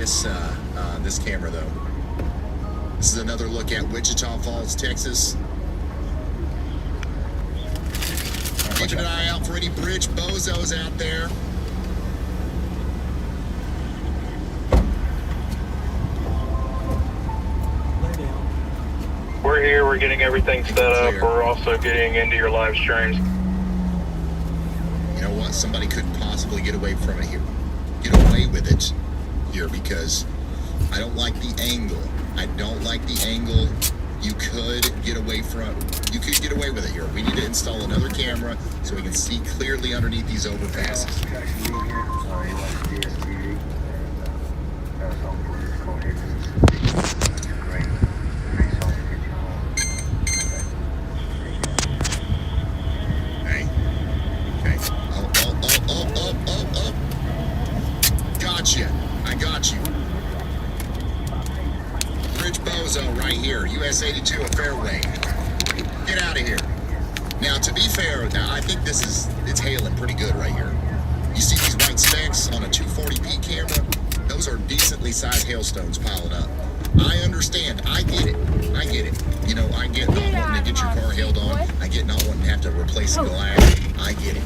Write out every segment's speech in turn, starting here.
this camera though. This is another look at Wichita Falls, Texas. Keeping an eye out for any bridge bozos out there. We're here. We're getting everything set up. We're also getting into your live streams. You know what? Somebody could possibly get away from it here. Get away with it here because I don't like the angle. I don't like the angle. You could get away with it here. We need to install another camera so we can see clearly underneath these overpasses. Hey. Okay. Oh. Gotcha. I got you. Bridge bozo right here. US 82 a fairway. Get out of here. Now, to be fair, I think it's hailing pretty good right here. You see these white specks on a 240p camera? Those are decently sized hailstones piling up. I understand. I get it. You know, I get not wanting to get your car hailed on. I get not wanting to have to replace the glass. I get it.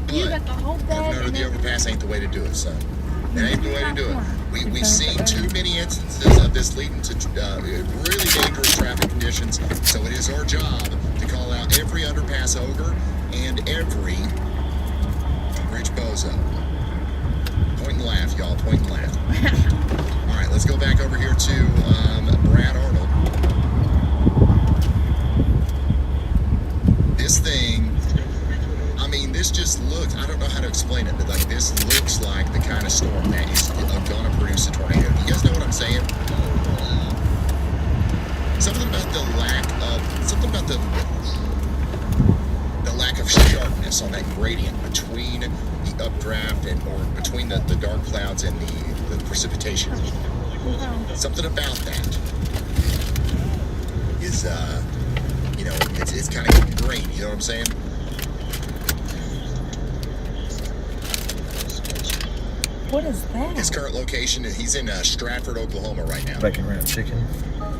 But moving under the overpass ain't the way to do it, son. That ain't the way to do it. We've seen too many instances of this leading to really dangerous traffic conditions, so it is our job to call out every underpass ogre and every bridge bozo. Point and laugh, y'all. Point and laugh. All right, let's go back over here to Brad Arnold. This thing, I mean, this just looks, I don't know how to explain it, but like this looks like the kind of storm that is going to produce a tornado. You guys know what I'm saying? Something about the lack of sharpness on that gradient between the updraft or between the dark clouds and the precipitation. Something about that is, you know, it's kind of ingrained. You know what I'm saying? What is that? His current location is he's in Stratford, Oklahoma right now. Bacon wrap chicken. Oh,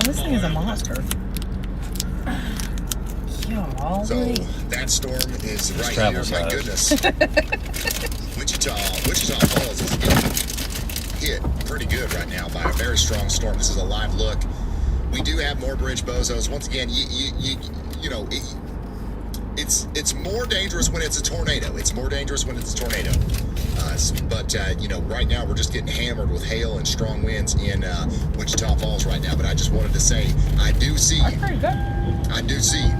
this thing is a monster. Y'all. So that storm is right here. My goodness. Wichita Falls is getting hit pretty good right now by a very strong storm. This is a live look. We do have more bridge bozos. Once again, you know. It's more dangerous when it's a tornado. It's more dangerous when it's a tornado. But you know, right now we're just getting hammered with hail and strong winds in Wichita Falls right now. But I just wanted to say, I do see you. That's pretty good. I do see you.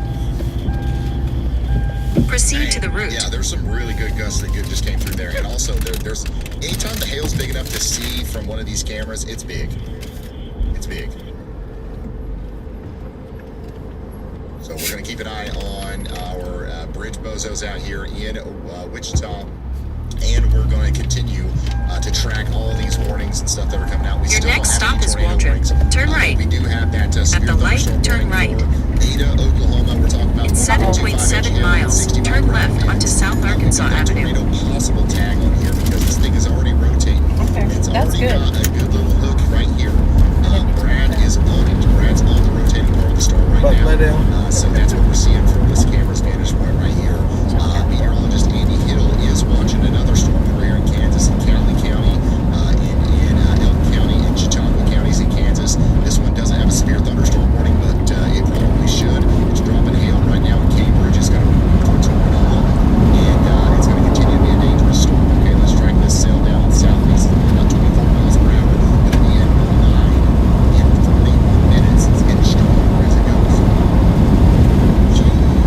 Proceed to the route. Yeah, there's some really good gusts that just came through there. And also, there's anytime the hail's big enough to see from one of these cameras, it's big. It's big. So we're going to keep an eye on our bridge bozos out here in Wichita, and we're going to continue to track all these warnings and stuff that are coming out. We Your still next don't have stop any is tornado Waldron. warnings. Turn right. We do have that At the light, turn right. Ada, Oklahoma. We're talking about It's 7.7 miles. Turn left onto South Arkansas Avenue. Tornado possible tag on here because this thing is already rotating. Okay, It's that's already good. got a good little hook right here. Brad is on it. Brad's on the rotating part of the storm right now. So that's what we're seeing from this camera's vantage point right here. Meteorologist Andy Hill is watching another storm over here in Kansas and Cowley County, in Elk County and Chautauqua counties in Kansas. This one doesn't have a severe thunderstorm warning, but it probably should. It's dropping hail right now in Cambridge. It's got a tornado, and it's going to continue to be a dangerous storm. Okay, let's track this sail down southeast about 24 miles per hour. It'll be in line in 40 minutes. It's getting stronger as it goes. Jeez.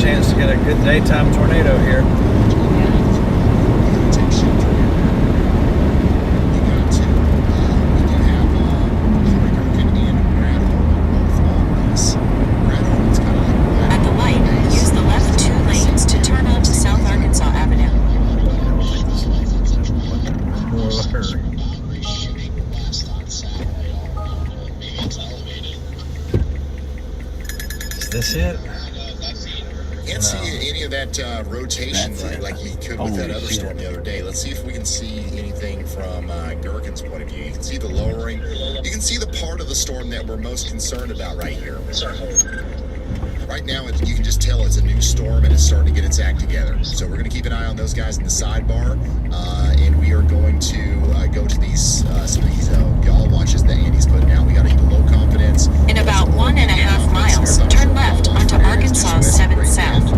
chance to get a good daytime tornado here. At the light, use the left 2 lanes to turn onto South Arkansas Avenue. More of a hurry. Is this it? Can't see any of that rotation like you could with that other storm the other day. Let's see if we can see anything from Gherkin's point of view. You can see the lowering. You can see the part of the storm that we're most concerned about right here. Right now, you can just tell it's a new storm and it's starting to get its act together. So we're going to keep an eye on those guys in the sidebar, and we are going to go to these some of these y'all watches that Andy's putting out. We got to keep a low confidence. In about 1.5 miles, turn left onto Arkansas 7 South.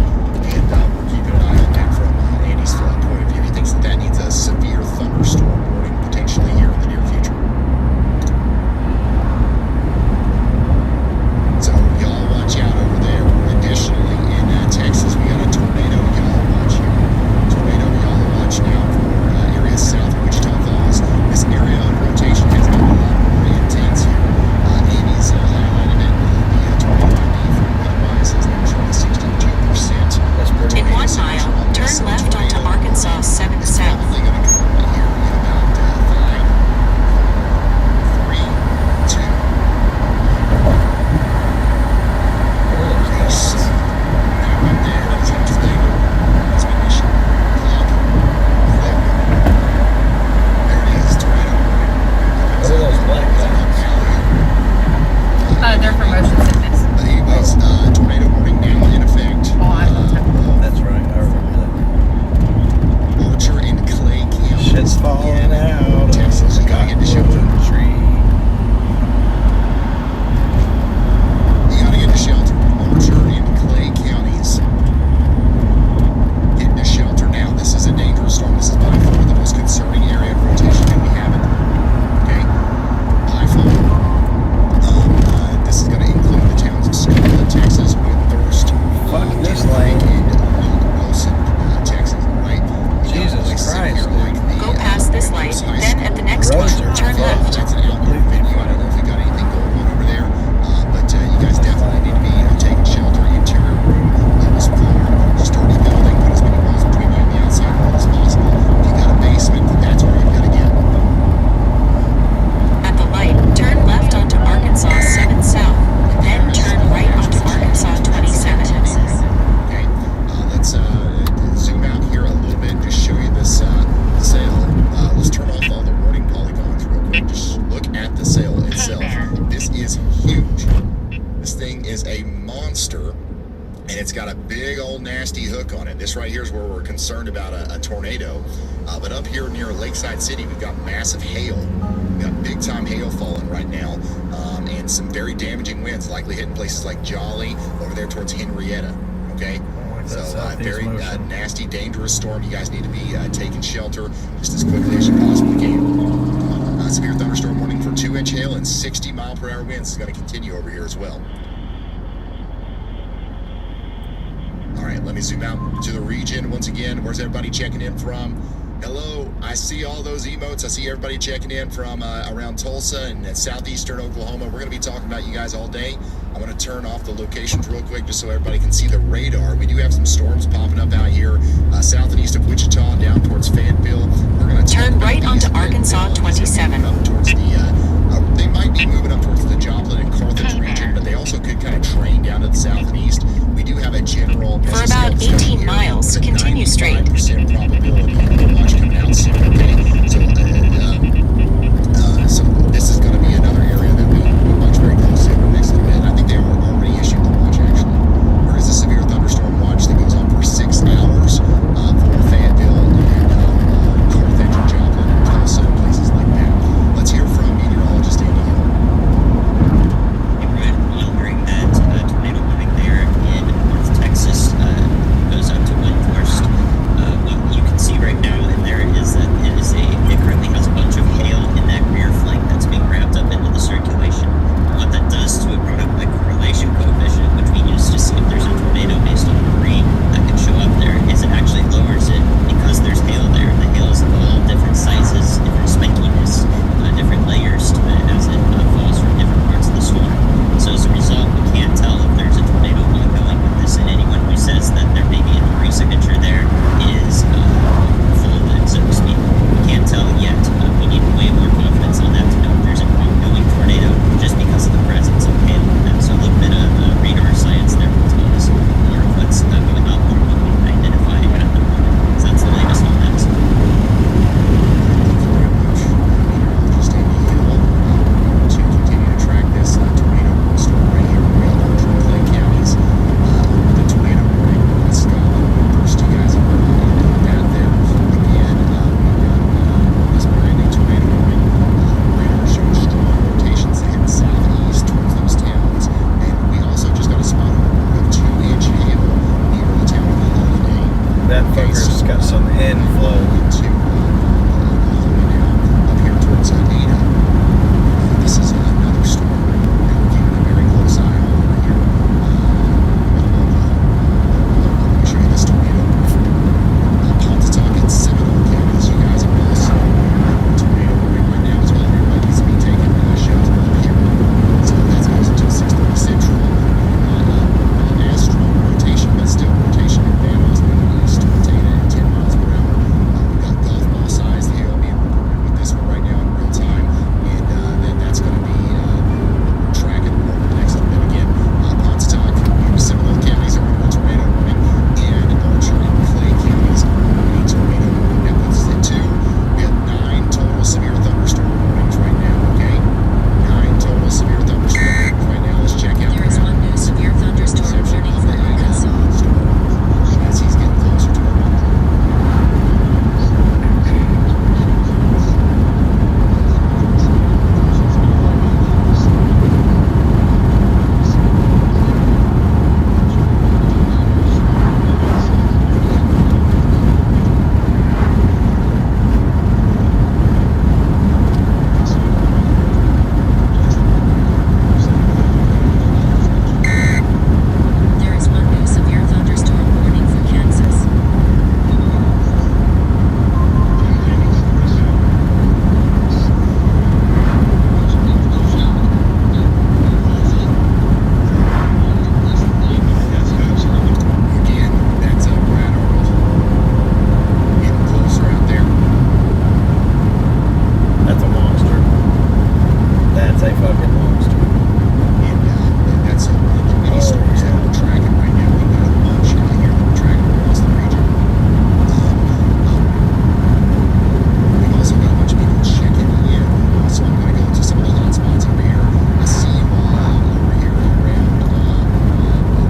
And we're keeping an eye on that from Andy's point of view. He thinks that needs a severe thunderstorm warning potentially here in the near future. So y'all watch out over there. Additionally, in Texas, we got a tornado. Y'all watch here. Tornado, y'all watch now for areas south of Wichita Falls. This area of rotation has been a lot more intense here. Amy's highlighted it. The tornado ID for weather-wise is now showing 62%. That's pretty In 1 mile, turn left onto Arkansas 7 South. Probably going to come here in about 5, 4, 3, 2. They're for motion sickness. Anyways, tornado warning now in effect. Oh, I will tell. That's right. I remember that. Orchard in Clay County. Shit's falling out. Texas, you gotta get to shelter. Tree. You gotta get to shelter. Orchard in Clay counties. Get to shelter now. This is a dangerous storm. This is by far the most concerning area of rotation that we have in okay? By far. This is going to include the towns of Scarlet, Texas, Windthirst, this lane. and Wilson, Texas, right? Jesus Christ, dude. Go past this light, then at the next one, Roads are turn full. left. That's an outdoor venue. I don't know if we got anything going on over there, but you guys definitely need to be taking shelter. Interior room was forward. Sturdy building. Put as many walls between you and the outside world as possible. If you got a basement, that's where you've got to get. At the light, turn left onto Arkansas 7 South, then turn right onto Arkansas 27. Okay, let's zoom out here a little bit and just show you this sail. Let's turn off all the warning polygons real quick. Just look at the sail itself. This is huge. This thing is a monster, and it's got a big old nasty hook on it. This right here is where we're concerned about a tornado. But up here near Lakeside City, we've got massive hail. We've got big time hail falling right now, and some very damaging winds, likely hitting places like Jolly over there towards Henrietta. Okay, so very nasty, dangerous storm. You guys need to be taking shelter just as quickly as you possibly can. Severe thunderstorm warning for 2-inch hail and 60-mile-per-hour winds is going to continue over here as well. All right, let me zoom out to the region once again. Where's everybody checking in from? Hello, I see all those emotes. I see everybody checking in from around Tulsa and southeastern Oklahoma. We're going to be talking about you guys all day. I'm going to turn off the locations real quick just so everybody can see the radar. We do have some storms popping up out here south and east of Wichita down towards Fayetteville. We're going to Turn right onto Arkansas 27. Up towards the, they might be moving up towards the Joplin and Carthage region, but they also could kind of train down to the south and east. We do have a general... For about 18 miles, continue straight. 95% probability of watch coming out soon, okay? So this is going to be another area that we watch very closely over the next little bit. I think they already issued the watch, actually. There is a severe thunderstorm watch that goes on for 6 hours for Fayetteville and Carthage and Joplin and Tulsa and places like that. Let's hear from meteorologist Andy Hill. During that tornado warning there in North Texas goes up to Windthirst. got some inflow. Into up here towards Ada. This is another storm. We're keeping a very close eye on over here. Let me show you this tornado. Pontotoc and Seminole counties. You guys are also tornado warning right now as well. Everybody needs to be taking shelter up here. So that's goes until 6:30 Central. As strong rotation, but still rotation in Venmo's moving east towards Ada at 10 miles per hour. We've got golf ball size hail being reported with this one right now in real time, and then that's going to be we're tracking over the next little bit again. Pontotoc and Seminole counties are under a tornado warning, and Archer and Clay counties are under a tornado warning. That puts us at 2. We have 9 total severe thunderstorm warnings right now. Okay, 9 total severe thunderstorm warnings right now. Let's check out. There is one new severe thunderstorm warning for Arkansas. As he's getting closer to our There is one new severe thunderstorm warning for Kansas. Again, that's Brad Arnold. Getting closer out there. That's a monster. That's a fucking monster. And that's one of the mini storms that we're tracking right now. We've got a bunch out here that we're tracking across the region. We've also got a bunch of people checking in. So I'm going to go to some of the hot spots over here. I see you all over here around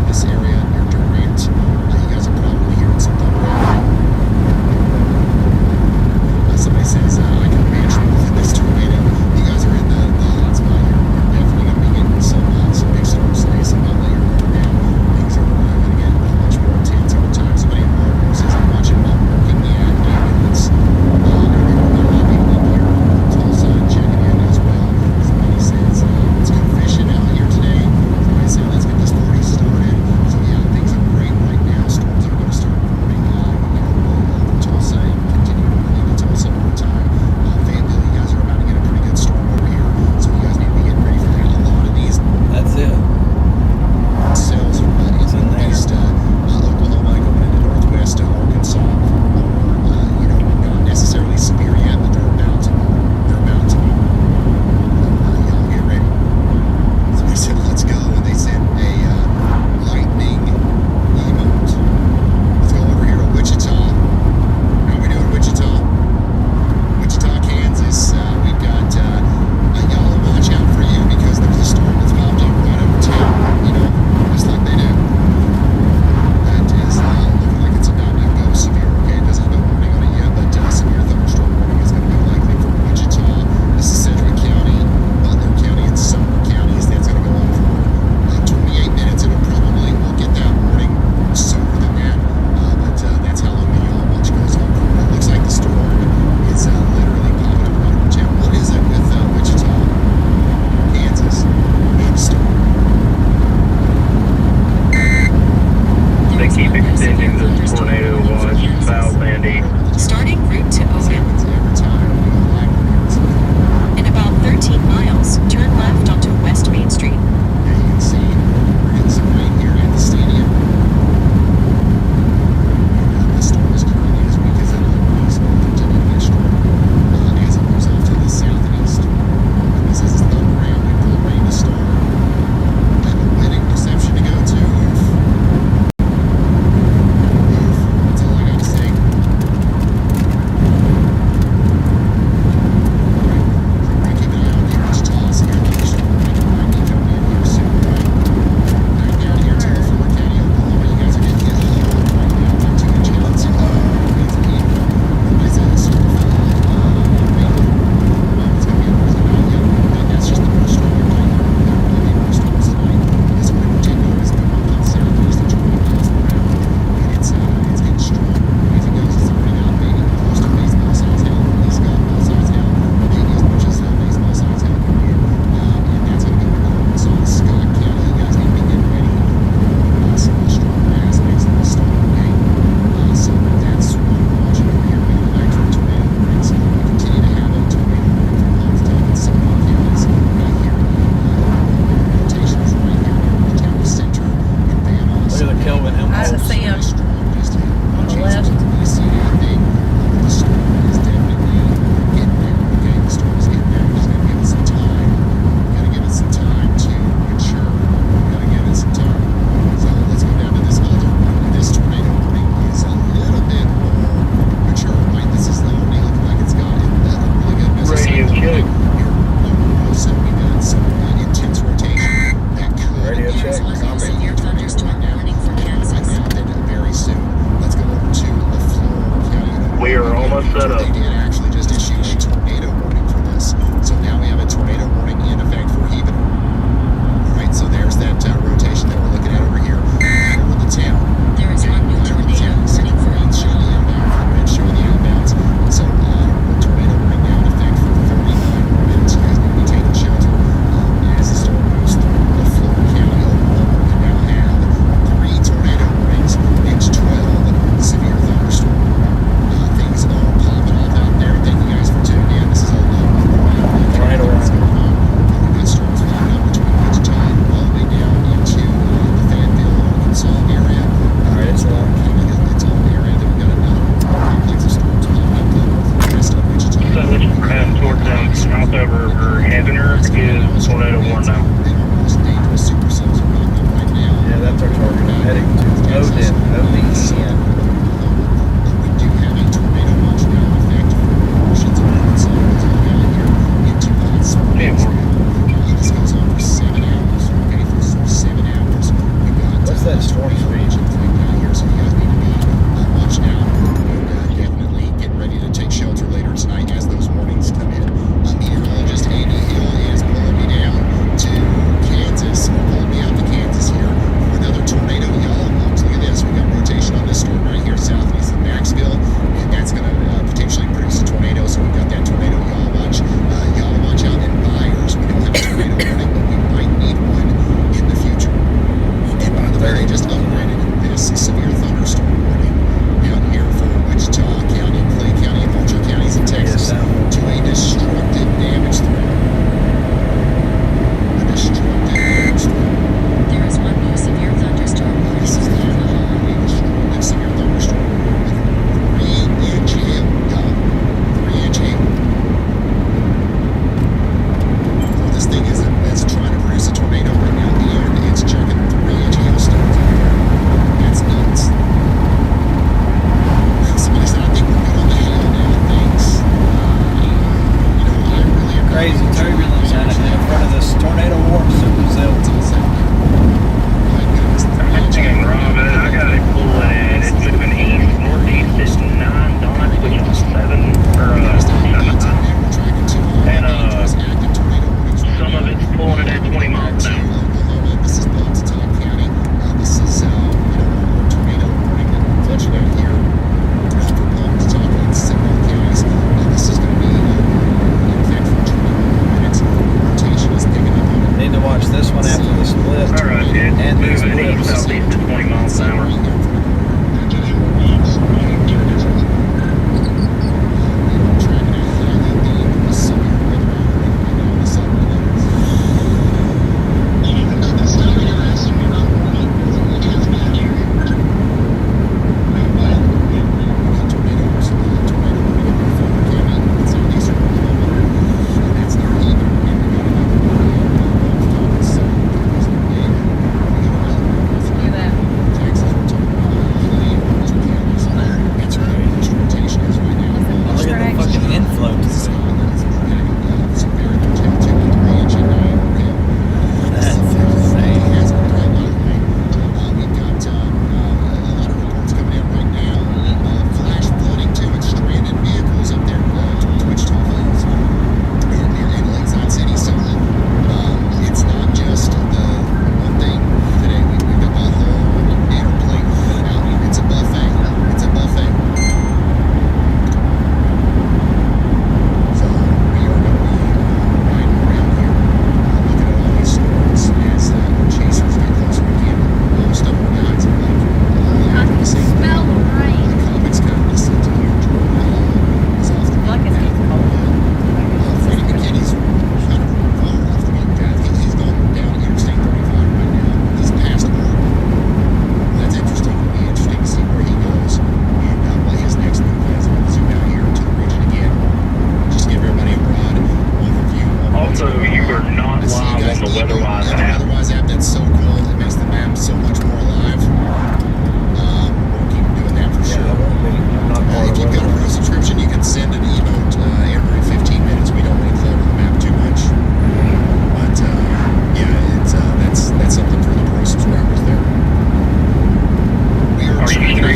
this area near Durant. You guys are probably hearing some thunder out there. Somebody says I can imagine within this tornado. You guys are in the hot spot here. You're definitely going to be getting some big storms today. Some about later going down. Things are going to get much more intense over time. Somebody in Baltimore says I'm watching while working the ambulance. And there are a lot of people in here. Tulsa checking in as well. Somebody says let's go fishing out here today. Somebody said let's get this party started. So yeah, things are great right now. Storms are going to start forming over Tulsa and continue to move into Tulsa over time. Fayetteville, you guys are about to get a pretty good storm over here. So you guys need to be getting ready for that. A lot of these That's it. cells are It's in there. east Oklahoma going into northwest Arkansas are not necessarily severe yet, but they're about to be. Y'all get ready. Somebody said let's go, and they sent a lightning emote. Let's go over here to Wichita. How we doing, Wichita? Wichita, Kansas. We've got y'all watch out for you because there's a storm that's popped up right over town. Just like they do. That is looking like it's about to go severe. Okay, it doesn't have a warning on it yet, but severe thunderstorm warning is going to be likely for Wichita. This is Sedgwick County, Butler County, and Sumner counties. That's going to go on for 28 minutes. We'll get that warning sooner than that. But that's how long the y'all watch goes on for. It looks like the storm is literally popping up right over town. What is it with Wichita, Kansas, and storm? They keep extending the tornado watch south and east. Starting route to This Odin. happens every time we go live over here. So, In about 13 miles, turn left onto West Main Street. yeah, you can see we're getting some rain here at the stadium. And the storm is currently as weak as it is. We'll continue to get stronger as it moves off to the south and east. This is thunder and wait for the rain to start. I have a wedding reception to go to. That's all I got to say. Keep an eye out here. Wichita, severe thunderstorm warning. Might be coming in here. to see them Just on the left. you see anything, the storm is definitely getting there. Okay, the storm is getting there. Just gotta give it some time. Gotta give it some time to mature. Gotta give it some time. So let's go down to this other one. This tornado warning is a little bit more mature, right? This is already looking like it's got a really good business. Radio check. Here, also we got some intense rotation that could Radio check. Severe thunderstorm warning for Kansas. right now, then very soon. Let's go over to LaFleur County. We are almost set up. They did actually just issue a tornado warning for this. So now we have a tornado warning in effect for Hebron. All right, so there's that rotation that we're looking at over here. And over the town. There is one new tornado warning for Green show the inbound, red show the outbounds. So tornado warning now in effect for 39 more minutes. You guys need to be taking shelter as the storm moves through LaFleur County. Oklahoma can now have 3 tornado warnings and 12 severe thunderstorms. Things are popping off out there.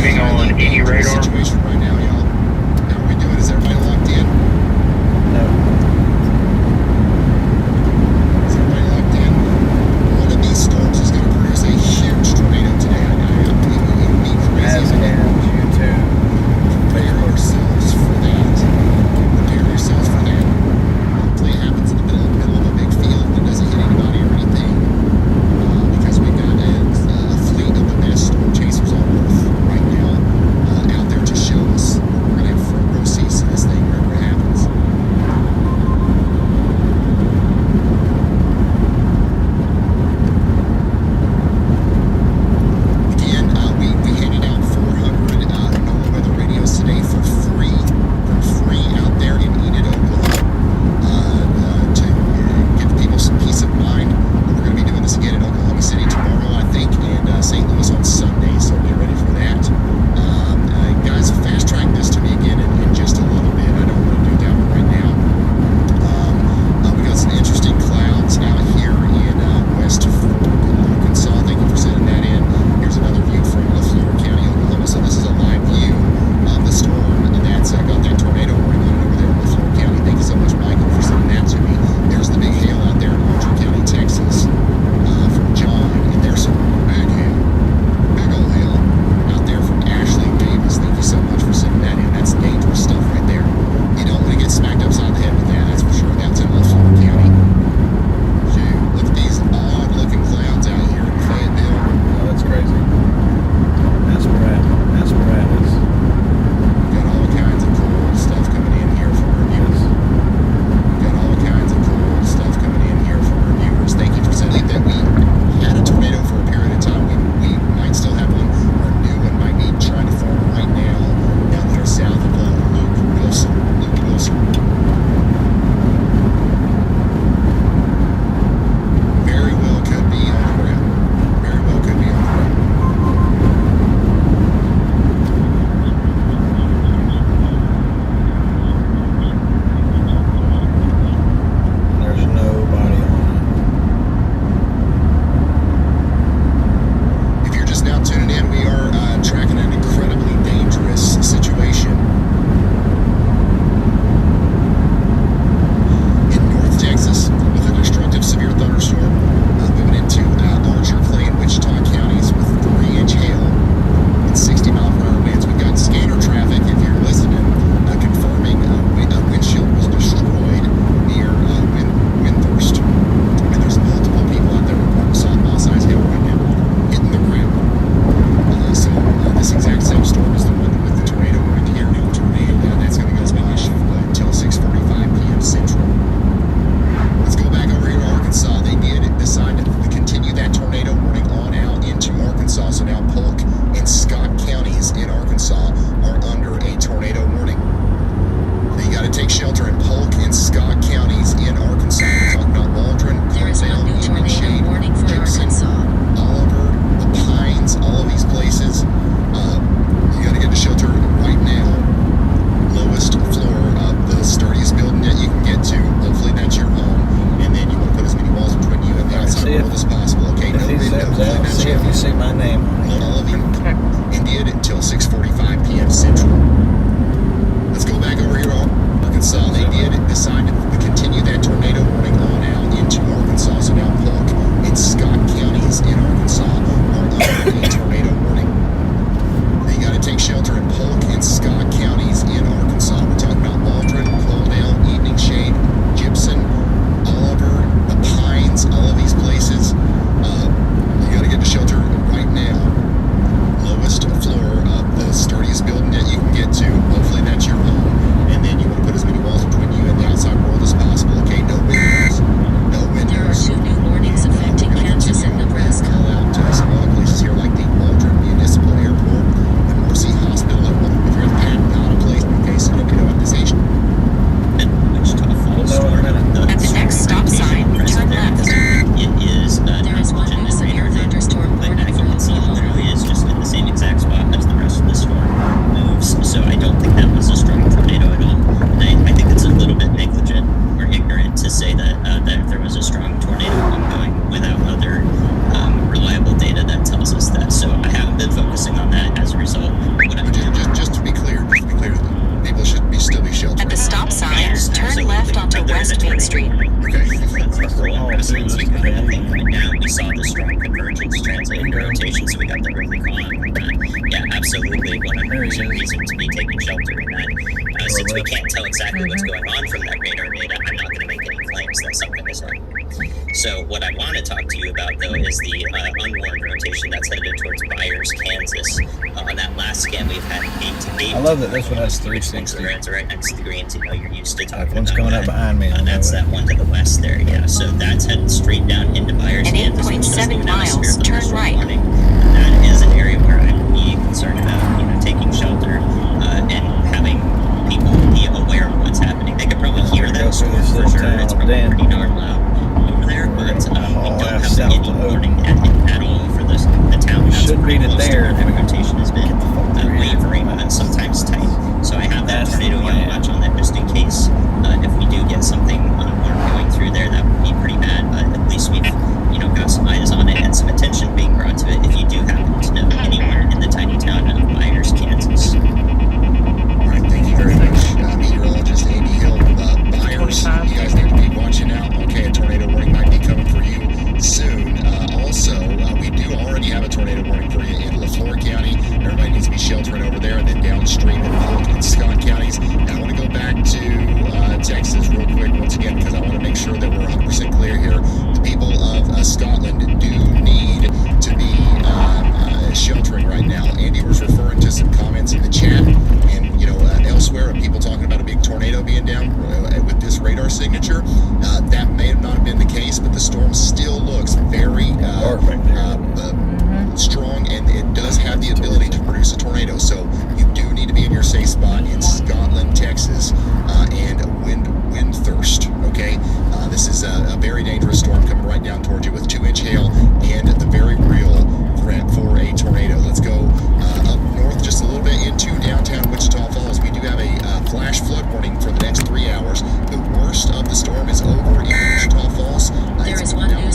streaming on any radar? Situation right now, y'all. How are we doing? Is everybody locked in? No. Is everybody locked in? One of these storms is going to produce a huge tornado today. It'll be crazy. As isn't it? can YouTube. Prepare yourselves for that. Prepare yourselves for that. Hopefully it happens in the middle of a big field and doesn't hit anybody or anything. Because we've got a fleet of the best storm chasers on Earth right now out there to show us reason to be taking shelter in that. Since we can't tell exactly what's going on from that radar data, I'm not going to make any claims that something is up. So what I want to talk to you about, though, is the unwarned rotation that's headed towards Byers, Kansas. On that last scan, we've had 8. I love that this one has 360. The reds are right next to the greens. You know, you're used to talking One's about coming that. up behind me. That's that one to the west there, yeah. So that's headed straight down into Byers, At Kansas, which doesn't 8.7 even have a severe miles, turn thunderstorm right. warning. That is an area where I would be concerned about, you know, taking shelter and having people be aware of what's happening. They could probably hear that storm for sure. It's probably pretty darn loud over there, but we don't have any warning at all for this. The town that's Should pretty read it close to there. where the rotation has been wavering and sometimes tight. So I have that That's tornado the yellow plan. watch on that just in case if we do get something unwarned going through there, that would be pretty bad. But at least we've got some eyes on it and some attention being brought to it. If you do happen to know anyone in the tiny town of Myers, Kansas. All right, thank you very much, meteorologist Andy Hill. Byers, you guys need to be watching out. Okay, a tornado warning might be coming for you soon. Also, we do already have a tornado warning for you in LaFleur County. Everybody needs to be sheltering over there, and then downstream in Polk and Scott counties. Now, I want to go back to Texas real quick once again because I want to make sure that we're 100% clear here. The people of Scotland do need to be sheltering right now. Andy was referring to some comments in the chat and elsewhere of people talking about a big tornado being down with this radar signature. That may not have been the case, but the storm still looks very strong, and it does have the ability to produce a tornado. So you do need to be in your safe spot in Scotland, Texas, and Windthirst. Okay, this is a very dangerous storm coming right down towards you with 2-inch hail and the very real threat for a tornado. Let's go up north just a little bit into downtown Wichita Falls. We do have a flash flood warning for the next 3 hours. The worst of the storm is over in Wichita Falls. There is one new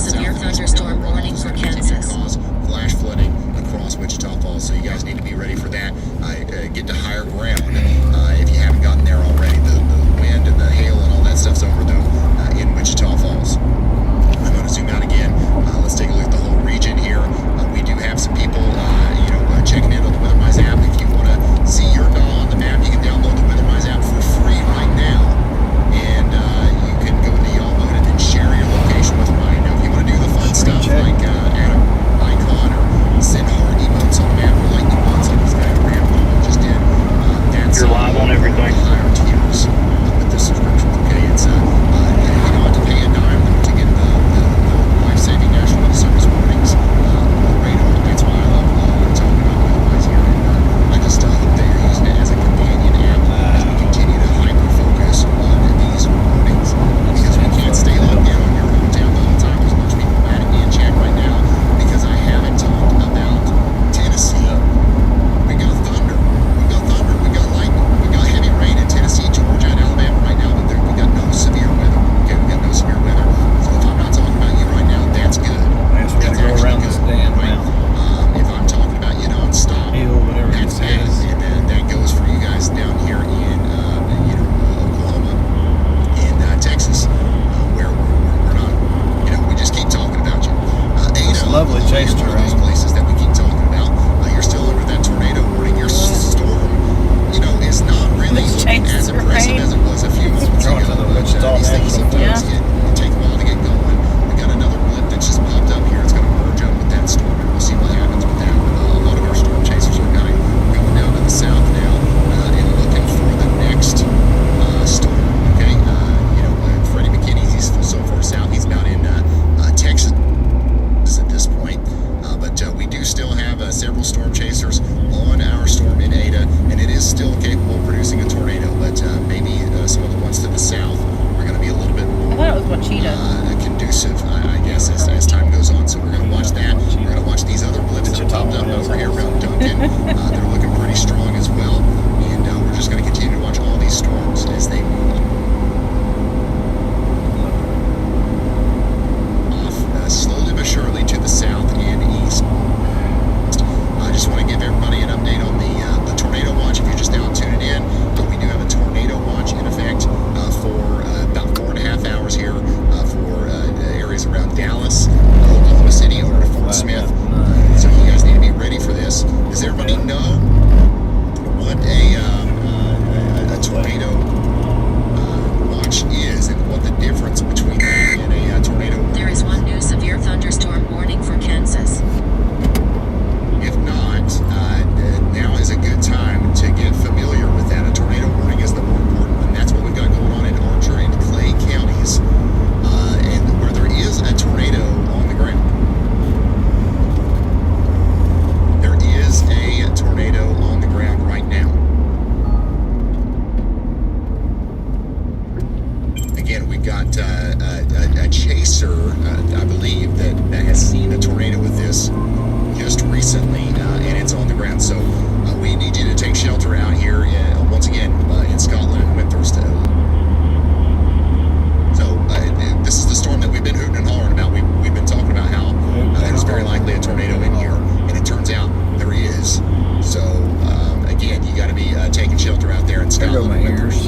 There go Scotland. my ears.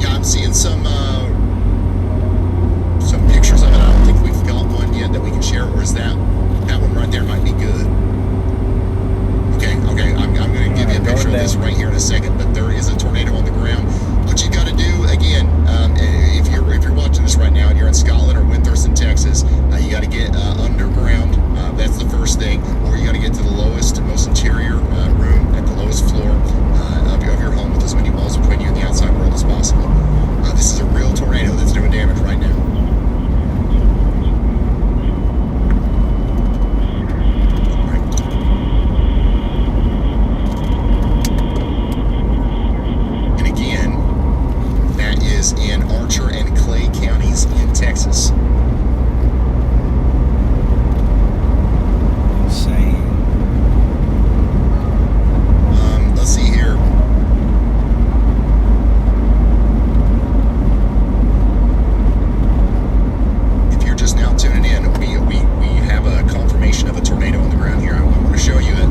Yeah, I'm seeing some pictures of it. I don't think we've got one yet that we can share, or is that one right there might be good. Okay, I'm going to give you a picture of this right here in a second, but there is a tornado on the ground. What you got to do, again, if you're watching this right now and you're in Scotland or Winthorpe, Texas, you got to get underground. That's the first thing, or you got to get to the lowest, most interior room at the lowest floor of your home with as many walls between you and the outside world as possible. This is a real tornado that's doing damage right now. And again, that is in Archer and Clay counties in Texas. Insane. Let's see here. If you're just now tuning in, we have a confirmation of a tornado on the ground here. I'm going to show you it,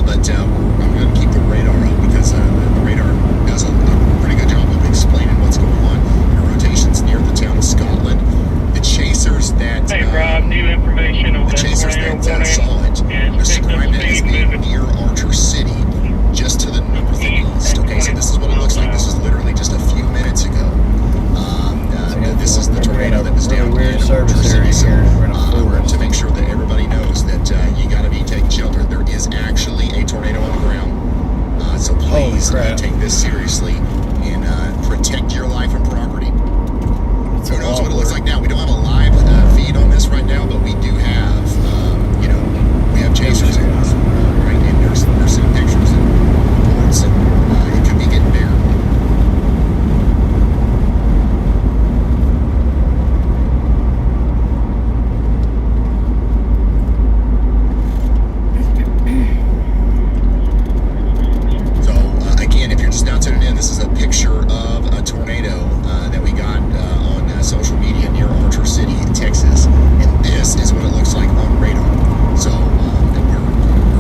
but I'm going to keep the radar up because the radar does a pretty good job of explaining what's going on. The rotations near the town of Scotland. The chasers that Hey, Rob, new information on the that chasers tornado that saw it warning. described it as being near Archer City, just to the north and east. Okay, so this is what it looks like. This is literally just a few minutes ago. This is the tornado that was down weird in service Archer area City. So here. We're in a I want forest. to make sure that everybody knows that you got to be taking shelter. There is actually a tornado on the ground. So please crap. take this seriously and protect your life and property. Who knows what it looks like now? We don't have a live feed on this right now, but we do have, we have chasers in us, right? And there's some pictures and reports, and it could be getting bigger. So, again, if you're just now tuning in, this is a picture of a tornado that we got on social media near Archer City, Texas. And this is what it looks like on radar. So, we're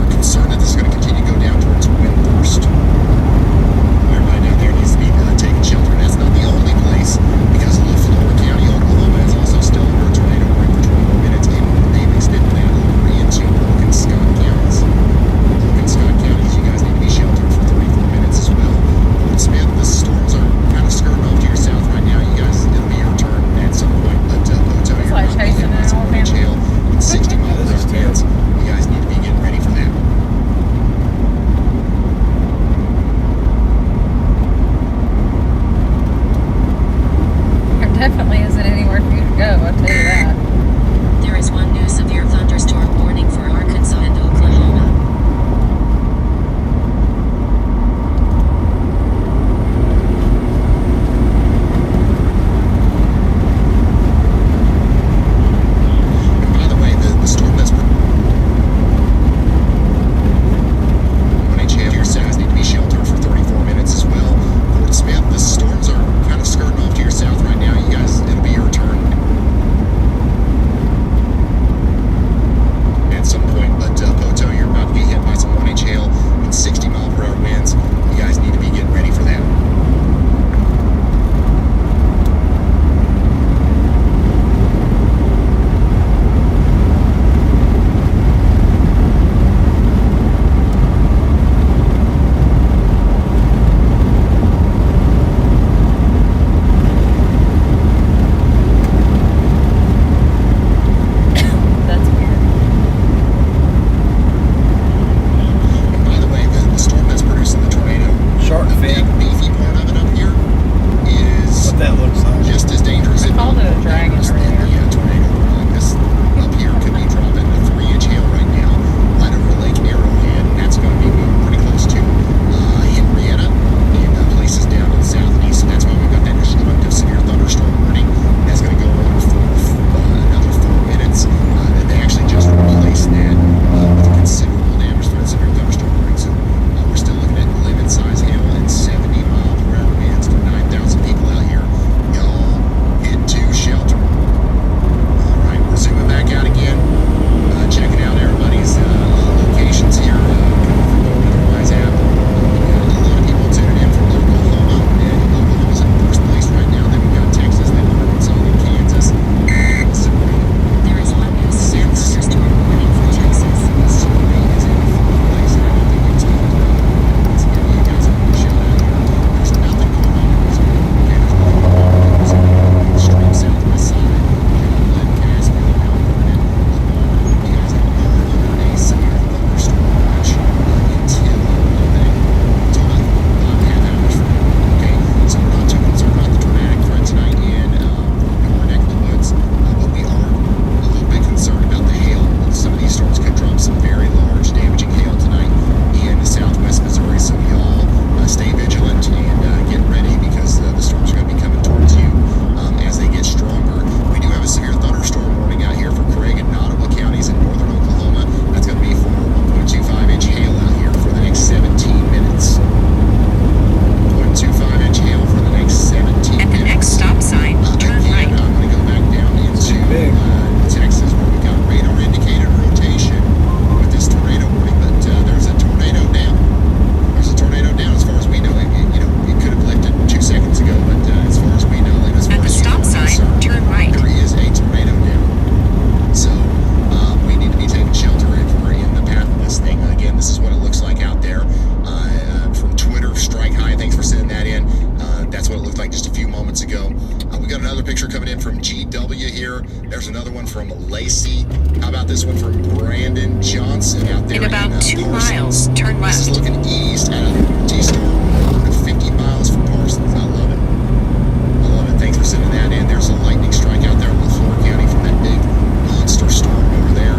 from GW here. There's another one from Lacey. How about this one from Brandon Johnson out there In about 2 Parsons? miles, turn This is left. looking east at a G-storm of 50 miles from Parsons. I love it. I love it. Thanks for sending that in. There's a lightning strike out there in LaFleur County from that big monster storm over there.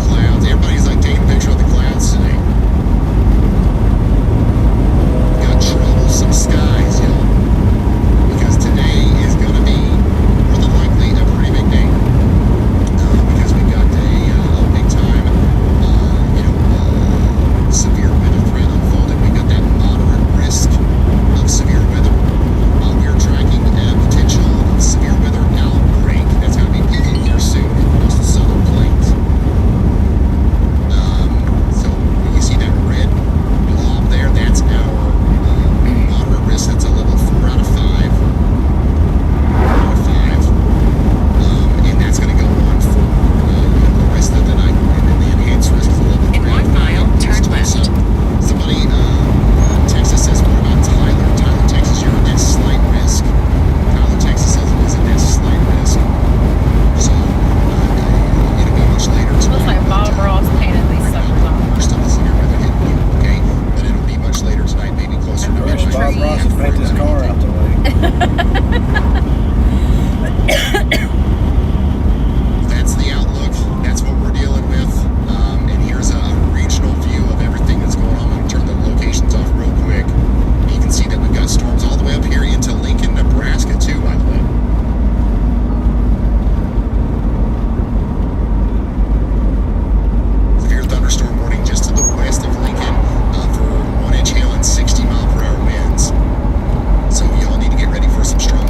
Clouds. Everybody's like taking a picture of the clouds today. Got troublesome skies, y'all. Because today is going to be more than likely a pretty big day. Because we've got a big time, severe weather threat unfolded. We've got that moderate risk of severe weather. We are tracking a potential severe weather outbreak that's going to be peaking here soon across the southern plains. So you see that red blob there? That's our moderate risk. That's a level 4 out of 5. And that's going to go on for the rest of the night. And then the enhanced risk is a level 3 In out of 1 5. mile, turn left. Somebody Texas says, what about Tyler? Tyler, Texas, you're at that slight risk. Tyler, Texas says it is at that slight risk. So it'll be much later tonight. Looks like Bob Ross painted these suckers on. Most of the severe weather hitting you, okay? But it'll be much later tonight, maybe closer to I wish midnight. Bob Ross would paint this car out the way. That's the outlook. That's what we're dealing with. And here's a regional view of everything that's going on. I'm going to turn the locations off real quick. You can see that we've got storms all the way up here into Lincoln, Nebraska, too, by the way. Severe thunderstorm warning just to the west of Lincoln for 1-inch hail and 60-mile-per-hour winds. So y'all need to get ready for some strong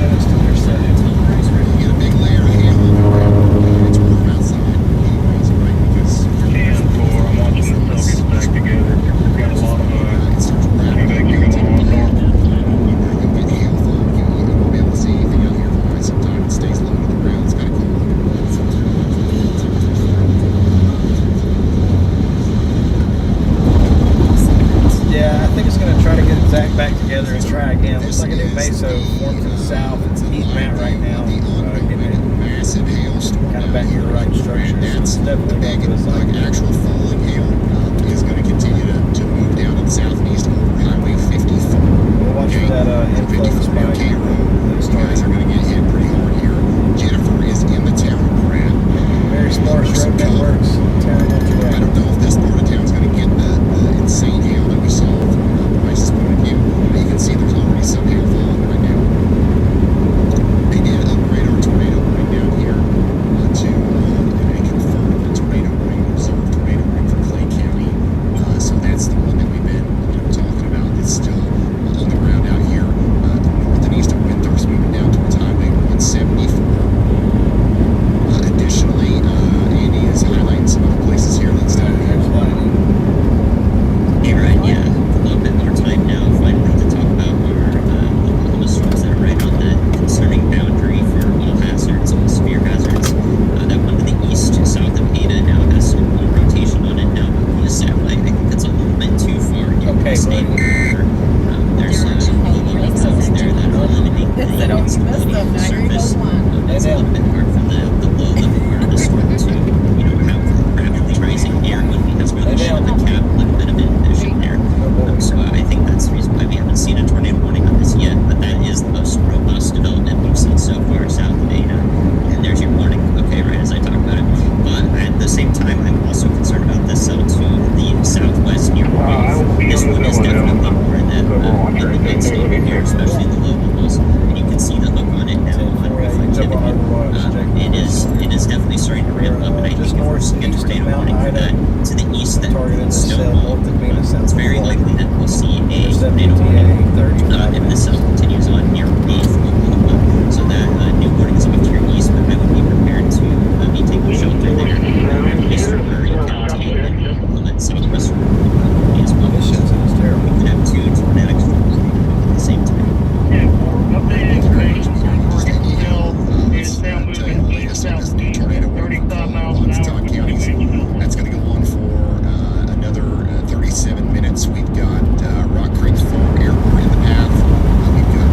minutes to intercept. You get a big layer of hail. It's warm outside. Anyways, right? Because 10-4, I'm watching the cell get stacked together. Got a lot of it starts wrapping. convection going on north. You'll get hail fall. You won't be able to see anything out here for quite some time. It stays low to the ground. It's kind of cool. Yeah, I think it's going to try to get Zach back together and try again. Looks like a new meso formed to the south. It's a heat map right now. Getting it Massive hailstorm kind of back to the right structure. So it's definitely going to put us like actual falling hail is going to continue to move down to the southeast over Highway 54. We'll watch for that influx spike. You guys are going to get hit pretty hard here. Jennifer is in the town of Pratt. Very sparse road networks. Turning into I don't know if this part of town is going to get the insane hail that we saw from Bryce's point of view, but you can see there's already some hail falling right now. They did upgrade our tornado warning down here to a confirmed tornado warning, reserved tornado warning for Clay County. So that's the one that we've been talking about. It's still on the ground out here. The north and eastern wind thrust moving down towards Highway 174. Additionally, Andy is highlighting some other places here. Let's talk about Hey, Ryan, yeah, a little bit more time now, finally, to talk about our Oklahoma storms that are right on the concerning boundary for all hazards, all severe hazards. That one to the east, south of Ada, now has some rotation on it now. On the satellite, I think it's a little bit too far into the state where there's low clouds there that are limiting the instability of the surface. It's a little bit hard for the low level part of the storm to, have rapidly rising air when we have really shut the cap a little bit of inhibition there. So I think that's the reason why we haven't seen a tornado warning on this yet, but that is the most robust development we've seen so far south of Ada. And there's your warning, okay, right as I talk about it. But at the same time, I'm also concerned about this cell to the southwest near This one is definitely more in the mid-state here, especially the low levels. And you can see the hook on it now on reflectivity. It is definitely starting to ramp up, and I think if we're seeing a tornado warning for that to the east that Stonewall, it's very likely that we'll see a tornado warning if this cell continues on near me from Oklahoma. So that new warning is off to your east, but I would be prepared to be taking shelter there. Eastern where you can take and implement southwestern as well. We could have two tornadic storms at the same time. Yeah, for updated information, still is now moving east-southeast at 35 miles an hour. That's going to go on for another 37 minutes. We've got Rock Creek Farm Airport in the path. We've got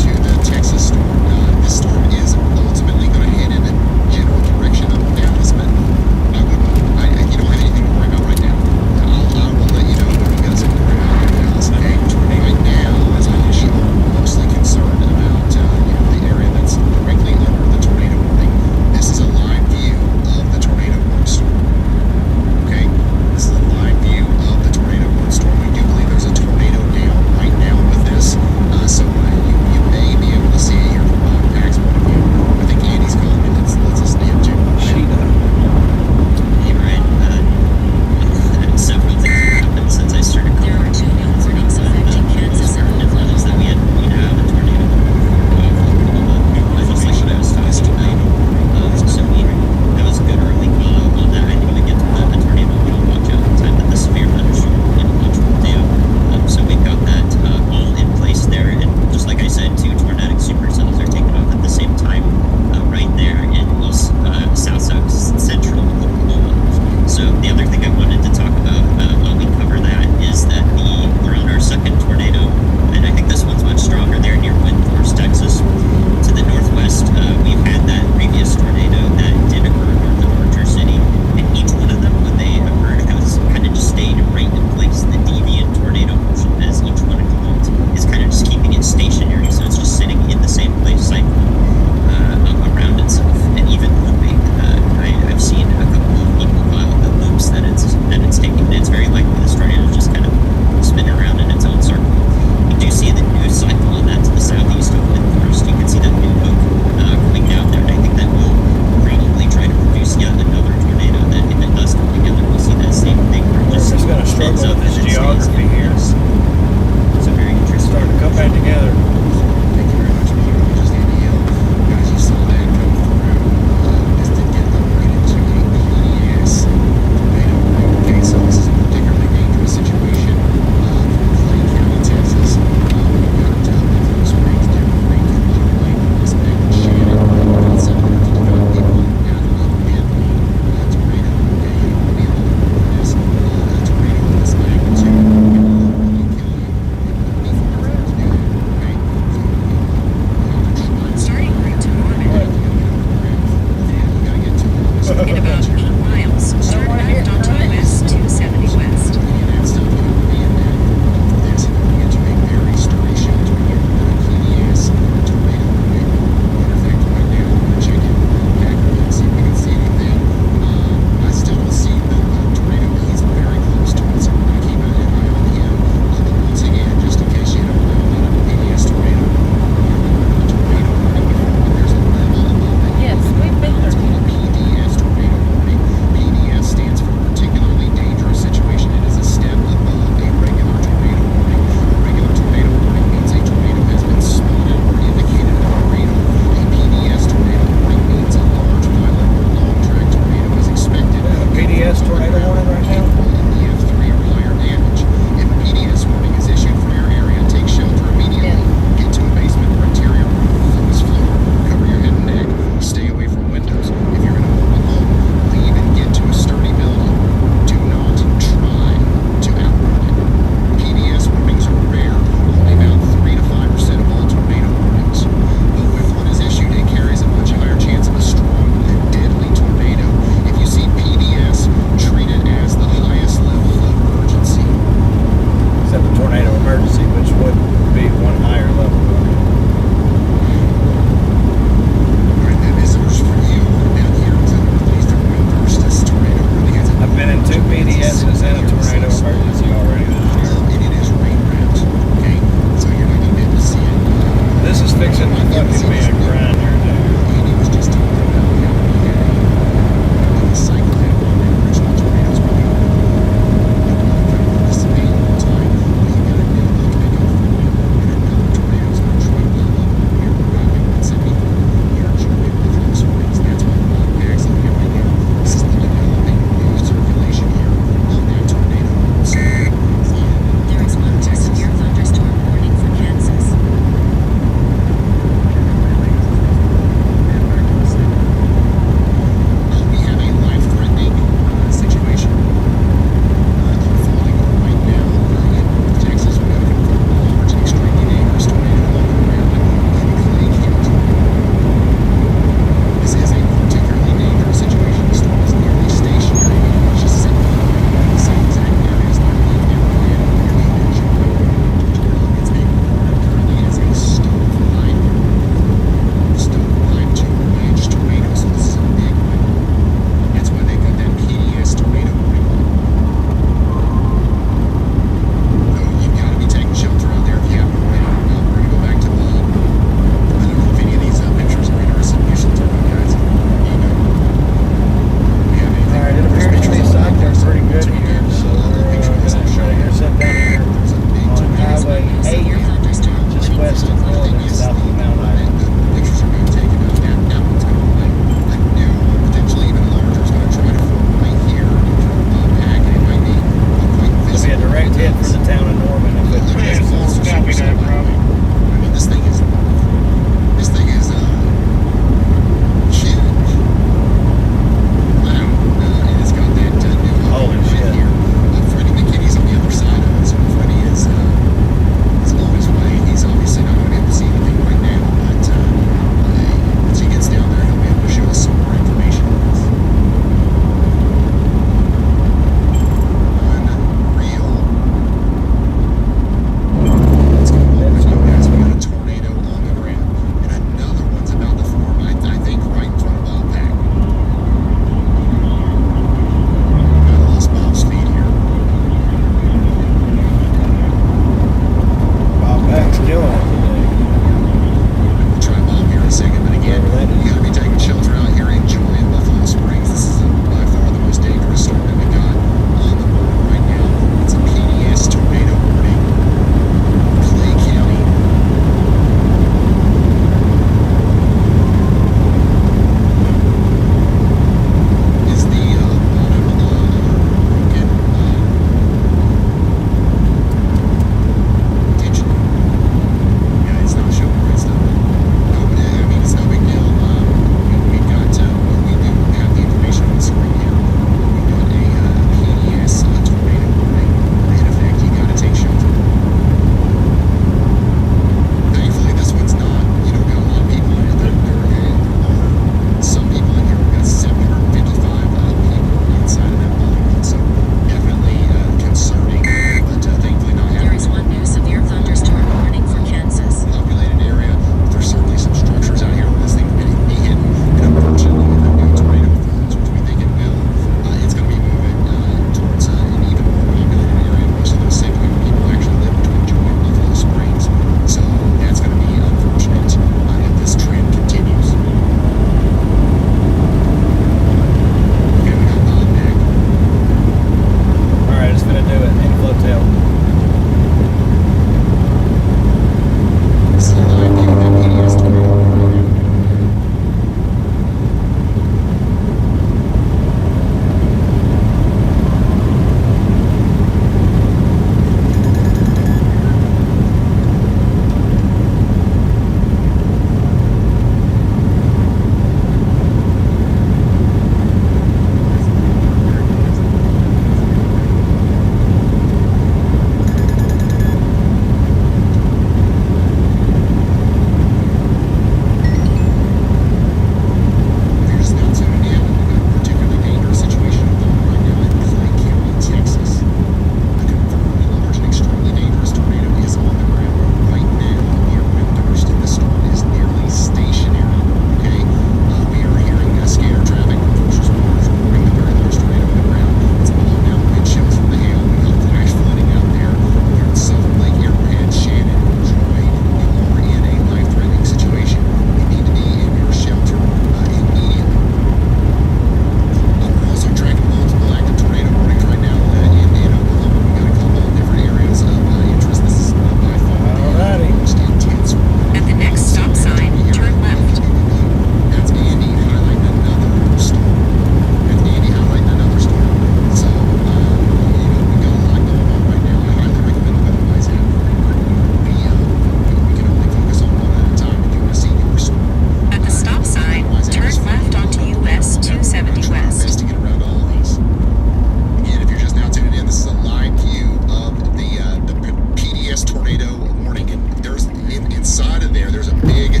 there. There's a big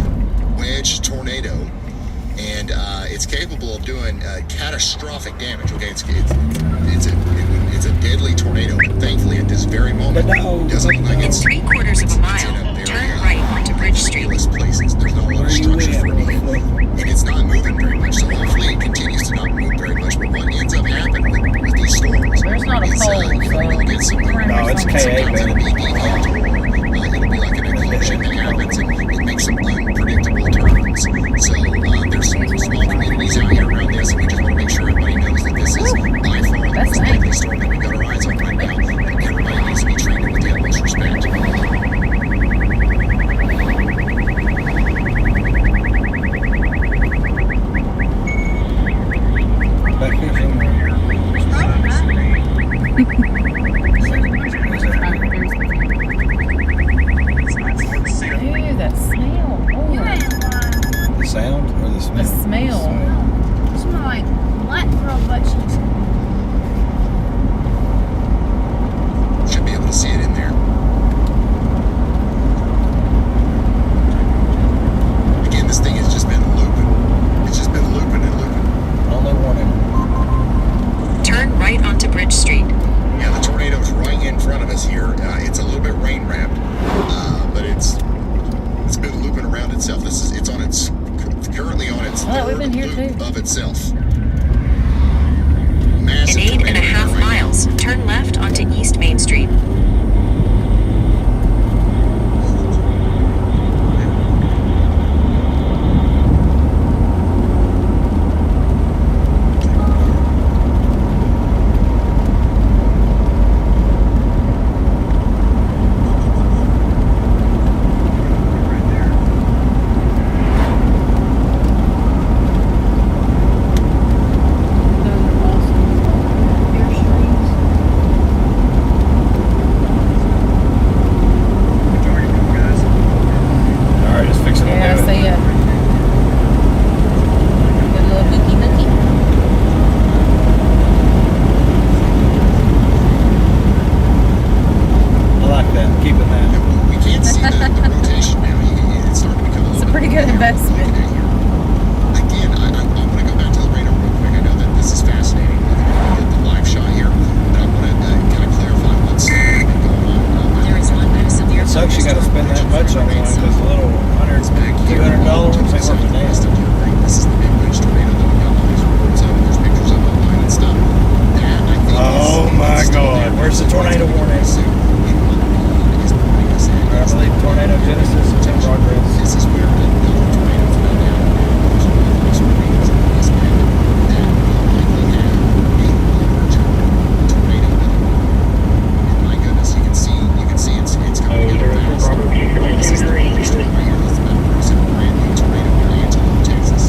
wedge tornado, and it's capable of doing catastrophic damage. Okay, it's a deadly tornado. But thankfully, at this very moment, it doesn't look like In it's 3/4 of a mile, turn right onto Bridge Street. places. There's not a lot of structure for it, and it's not moving very much. So hopefully, it continues to not move very much. But what ends up happening with these storms? There's not a pole, You'll get some. No, it's KA, Sometimes it'll man. be default, or it'll be like an explosion that happens, and it makes some unpredictable turns. So there's some small communities out here around this, and we just want to make sure everybody knows that this is by far the most deadly storm that we've got our eyes on right now, and everybody needs to be treated with the utmost respect. Ew, that smell. Oh, The sound or the smell? the smell. It smells like black girl butt cheeks. Should be able to see it in there. Again, this thing has just been looping. It's just been looping and looping. Only warning. Turn right onto Bridge Street. Yeah, the tornado's right in front of us here. It's a little bit rain wrapped, but it's been looping around itself. It's currently on its Oh, we've been third here loop too. of itself. In Massive 8.5 tornado right now. miles, turn left onto East Main Street. All right, just fixing to Yeah, I do see it. it. Good little nookie nookie. I like that. Keeping that. We can't see the rotation now. It's starting to become a It's a little pretty bit good investment. Again, I want to go back to the radar real quick. I know that this is fascinating, the live shot here, but I want to kind of clarify what's been going on. There is one severe It sucks you got to spend that much on one because a little $100, $200 ain't worth a damn. This is the big wedge tornado that we got all these reports of. There's pictures of online and stuff. That, I think, Oh my God. Where's the tornado warning? I believe tornado genesis is in progress. This is where the tornadoes go down. There's one of those tornadoes in this band that will likely have a large tornado with it. And my goodness, you can see it's coming together fast. This is the largest one right here. This is about a brand new tornado in Antelope, Texas.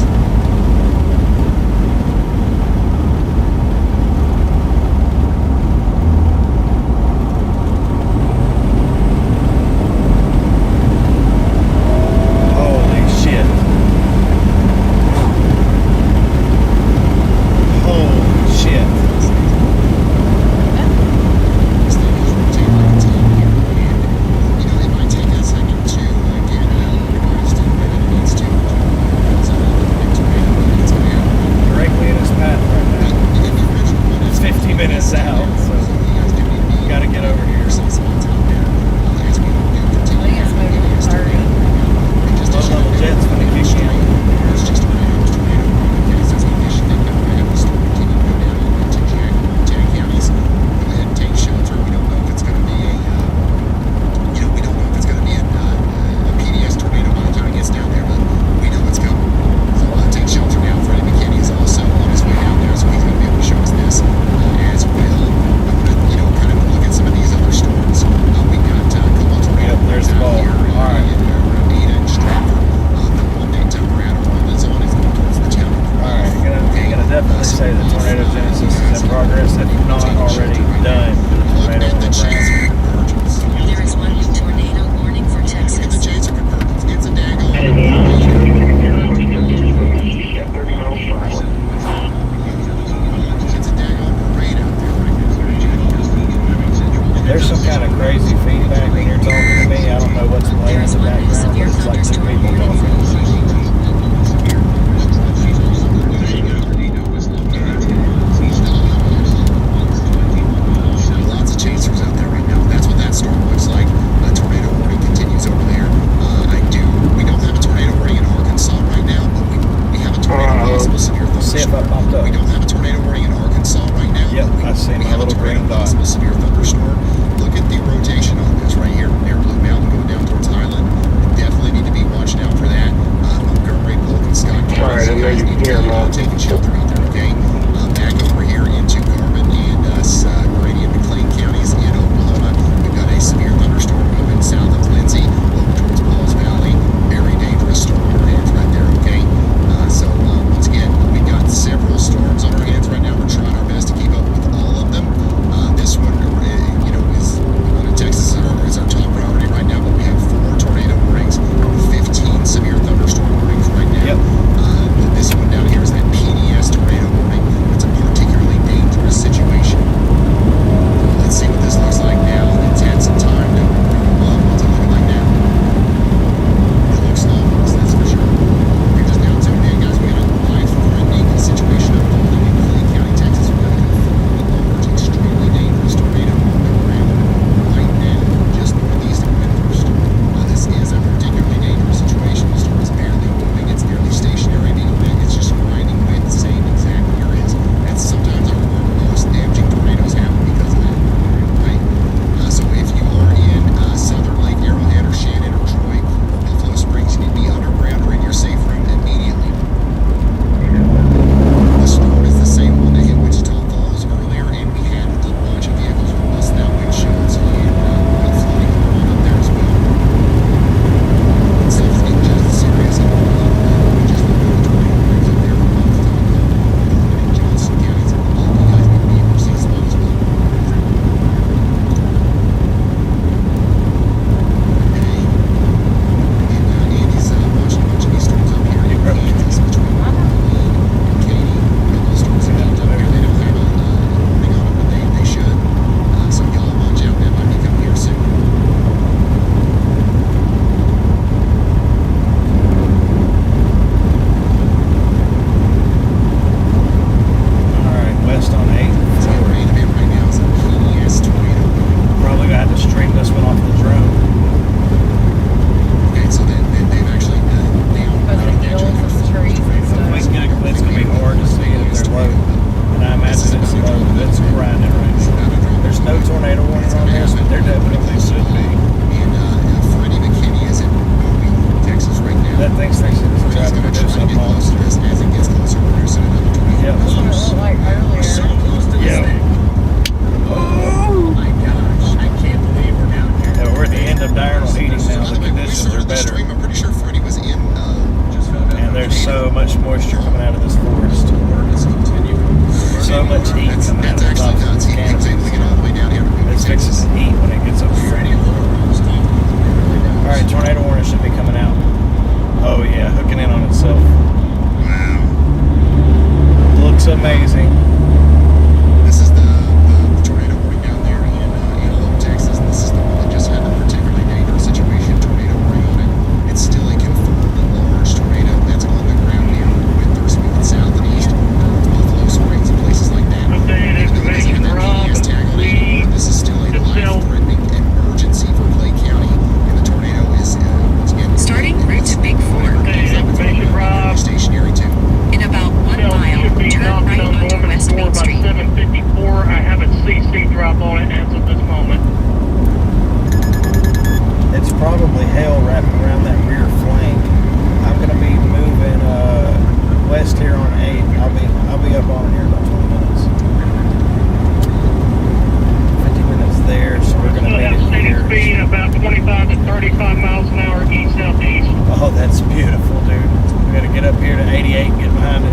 deviate and get behind it.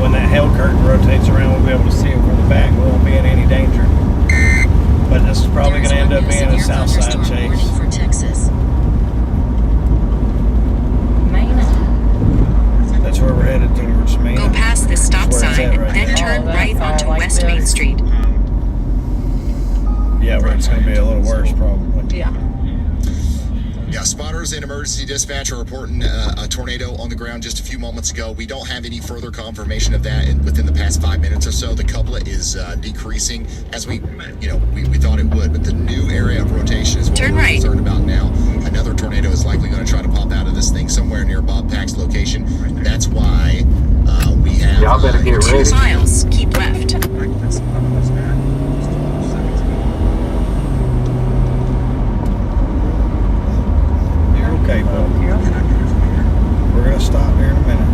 When that hail curtain rotates around, we'll be able to see it from the back. We won't be in any danger. But this is probably going to end up being a south side chase. For Texas. Man. That's where we're headed towards. Go past this stop That's where it's sign, at right then now. turn Oh, that's right all onto like West this. Main Street. Yeah, where it's going to be a little worse probably. Yeah. Yeah, spotters and emergency dispatch are reporting a tornado on the ground just a few moments ago. We don't have any further confirmation of that within the past 5 minutes or so. The couplet is decreasing as we thought it would, but the new area of rotation is what Turn we're right. concerned about now. Another tornado is likely going to try to pop out of this thing somewhere near Bob Pack's location. That's why we have... Y'all better get 2 ready. miles, keep left. Okay, Bill. We're going to stop here in a minute.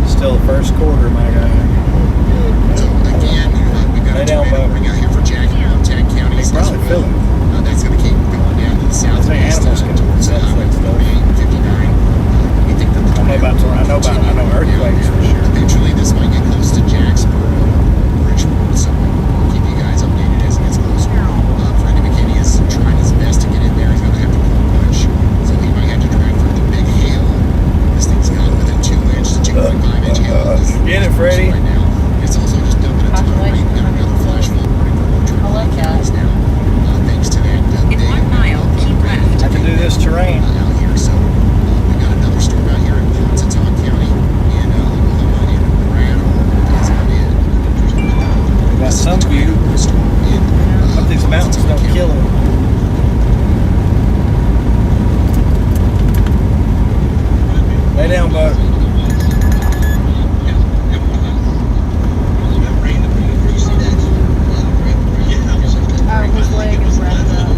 Still the first quarter, my guy. So again, we've got Lay a down, tornado bub. coming out here for Jackie, Montag County. They probably feel it. That's going to keep going down to the southeast animals can towards sense Highway that stuff. 48 and 59. We think that the I know earthquakes for sure. Eventually, this might get close to Jacksboro, Bridgeport, so we'll keep you guys updated as it gets closer. Freddie McKinney is trying his best to get in there. He's going to have to pull a punch, so he might have to drive through the big hail. This thing's gone within 2 inch to 2.5 inch hail. Get it, Freddie. Right now, it's also just dumping a ton of rain. We've got another flash flood running from Triple I like that. Counties now, thanks to that In 1 mile, keep left. I can do this terrain. out here. So we got another storm out here in Pontotoc County in Oklahoma, and Brad is on it. We got some view. Storm in Hope these mountains don't kill him. Lay down, bud. Oh, his leg is wrapped up.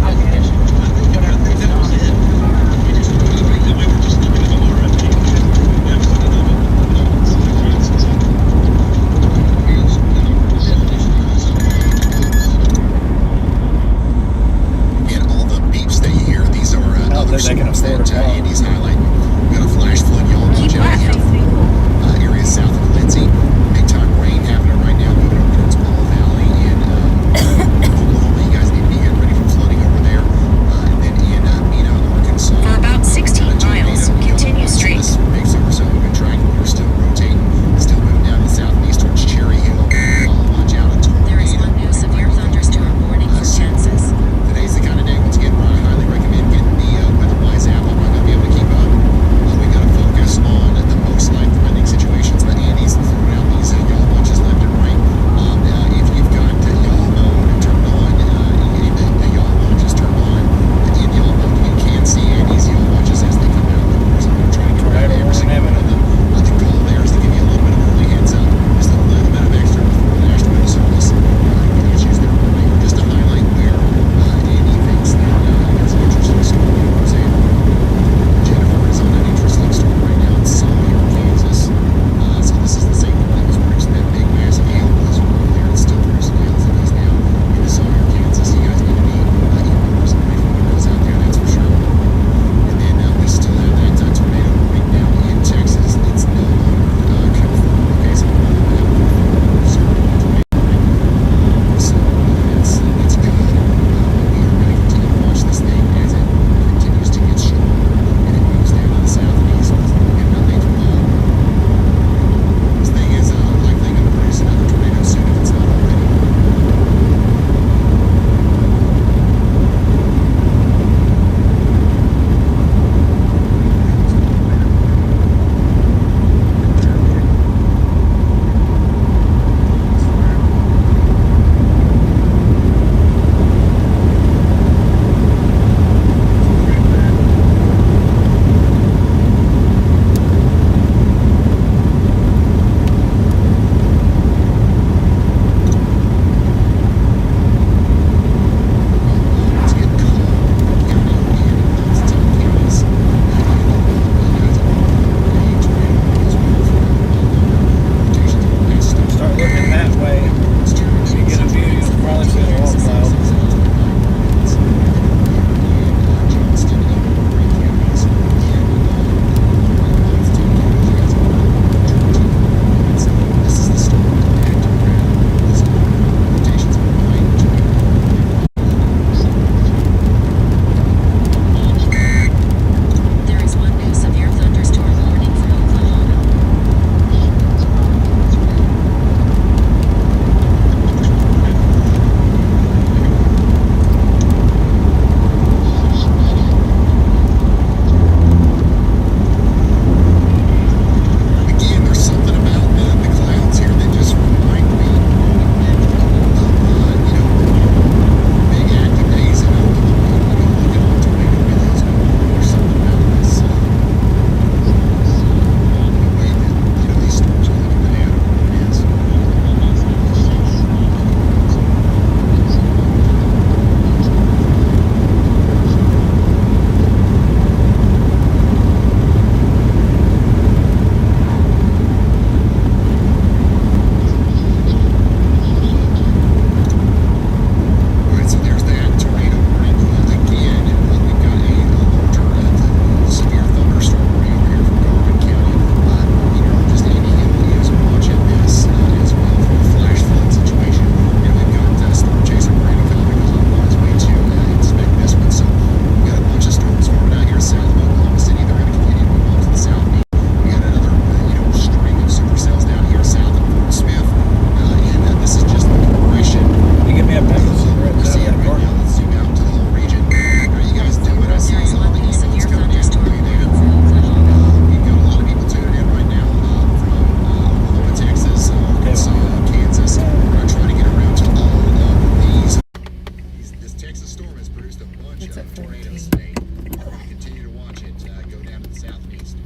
Okay. Whatever it's on. And all the beeps that you hear, these are other think they can storms afford that a car. Andy's highlighting. We got a flash flood, y'all. Watch Keep out left. here. Areas south of Lindsay. Big time rain happening right now, moving up towards Paul Valley in Oklahoma. You guys need to be getting ready for flooding over there. And then in Mena, Arkansas. For about 16 a tornado, miles, continue straight. This big summer, so we've been trying. We're still rotating, still moving down to the southeast towards Cherry Hill. Watch out, a tornado. There is one new severe thunderstorm warning for Kansas. Today's the kind of day, once again, where I highly recommend getting the WeatherWise app. I'm not going to be able to keep up. the storm has produced a bunch It's at of tornadoes 14. today. We're going to continue to watch it go down to the southeast.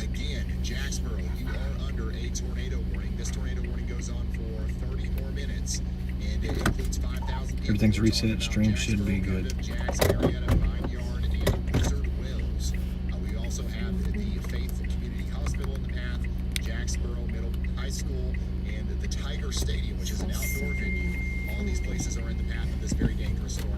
Again, Jacksboro, you are under a tornado warning. This tornado warning goes on for 30 more minutes, and it includes 5,000 people. Everything's reset. Stream should be good. Jax, Marietta, Vineyard, and Blizzard Wells. We also have the Faith Community Hospital in the path, Jacksboro Middle High School, and the Tiger Stadium, which is an outdoor venue. All these places are in the path of this very dangerous storm.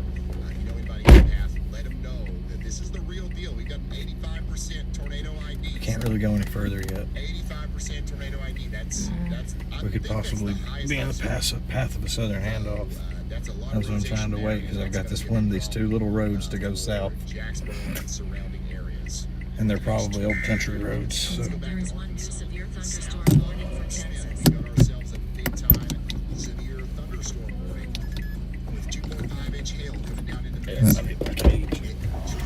You know anybody in the path, let them know that this is the real deal. We got an 85% tornado ID. Can't really go any further yet. 85% tornado ID. That's We could possibly be in the path of a southern handoff. That's what I'm trying to wait, because I've got these two little roads to go south, and they're probably old country roads. So. There is one new severe thunderstorm warning from Kansas. We got ourselves a big time severe thunderstorm warning with 2.5-inch hail coming down into Midwest.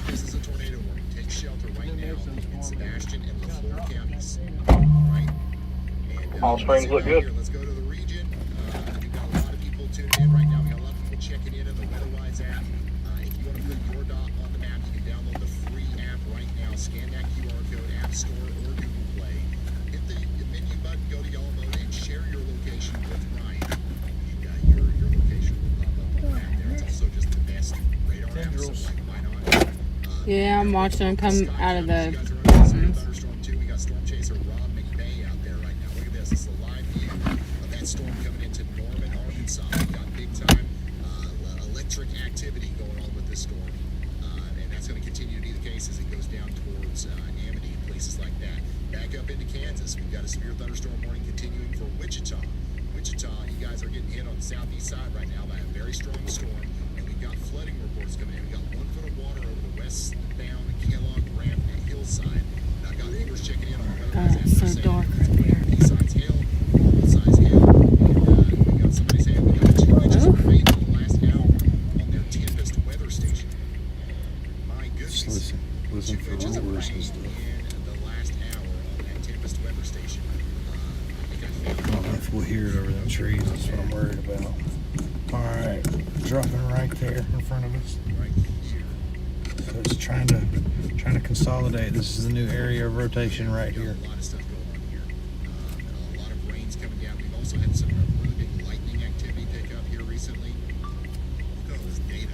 This is a tornado warning. Take shelter right now in Sebastian and LaFleur counties. Right? And, All springs look good. Let's go to the region. We've got a lot of people tuned in right now. We got a lot of people checking in on the WeatherWise app. If you want to put your dot on the map, you can download the free app right now. Scan that QR code, App Store or Google Play. Hit the menu button, go to yellow mode, and share your location with Ryan. And your location will pop up on the map there. It's also just the best radar app, so like, why not? Yeah, I'm watching them come out of the mountains. Thunderstorm too. We got storm chaser Rob McVay out there right now. Look at this. This is a live view of that storm coming into Norman, Arkansas. We got big time electric activity going on with this storm, and that's going to continue to be the case as it goes down towards Amity and places like that. Back up into Kansas, we've got a severe thunderstorm warning continuing for Wichita. Wichita, you guys are getting hit on the southeast side right now by a very strong storm, and we've got flooding reports coming in. We got 1 foot of water over the westbound Kellogg ramp and hillside. And I got viewers checking in on the weather. it's so dark right there. Pea-size hail, normal-size hail, and we got somebody saying we got 2 inches of rain in the last hour on their Tempest weather station. My goodness. Just listen 2 for inches of rumors rain and stuff. in the last hour on that Tempest weather station. I think I I found don't know if we'll hear it over them trees. That's what I'm worried about. All right, dropping right there in front of us. right here. So it's trying to consolidate. This is the new area of rotation right Got here. a lot of stuff going on here. A lot of rains coming down. We've also had some really big lightning activity pick up here recently. Look at all this data.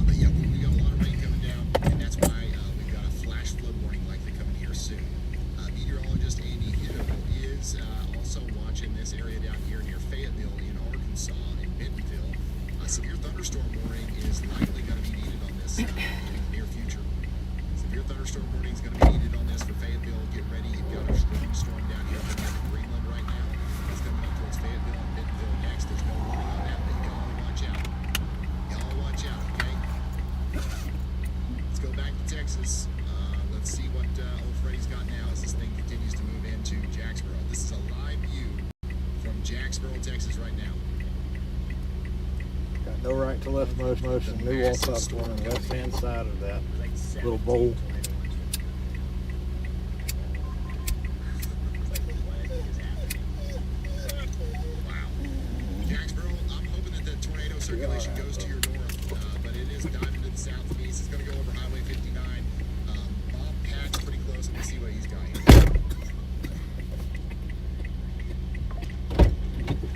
But yeah, we got a lot of rain coming down, and that's why we've got a flash flood warning likely coming here soon. Meteorologist Andy Hiddo is also watching this area down here near Fayetteville in Arkansas and Bentonville. A severe thunderstorm warning is likely going to be needed on this in the near future. Severe thunderstorm warning is going to be needed on this for Fayetteville. Get ready. You've got a strong storm down here in Greenland right now. It's coming up towards Fayetteville and Bentonville next. There's no warning on that, but y'all watch out. Y'all watch out, okay? Let's go back to Texas. Let's see what old Freddy's got now as this thing continues to move into Jacksboro. This is a live view from Jacksboro, Texas right now. Got no right to left motion. New wall stop storm on the left hand side of that little bowl. Wow. Jacksboro, I'm hoping that the tornado circulation goes to your north, but it is diving to the southeast. It's going to go over Highway 59. Bob Pat's pretty close. Let me see what he's got here.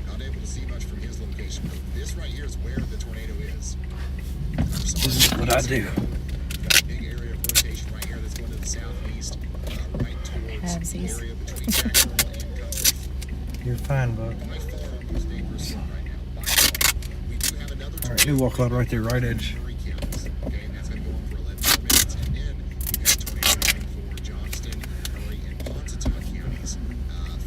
Not able to see much from his location, but this right here is where the tornado is. This is what I do. We've got a big area of rotation right here that's going to the southeast, right towards the area between Jacksboro and Country. You're fine, bud. By far our most dangerous zone right now. By far. We do have another All right, new wall cloud right there, right edge. Missouri counties. Okay, and that's going to go on for 11 more minutes. And then we've got tornado warning for Johnston, Murray, and Pontotoc counties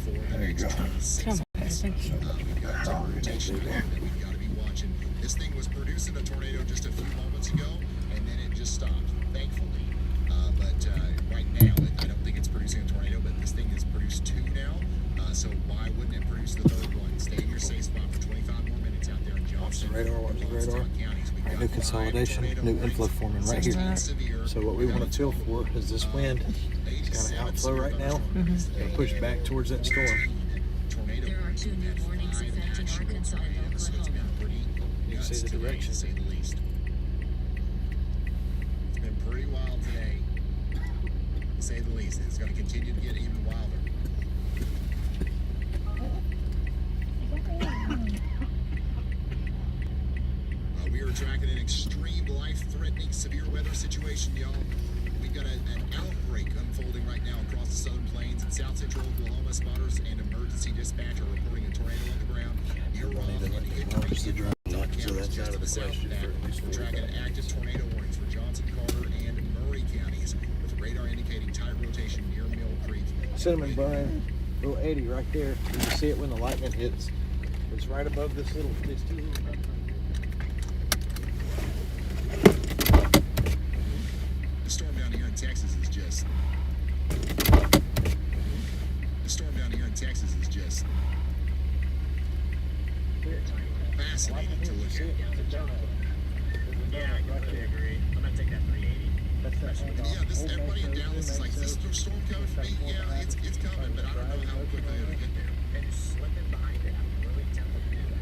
for the There you next go. 26 minutes. Thank you. We've got rotation here that we've got to be watching. This thing was producing a tornado just a few moments ago, and then it just stopped, thankfully. But right now, I don't think it's producing a tornado, but this thing has produced 2 now. So why wouldn't it produce the 3rd one? Stay in your safe spot for 25 more minutes out there in Johnston. Radar, watch the radar. Counties. We've got New consolidation, 5 new tornado inflow warnings. forming right here. Severe. So what we want to feel for is this wind. It's kind of outflow right now. It's going to push back towards that storm. 2 new warnings affecting Arkansas and Oklahoma. You can see the direction. To say the least. It's been pretty wild today, to say the least. It's going to continue to get even wilder. We are tracking an extreme, life-threatening, severe weather situation, y'all. We've got an outbreak unfolding right now across the southern plains and south central Oklahoma. Spotters and emergency dispatch are reporting a tornado on the ground near Roth and Hickory in counties just to the south of that. We're tracking active tornado warnings for Johnson, Carter, and Murray counties, with radar indicating tight rotation near Mill Creek. Cinnamon Brian, little 80 right there. You can see it when the lightning hits. It's right above these two little The storm down here in Texas is just fascinating to look at. Yeah, I completely agree. I'm gonna take that 380. Yeah, everybody in Dallas is like, is this storm coming for me? Yeah, it's coming, but I don't know how quickly it'll get there. And slipping behind it, I'm really tempted to do that.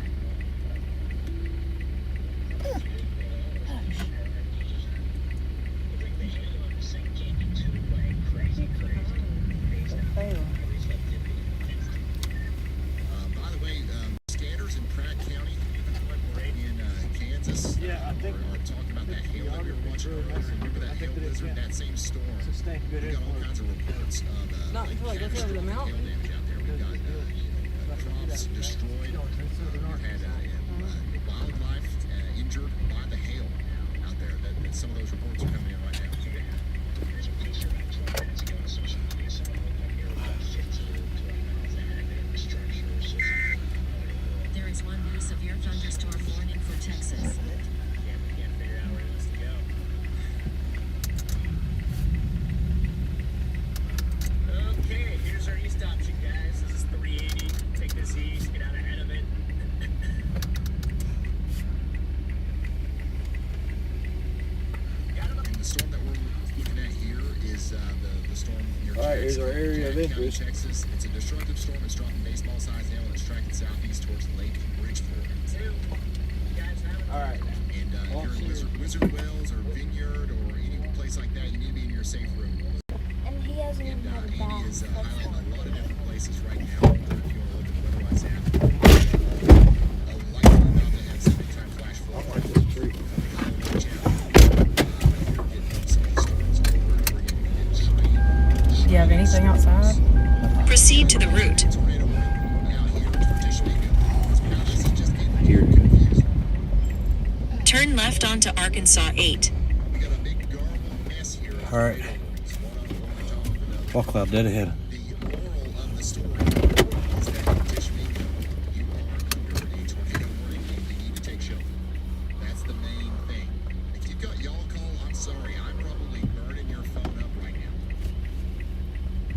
By the way, scanners in Pratt County in Kansas are talking about that hail that we were watching earlier. Remember that hail blizzard, that same storm? We got all kinds of reports of catastrophic hail damage out there. We got crops destroyed. We've had wildlife injured by the hail out there. Some of those reports are coming in right now. There is one new severe thunderstorm warning for Texas. Can't figure out where it needs to go. Okay, here's our east option, guys. This is 380. Take this east, get out ahead of it. And the storm that we're looking at here is the storm near All right, here's our area of interest. Texas. It's a destructive storm. It's dropping baseball-sized hail and it's tracking southeast towards Lake Bridgeport. All right. And if you're in Wizard Wells or Vineyard or any place like that, you need to be in your safe room. And he hasn't And even had a Andy bath. is That's highlighting fine. a lot of different places right now. If you want to look at the weather-wise app, likely about to have some big-time flash I flood. like this tree. Watch out. You're getting some of the storms over and over again. You're getting straight. Do you have anything outside? Proceed to the route. Tornado warning out here for Tishomingo. Now this is just getting confused. Turn left onto Arkansas 8. We got a big garbled mess here. of All right. tornado warnings, one on top of another. Fog cloud dead ahead. The moral of the story is that in Tishomingo, you are under a tornado warning and you need to take shelter. That's the main thing. If you've got y'all call, I'm sorry, I'm probably burning your phone up right now.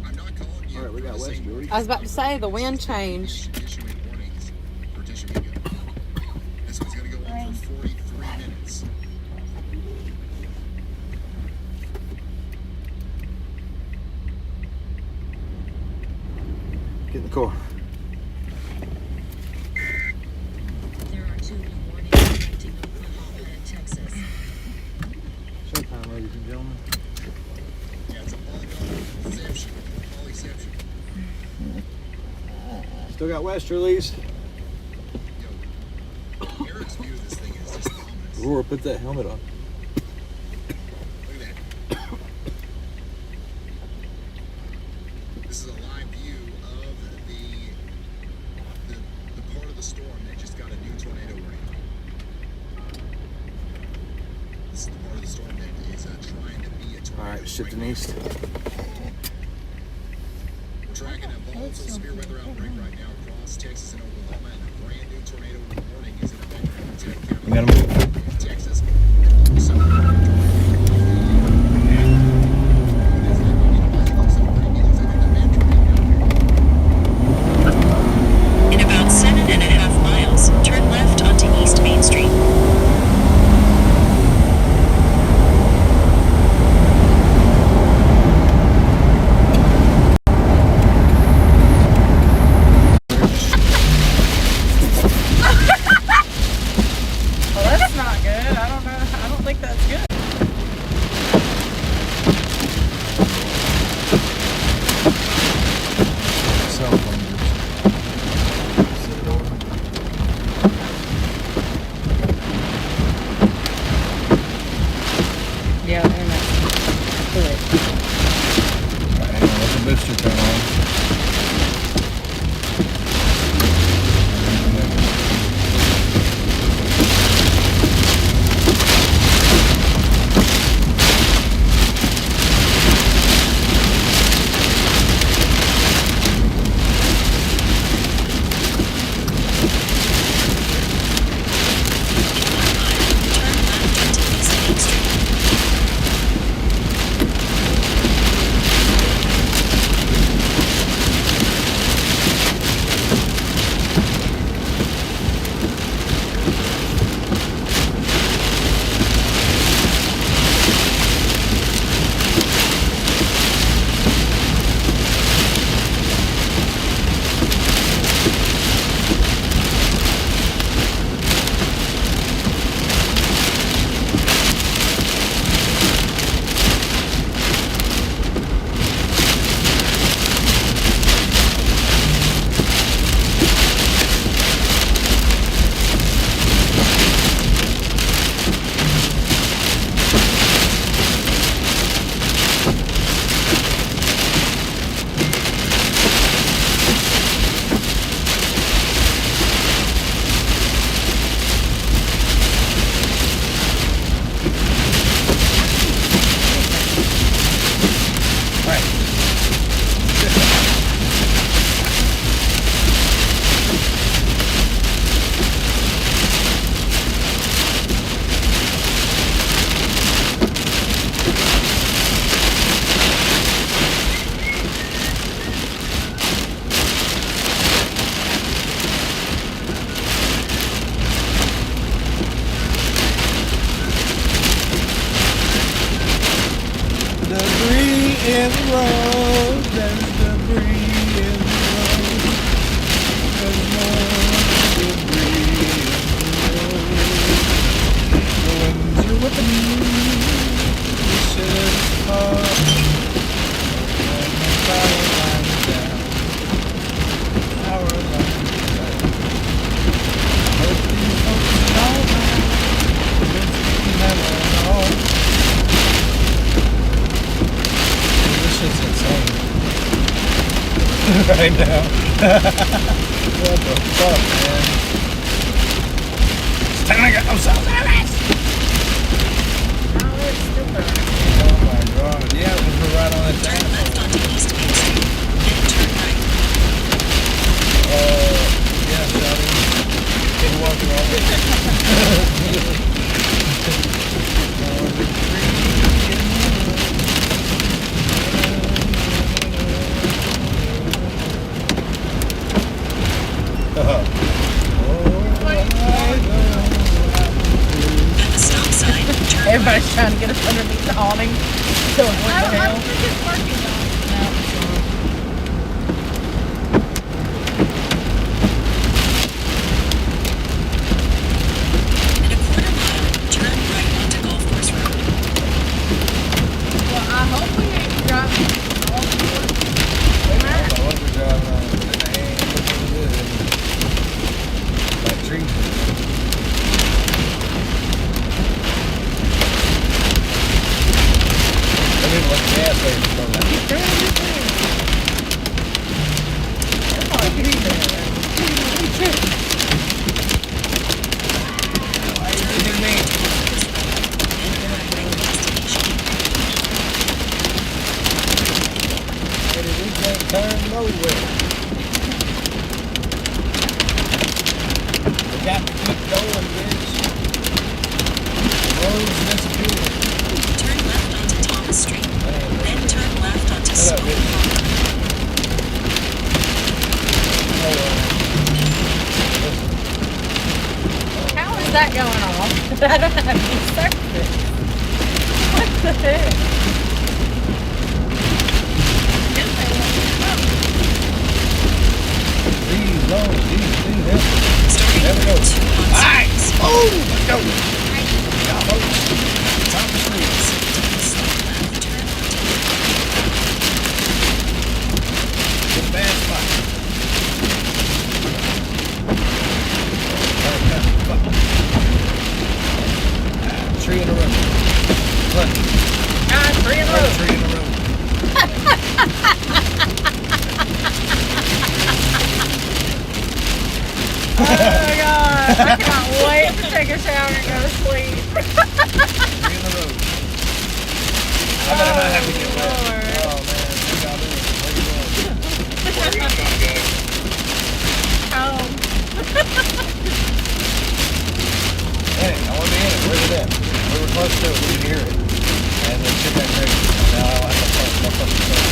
I'm not calling you. All right, we got for the West same Georgia. I was about to say the wind changed. issuing warnings for Tishomingo. This one's going to go on for 43 minutes. Get in the car. There are 2 new warnings affecting Oklahoma and Texas. Showtime, ladies and gentlemen. Yeah, it's a polyception. Polyception. Still got westerlies. Yo, Eric's view of this thing is just ominous. Aurora, put that helmet on. Look at that. This is a live view of the part of the storm that just got a new tornado warning. This is the part of the storm that is trying to be a tornado. All right, shifting east. We're tracking a volatile severe weather outbreak right now across Texas and Oklahoma, and a brand new tornado warning is in effect in Montana County. We gotta move. In Texas. So, In about 7.5 miles, turn left onto East Main Street. I know. What the fuck, man? It's time I got no cell service! Oh, it's still burning. Oh my god. Yeah, because we're right on the Turn left asshole. onto East Main Street, then turn right. Yeah, Shelby. Been walking all day. At the stop sign, turn Everybody's right. trying to get us underneath the awning. So what the hell? it's working though. In a quarter mile, turn right onto Golf Course Road. Well, I hope we ain't driving all the way. I don't know what we're driving on, but it ain't looking good. Like trees. Let me look at the gas station from that. Why are you hitting me? Hey, we can't turn nowhere. We got to keep going, bitch. The road's disappearing. Turn left onto Thomas Street, then turn left onto Shut up, Smoke bitch. Pond. Hold on. How is that going on? I don't have any service. What the heck? Please, Lord, please, help. Starting There we go. at 2 on Alright. Science. Oh, let's go. Y'all folks. Time to sleep. Get fast spot. Tree in a row. Look. Three in a row. Tree in a row. Oh my god. I cannot wait to take a shower and go to sleep. Tree in a row. I better not have to get wet. Lord. Oh man, what y'all doing? Where you going? Where are you trying to go? Home. Hey, I want to be in it. Where's it at? We were close to it. We could hear it. And the shit got crazy. Now I have to my fucking phone.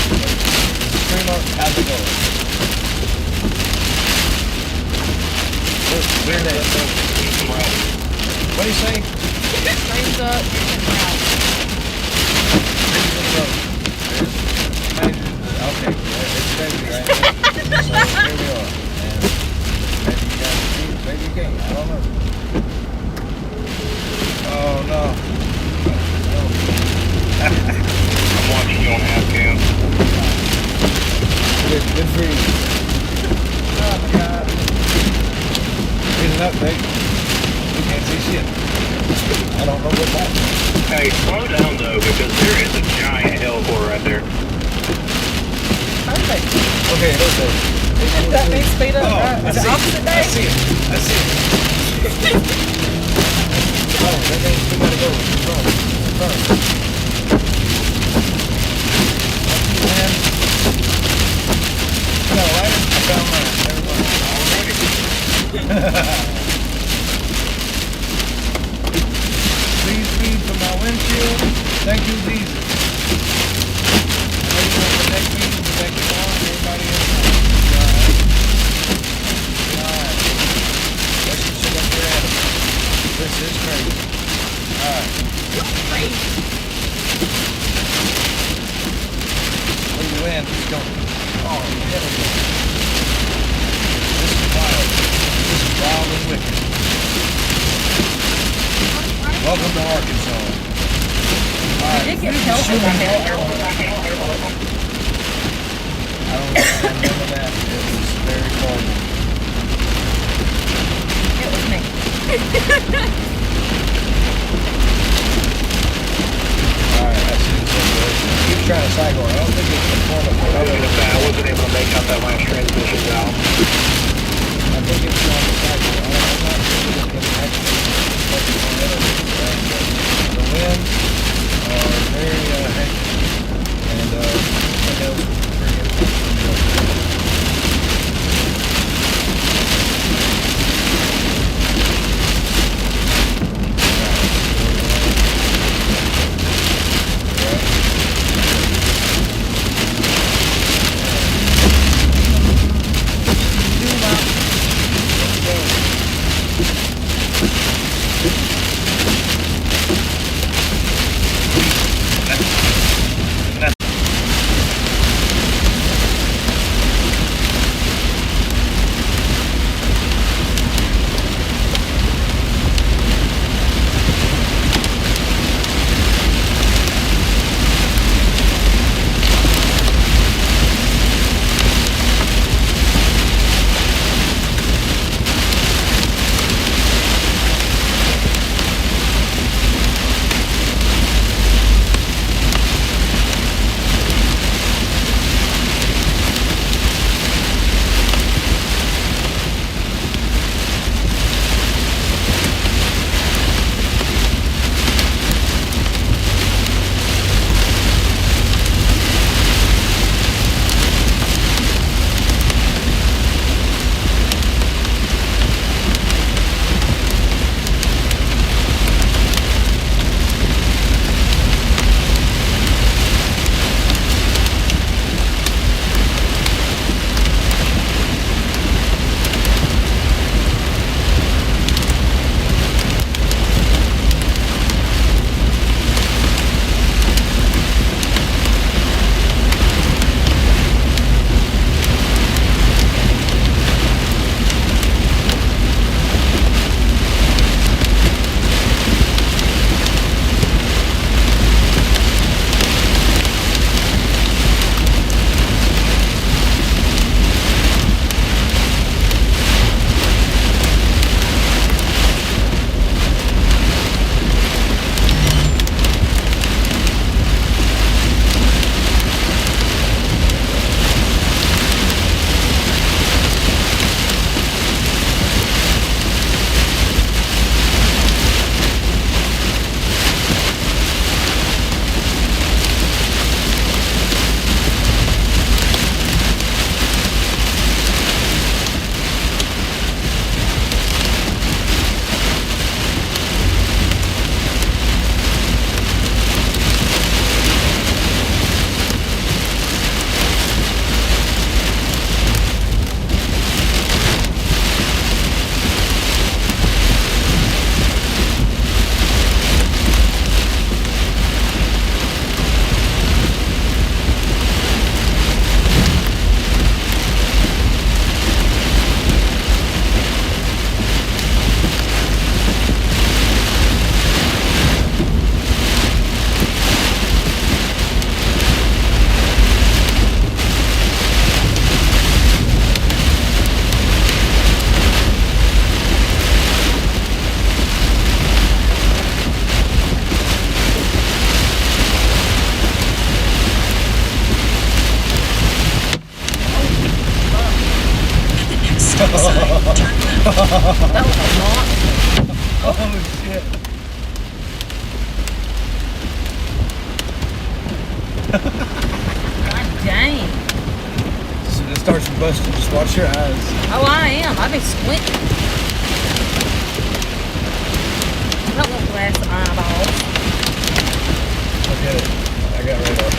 Stream up. How's it going? Weird day. What do you say? Streams up. Trees in a row. Okay, it's crazy right now. So here we are. And maybe you guys see, maybe you can't. I don't know. Oh no. I'm watching you on half cam. Good for you. Oh my god. Here's an update. We can't see shit. I don't know what's happening. Hey, slow down though, because there is a giant hellcore right there. Perfect. Okay, okay. That means speed up, Oh, right? I Is it see opposite it. day? I see it. I see it. Oh, that means we gotta go. Front. Man. No, I found mine. Never mind. Please feed for my windshield. Thank you, Jesus. I know you want to protect me, protect the car, and everybody else. Be alright. Let's just shit up your ass. This is crazy. Alright. What do you win? Let's go. Oh, hell yeah. This is wild. This is wild and wicked. Welcome to Arkansas. Alright. Did get help with the hell. I don't remember that. It was very horrible. It was me. Alright, I see the situation. Keep trying to cycle. I don't think it's the form of I wasn't able to make out that last train I, turn left. That was a monster. Oh shit. God dang. So it starts busting. Just watch your eyes. Oh, I am. I've been squinting. I don't want glass eyeballs. Look at it. I got radar.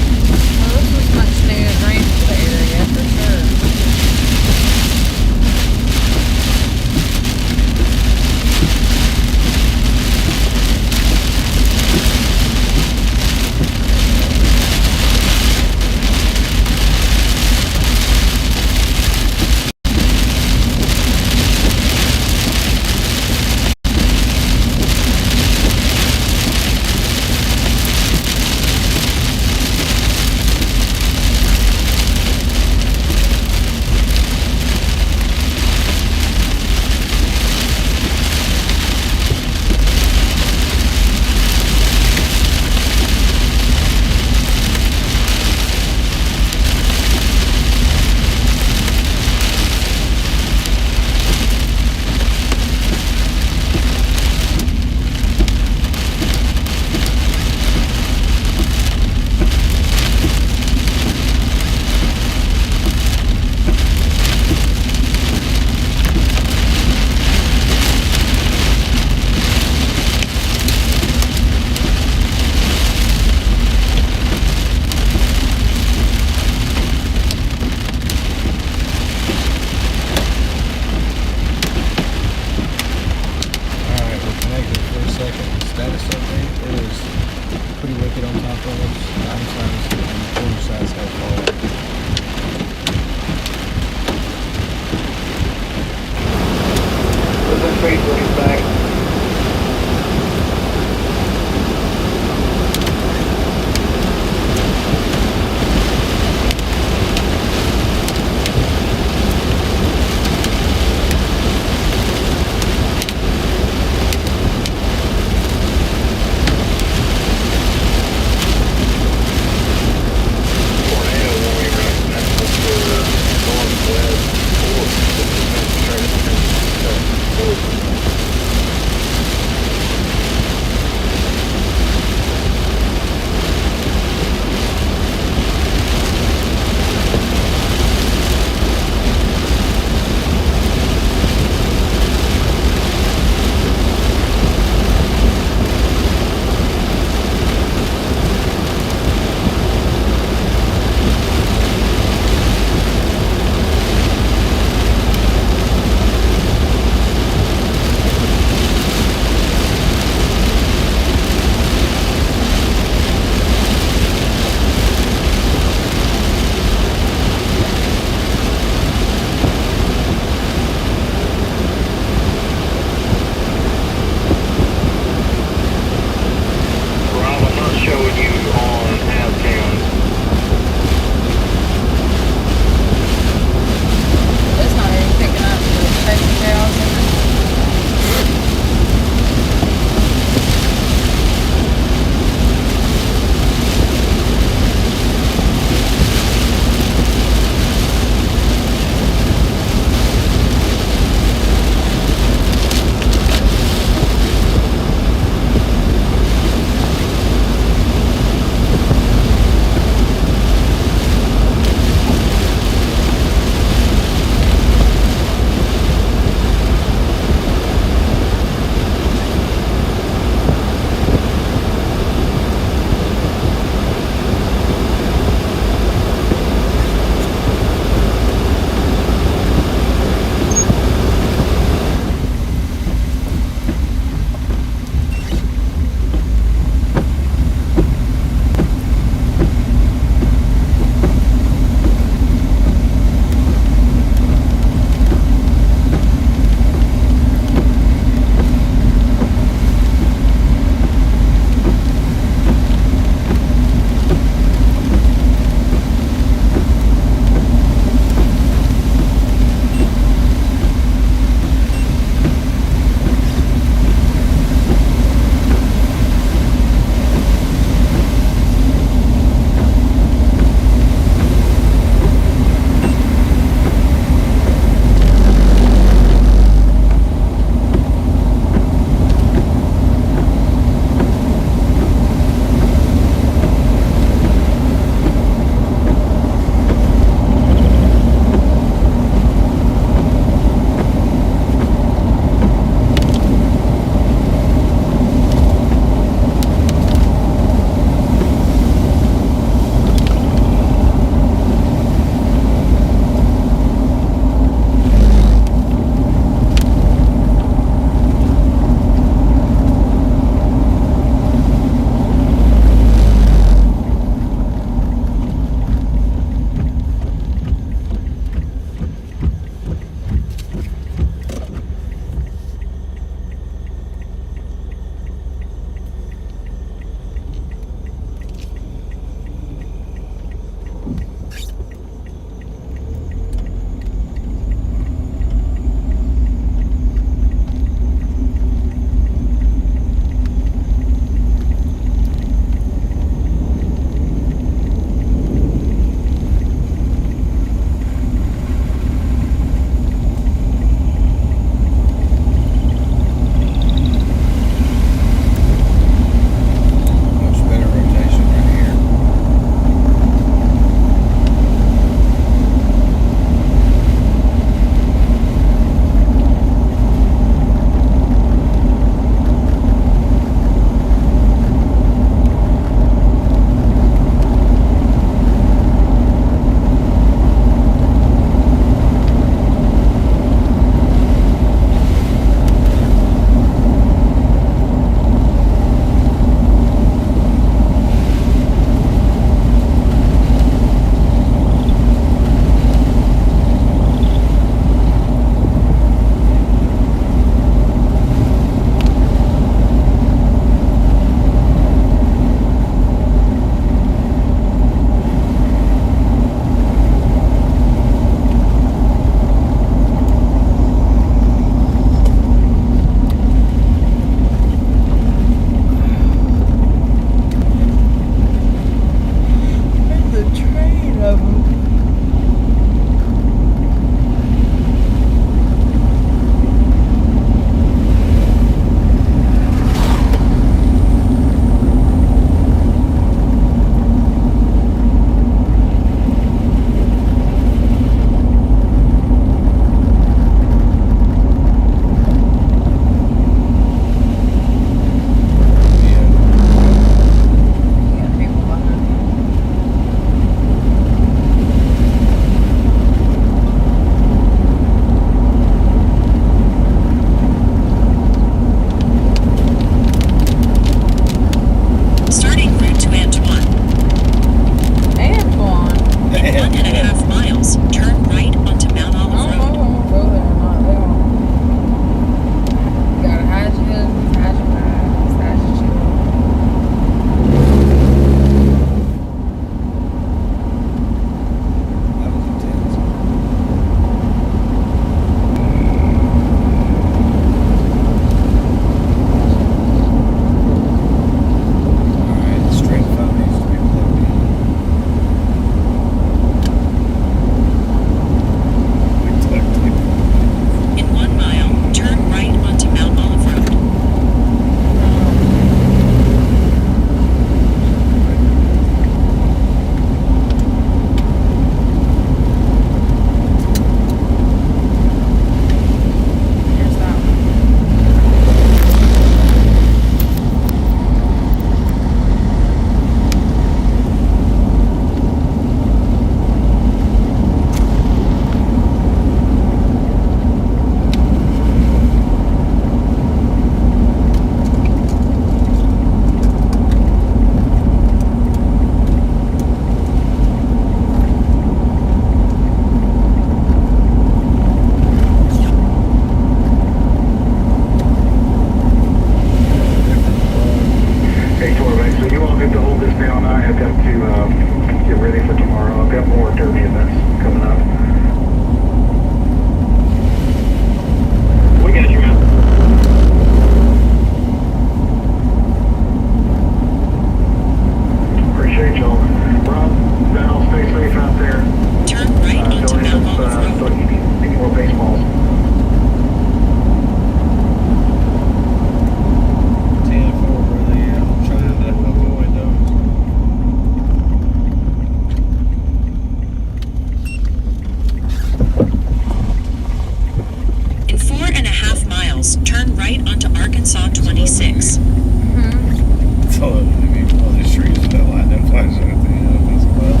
turn right onto Arkansas 26. So, I mean, all these trees that line them flies at the end as well.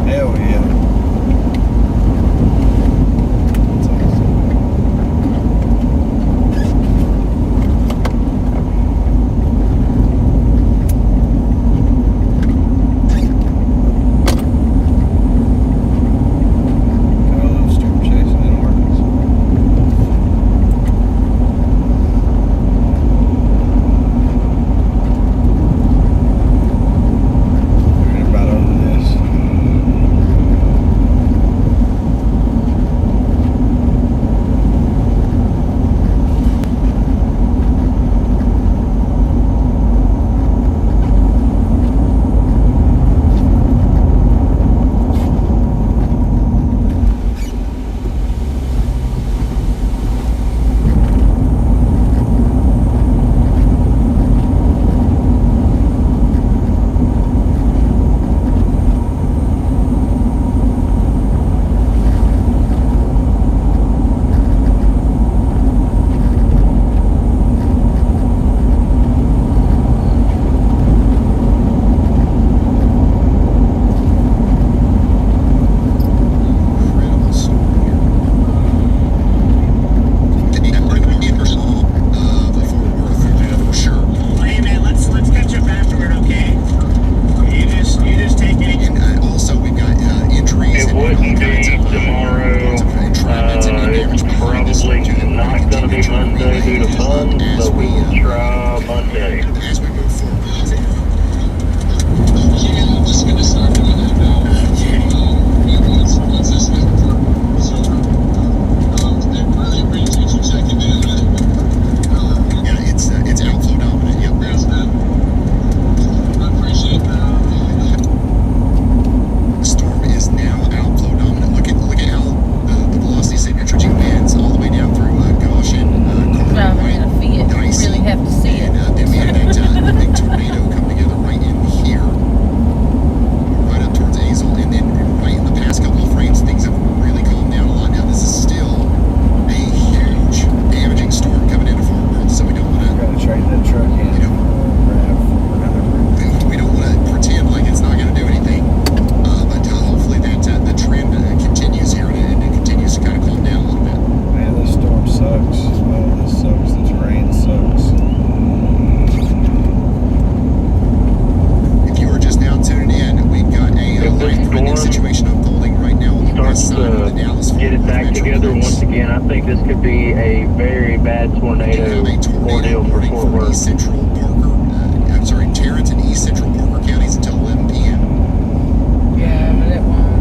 Hell yeah. That's awesome. I love stupid chasing in Arkansas. We're about over this. Incredible storm here. The Fort Worth, for sure. Hey man, let's catch up afterward, okay? You just take it. And also, we've got injuries It and all wouldn't kinds be of tomorrow. entrapments and damage behind us. Probably not going to be Monday due to funds, As but we we, will try Monday. as we move forward. Yeah, I'm just gonna start doing that now. Once this is over, they really appreciate you checking in. Yeah, it's outflow dominant. Yep. Yes, man. I appreciate that. The storm is now outflow dominant. Look at how the velocity signature winds all the way down through Goshen, Driving in a Fiat, you Dicey, really have to see it. and then we had that big tornado come together right in here, right up towards Azle, and then right in the past couple of frames, things have really calmed down a lot. Now this is still a huge damaging storm coming into Fort Worth, so we don't want to. Gotta trade that truck in. You know, we don't want to pretend like it's not going to do anything, but hopefully that the trend continues here and it continues to kind of calm down a little bit. Man, this storm sucks. Oh, this sucks. The terrain sucks. If you are just now tuning in, we've got a If this life-threatening storm situation unfolding right now on the west Starts side of the to Dallas get it back together once again. I think this could be a very bad tornado ordeal for Fort East Worth. Central Parker, Tarrant and East Central Parker counties until 11 p.m. Yeah, but it won't.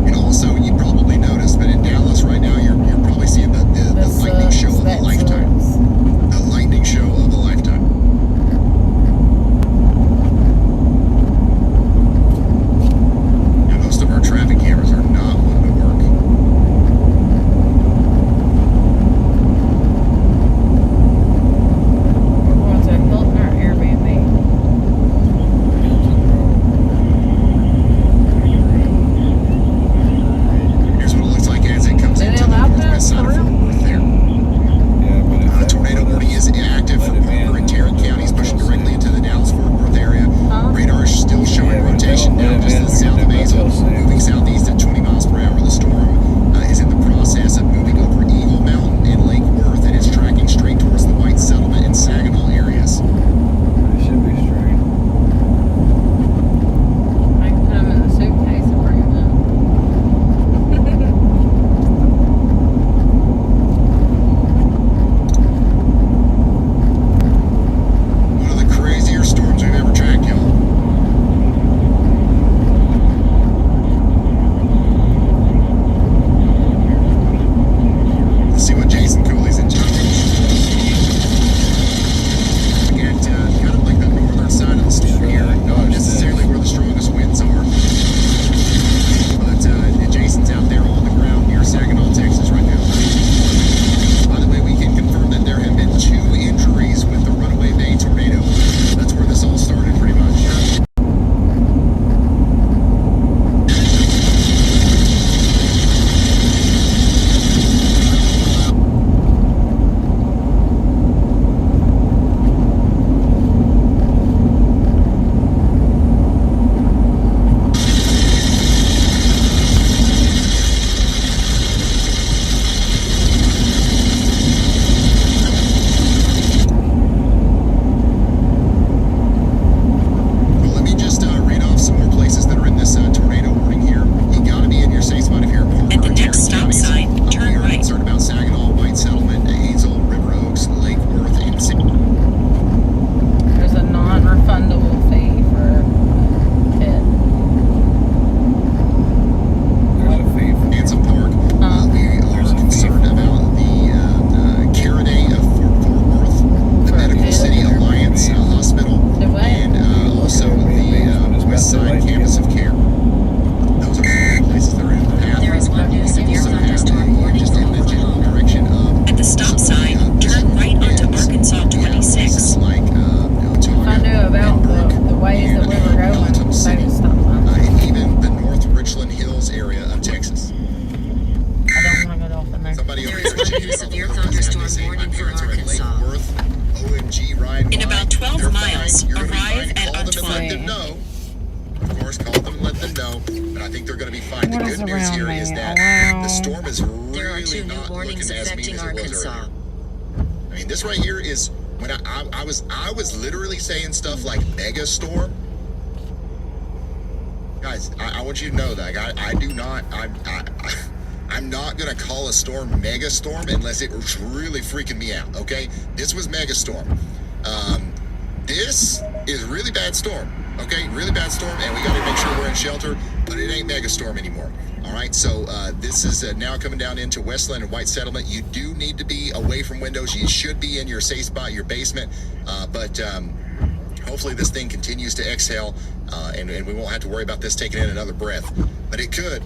And also, you probably noticed, but in Dallas right now, you're probably seeing the lightning show of a lifetime. The lightning show of a lifetime. And most of our traffic cameras are not wanting to work. We're going to No, but I think they're going to be fine. What The is good news around here me? is that Wow. the storm is There are really 2 new not warnings looking as mean affecting as it was Arkansas. earlier. I mean, this right here is when I was literally saying stuff like mega storm. Guys, I want you to know that I'm not gonna call a storm mega storm unless it was really freaking me out. Okay, this was mega storm. This is really bad storm. Okay, really bad storm, and we got to make sure we're in shelter. But it ain't mega storm anymore. All right, so this is now coming down into Westland and White Settlement. You do need to be away from windows. You should be in your safe spot, your basement. But hopefully this thing continues to exhale, and we won't have to worry about this taking in another breath. But it could.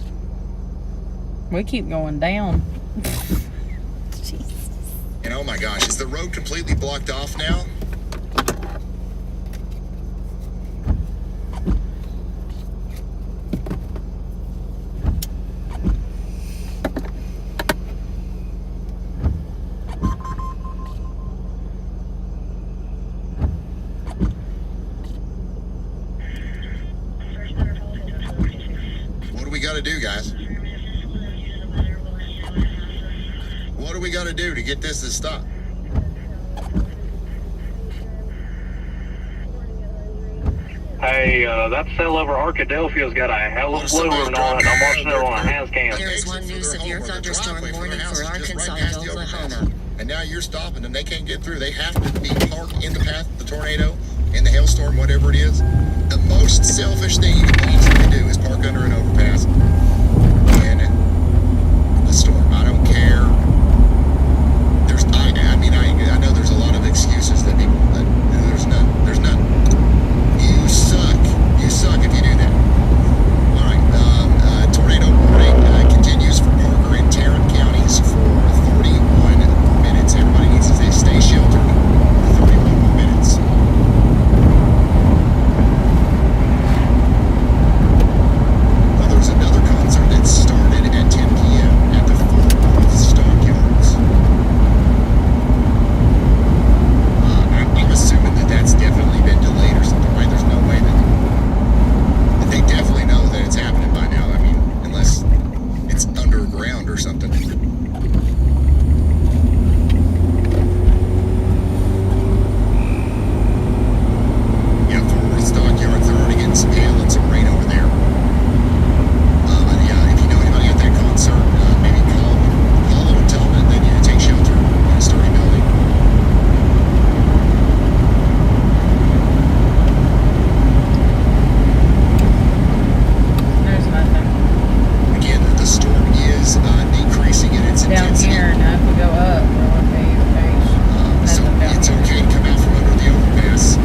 We keep going down. And oh my gosh, is the road completely blocked off now? What do we got to do, guys? What do we got to do to get this to stop? Hey, that cell over Arkadelphia's got a hell of a fluid on it. I'm watching it on a hands cam. There is one new severe thunderstorm warning for Arkansas and Oklahoma. And now you're stopping them. They can't get through. They have to be parked in the path of the tornado, in the hailstorm, whatever it is. The most selfish thing you can possibly do is park under an overpass in the storm. I don't care. I know there's a lot of excuses that people, but there's none. There's none. You suck. You suck if you do that. All right. Tornado warning continues for Parker and Tarrant counties for 31 minutes. Everybody needs to stay sheltered for 31 more minutes. Well, there's another concert that started at 10 p.m. at the Fort Worth Stockyards. I'm assuming that that's definitely been delayed or something, right? There's no way that they definitely know that it's happening by now. I mean, unless it's underground or something. Yeah, Fort Worth Stockyards, they're already getting some hail and some rain over there. Yeah, if you know anybody at that concert, maybe call them and tell them that they need to take shelter in a sturdy building. There's nothing. Again, the storm is decreasing in its Down intensity. here, now if we go up, we're okay. So Nothing down it's here. okay to come out from under the overpass,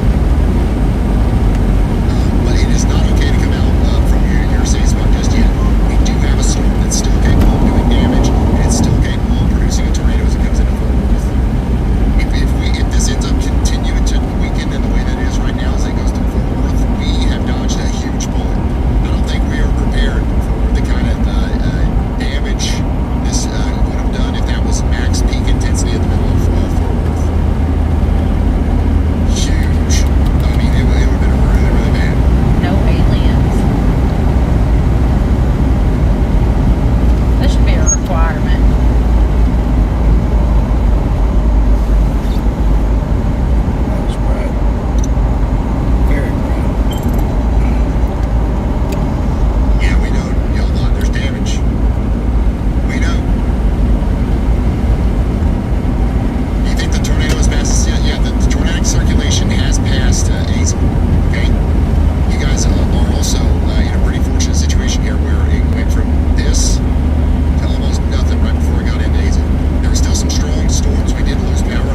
but it is not okay to come out from your safe spot just yet. We do have a storm that's still capable of doing damage, and it's still capable of producing a tornado as it comes into Fort Worth. If this ends up continuing to weaken in the way that it is right now as it goes through Fort Worth, we have dodged a huge bullet. I don't think we are prepared for the kind of damage this would have done if that was max peak intensity in the middle of Fort Worth. Huge. I mean, it would have been really, really bad. No aliens. That should be a requirement. That was bright. Very bright. Yeah, we know. Y'all, there's damage. We know. Do you think the tornado has passed? Yeah, the tornadic circulation has passed Azle. Okay? You guys are also in a pretty fortunate situation here where it went from this to almost nothing right before it got into Azle. There were still some strong storms. We did lose power,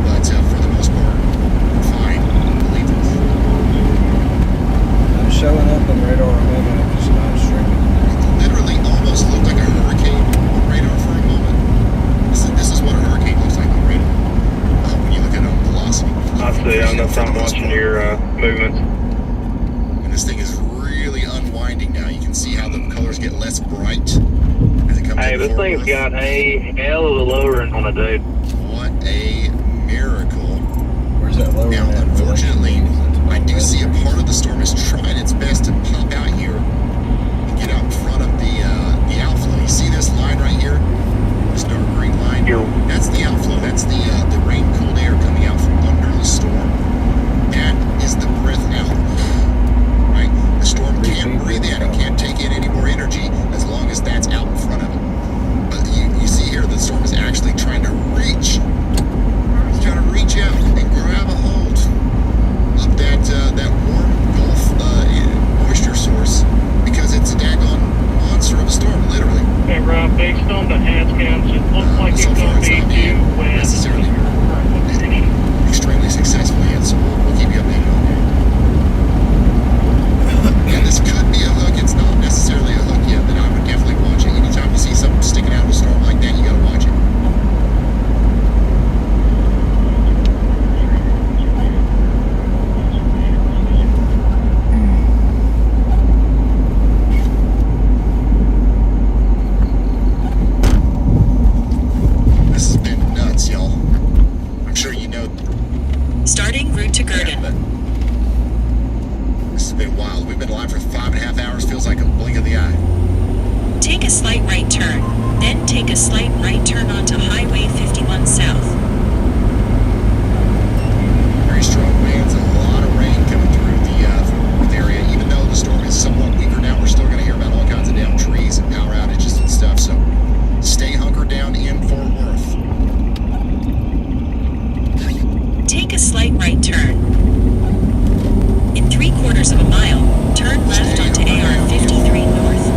but for the most part, we're fine. Believe us. I'm showing up on radar removal and just not streaming. It literally almost looked like a hurricane on radar for a moment. This is what a hurricane looks like on radar when you look at it on velocity. I see. I know I'm watching your movements. And this thing is really unwinding now. You can see how the colors get less bright as it comes Hey, into this Fort thing's Worth. got a hell of a lowering on it, dude. What a miracle. Where's that lower Now, at? unfortunately, I do see a part of the storm is trying its best to pop out here We've been live for 5.5 hours. Feels like a blink of the eye. Take a slight right turn, then take a slight right turn onto Highway 51 South. Very strong winds, a lot of rain coming through the Fort Worth area. Even though the storm is somewhat weaker now, we're still going to hear about all kinds of downed trees and power outages and stuff. So stay hunkered down in Fort Worth. Take a slight right turn. In 3/4 of a mile, turn left onto AR 53 North.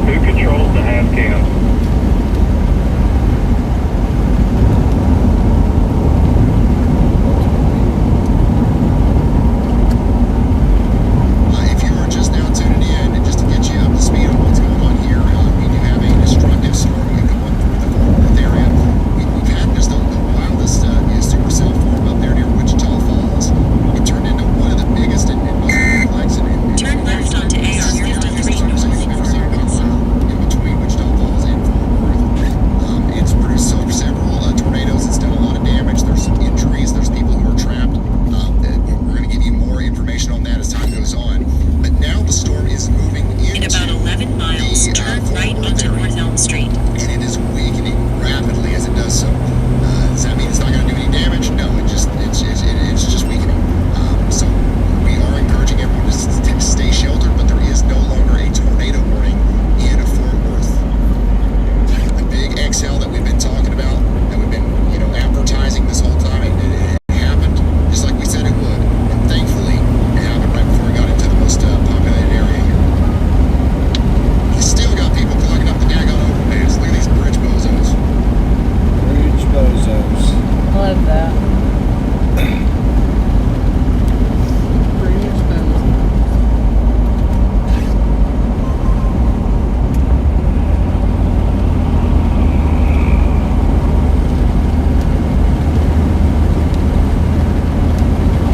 Who controls the half cam? If you are just now tuning in, and just to get you up to speed on what's going on here, we do have a destructive storm going through the Fort Worth area. We've had just a while. This is supercell form up there near Wichita Falls. It turned into one of the biggest and most complex and Turn left onto AR 53 North. in between Wichita Falls and Fort Worth. It's produced several tornadoes. It's done a lot of damage. There's some injuries. There's people who are trapped. We're going to give you more information on that as time goes on. But now the storm is moving into In about 11 miles, the, turn Fort right Worth onto area. North Elm Street. And it is weakening rapidly as it does so. Does that mean it's not going to do any damage? No, it's just weakening. So we are encouraging everyone to stay sheltered, but there is no longer a tornado warning in Fort Worth. The big XL that we've been talking about, that we've been advertising this whole time, it happened just like we said it would. And thankfully, it happened right before we got into the most populated area here. You still got people clogging up the daggone overpass. Look at these bridge bozos. Bridge bozos. Love that. Pretty expensive.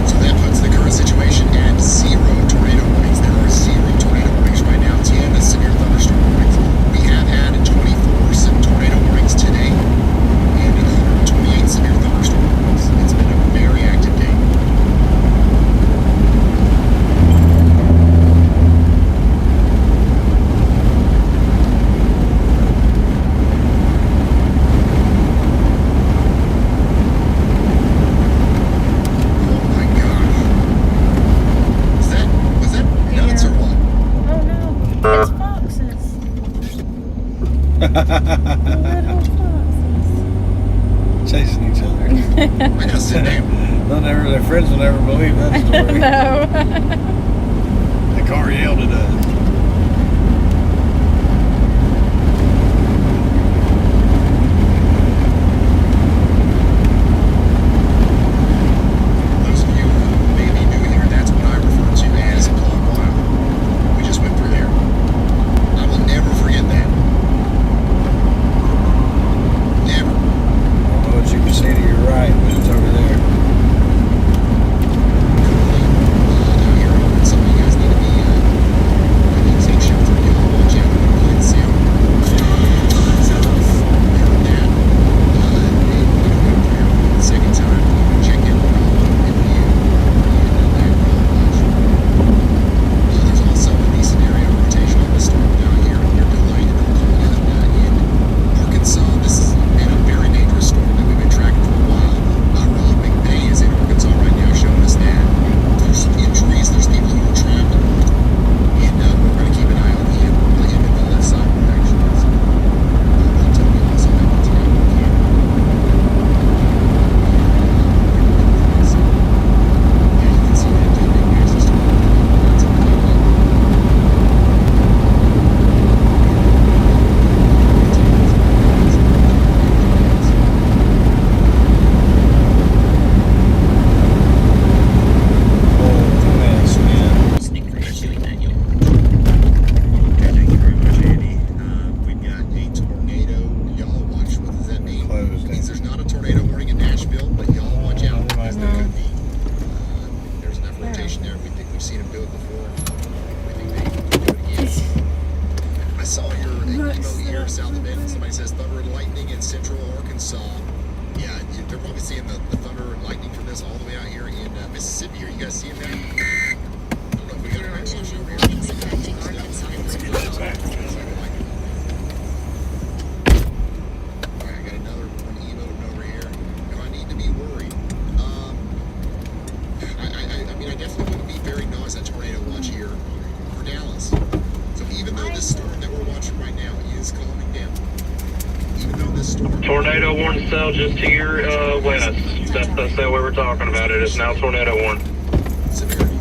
So that puts the current situation at 0 tornado warnings. There are 0 tornado warnings right now. 10 severe thunderstorm warnings. We have had 24 tornado warnings today and 128 severe thunderstorm warnings. It's been a very active day. Oh my God. Was that nuts or what? Oh no, it's foxes. Little foxes. Chasing each other. I gotta sit down. Their friends will never believe that story. No. The car yelled at us. Those of you who may be new here, that's what I refer to as a clock mile. We just went through there. I will never forget that. Never. I don't know what you can see to your right, but it's over there. Out here, some of you guys need to be emo here south of Bend. Somebody says thunder and lightning in central Arkansas. Yeah, they're probably seeing the thunder and lightning from this all the way out here in Mississippi. Are you guys seeing that? I don't know if we got a right watch over here. Alright, I got another one emoting over here. Do I need to be worried? I mean, I definitely wouldn't be very nice at tornado watch here for Dallas. So even though this storm that we're watching right now is calming down, even though this storm... Tornado warning cell just to your west. That's the way we're talking about it. It's now tornado warning. Severity.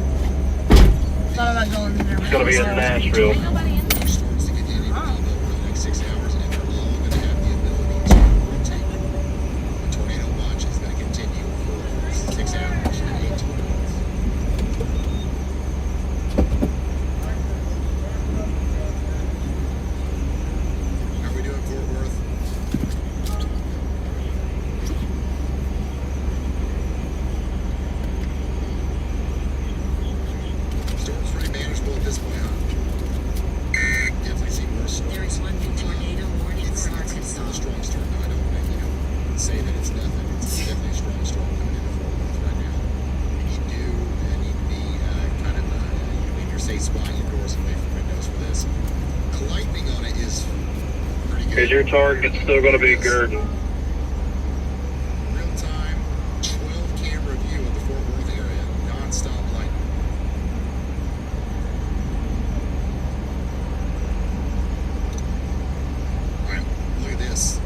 Thought about going there. It's gonna be in Nashville. Storms to continue to develop over the next 6 hours, and they're all going to have the ability to rotate. The tornado watch is going to continue for 6 hours and 8 to 12 minutes. How are we doing, Fort Worth? Storm's pretty manageable at this point, huh? Definitely see more storms. There is one new tornado warning It's for still Arkansas. a strong storm. No, I don't, say that it's nothing. It's definitely a strong storm coming into Fort Worth right now. And you do need to be kind of in your safe spot indoors and away from windows for this. The lightning on it is pretty good. Is your target still gonna be Gurdon? Real time, 12 camera view of the Fort Worth area, non-stop lightning. Alright, look at this. Oh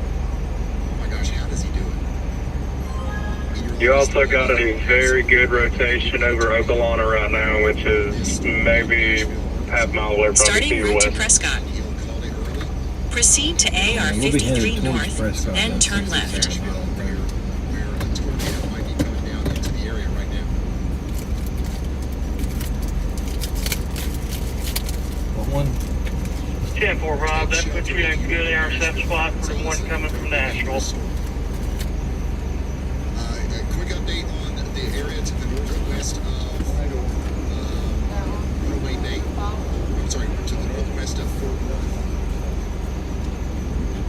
my gosh, how does he do it? You also got a very good rotation over Okalona right now, which is maybe half mile away from Starting to your route to west. Prescott. He'll call it early. Proceed to AR Yeah, we'll be 53 headed towards north, Prescott, then that's turn left. Nashville, where a tornado might be coming down into the area right now. What one? 10-4 Rob, that puts you in a good intercept spot for the one coming from Nashville. A quick update on the area to the northwest of Runaway Bay. I'm sorry, to the northwest of Fort Worth.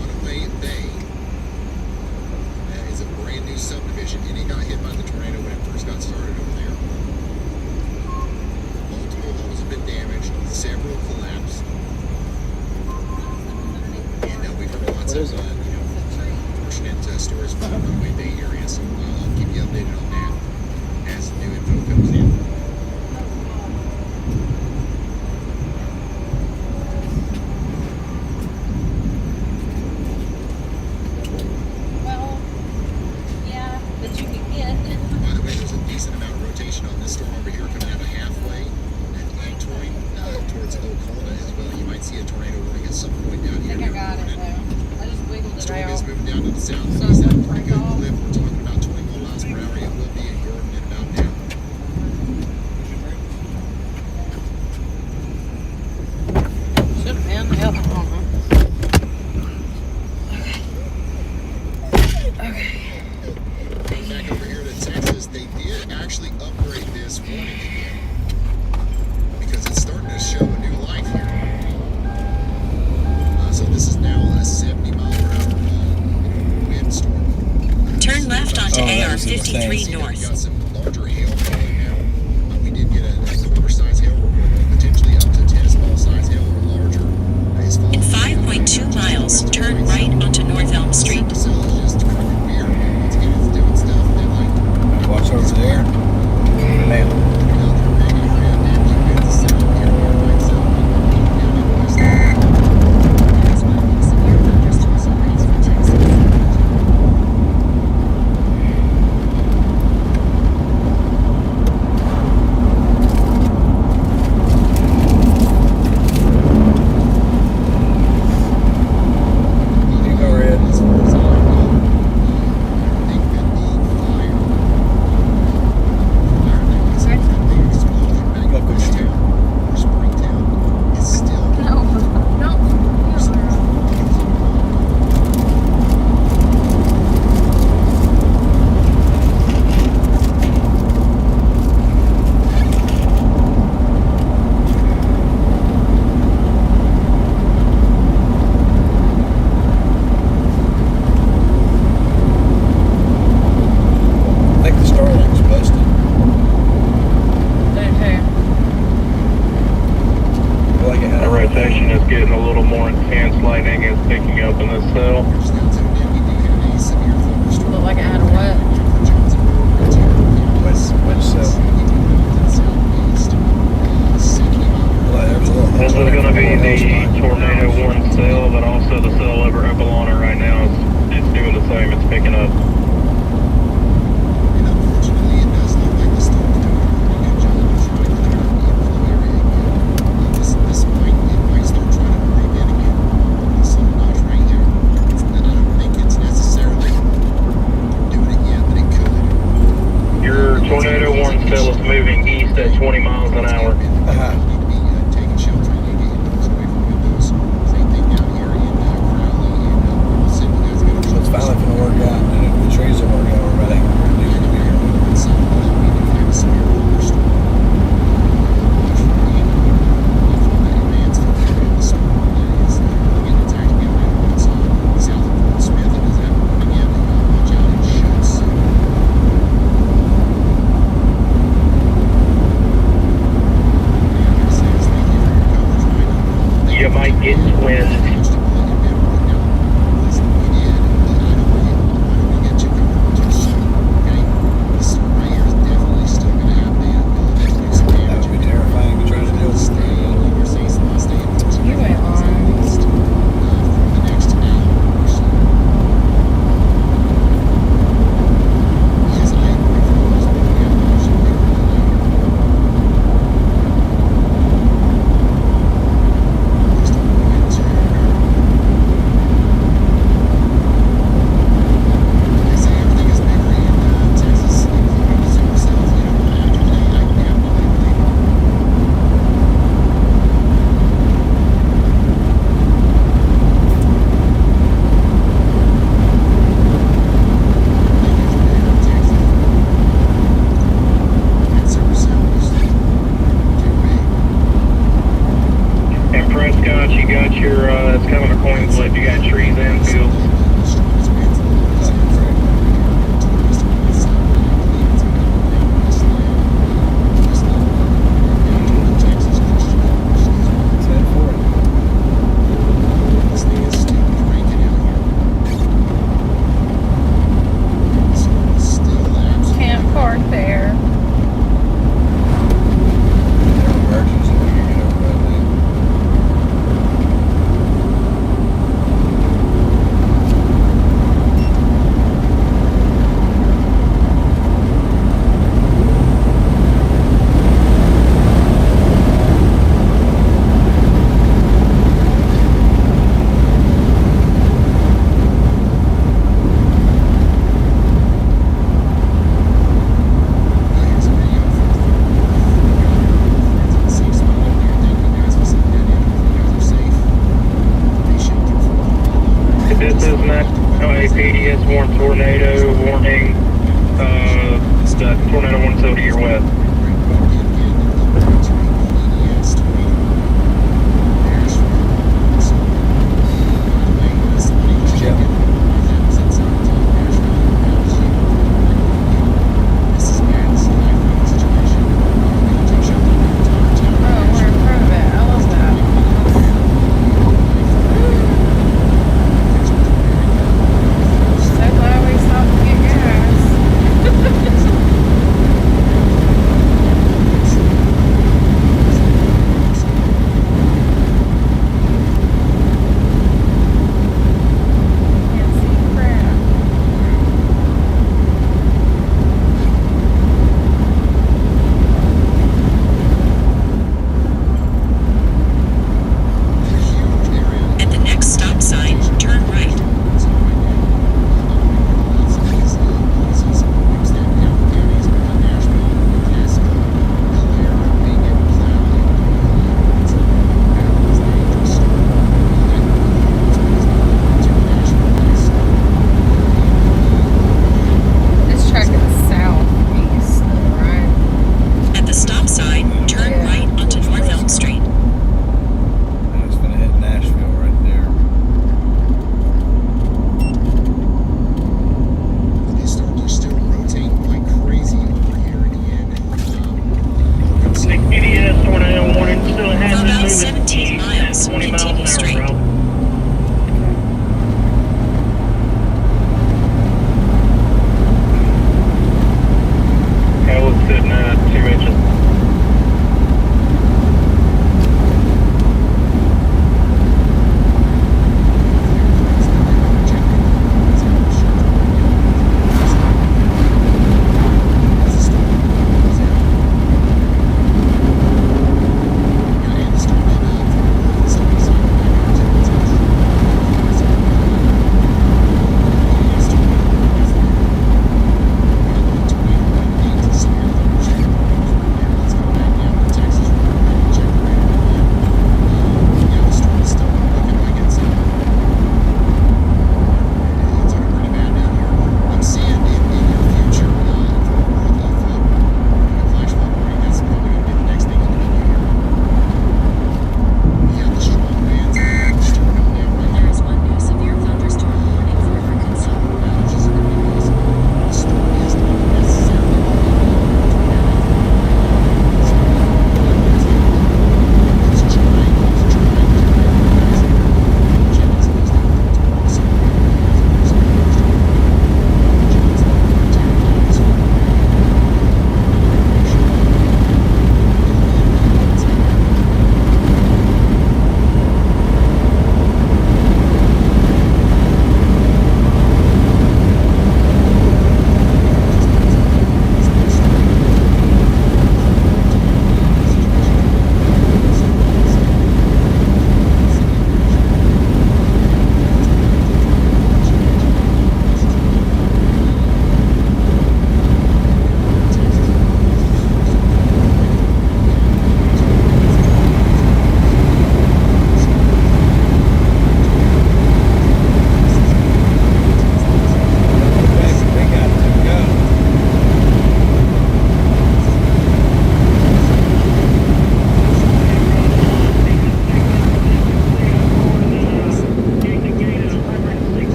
Runaway Bay is a brand new subdivision, and it got hit by the tornado when it first got started over there. Multiple homes have been damaged, several collapsed. And we've heard lots of, unfortunate stories from the Runaway Bay area, so I'll keep you updated on that as new info comes in. Well, yeah, but you can get. By the way, there's a decent amount of rotation on this storm over here coming out of halfway and towards Oklahoma as well. You might see a tornado warning at some point down I here. think I got it though. I just wiggled it Storm out. is moving down to the south. So He's at a it's pretty break good off. clip. We're talking about 21 miles per hour. It will be in Gordon in about now. Should have been the other one. Going back over here to Texas, they did actually upgrade this warning again because it's starting to show a new life here. So this is now a 70 mile per hour wind storm. Turn left onto Oh, that AR was in the 53 States. We north. got some larger hail falling now. We did get a quarter size hail report, potentially up to 10 small size hail or larger. Is falling. In 5.2 miles, turn right onto North Elm Street. Supercells is just freaking weird. Once again, it's doing stuff that like Watch over there. Now. is picking up in this cell. Looked like it had a what? Which cell? This is going to be the Tornado 1 cell, but also the cell over Epilana right now is doing the same. It's picking up. Your Tornado 1 cell is moving east at 20 miles an hour. So it's finally going to work out, and if the trees will work out, we're about to do it here. You might get twins. That would be terrifying to try to deal with. You went on. And Prescott, you got your, it's kind of a coin flip. You got trees and fields. Let's head for it. Can't park there. There are emergencies if we can get over that thing. This is now a PDS warned tornado warning, the Tornado 1 cell to your west. Oh, we're in front of it. I love that. So glad we stopped to get gas.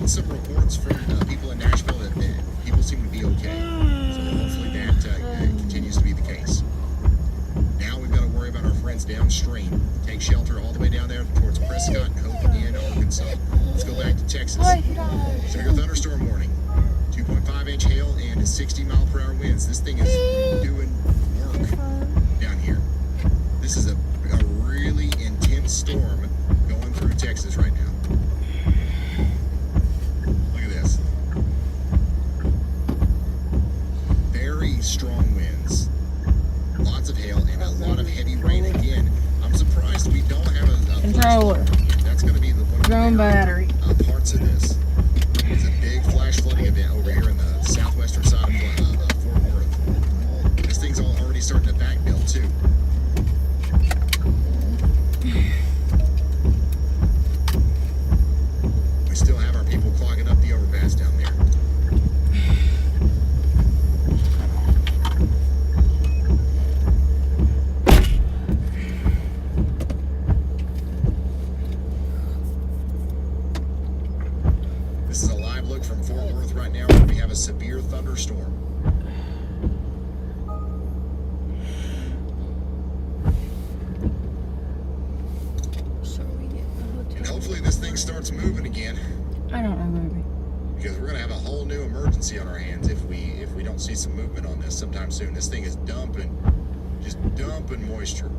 getting some reports from people in Nashville that people seem to be okay. So hopefully that continues to be the case. Now we've got to worry about our friends downstream. Take shelter all the way down there towards Prescott and Hope in Arkansas. Let's go back to Texas. Severe thunderstorm warning. 2.5-inch hail and 60-mile-per-hour winds. This thing is doing work down here. This is a really intense storm going through Texas right now. Look at this. Very strong winds. Lots of hail and a lot of heavy rain again. I'm surprised we don't have a Controller. That's going to be one of Drone battery. parts of this. There's a big flash flooding event over here in the southwestern side of Fort Worth. This thing's already starting to backbuild too. We still have our people clogging up the overpass down there. This is a live look from Fort Worth right now where we have a severe thunderstorm. And hopefully this thing starts moving again, I don't know, maybe. because we're going to have a whole new emergency on our hands if we don't see some movement on this sometime soon. This thing is just dumping moisture.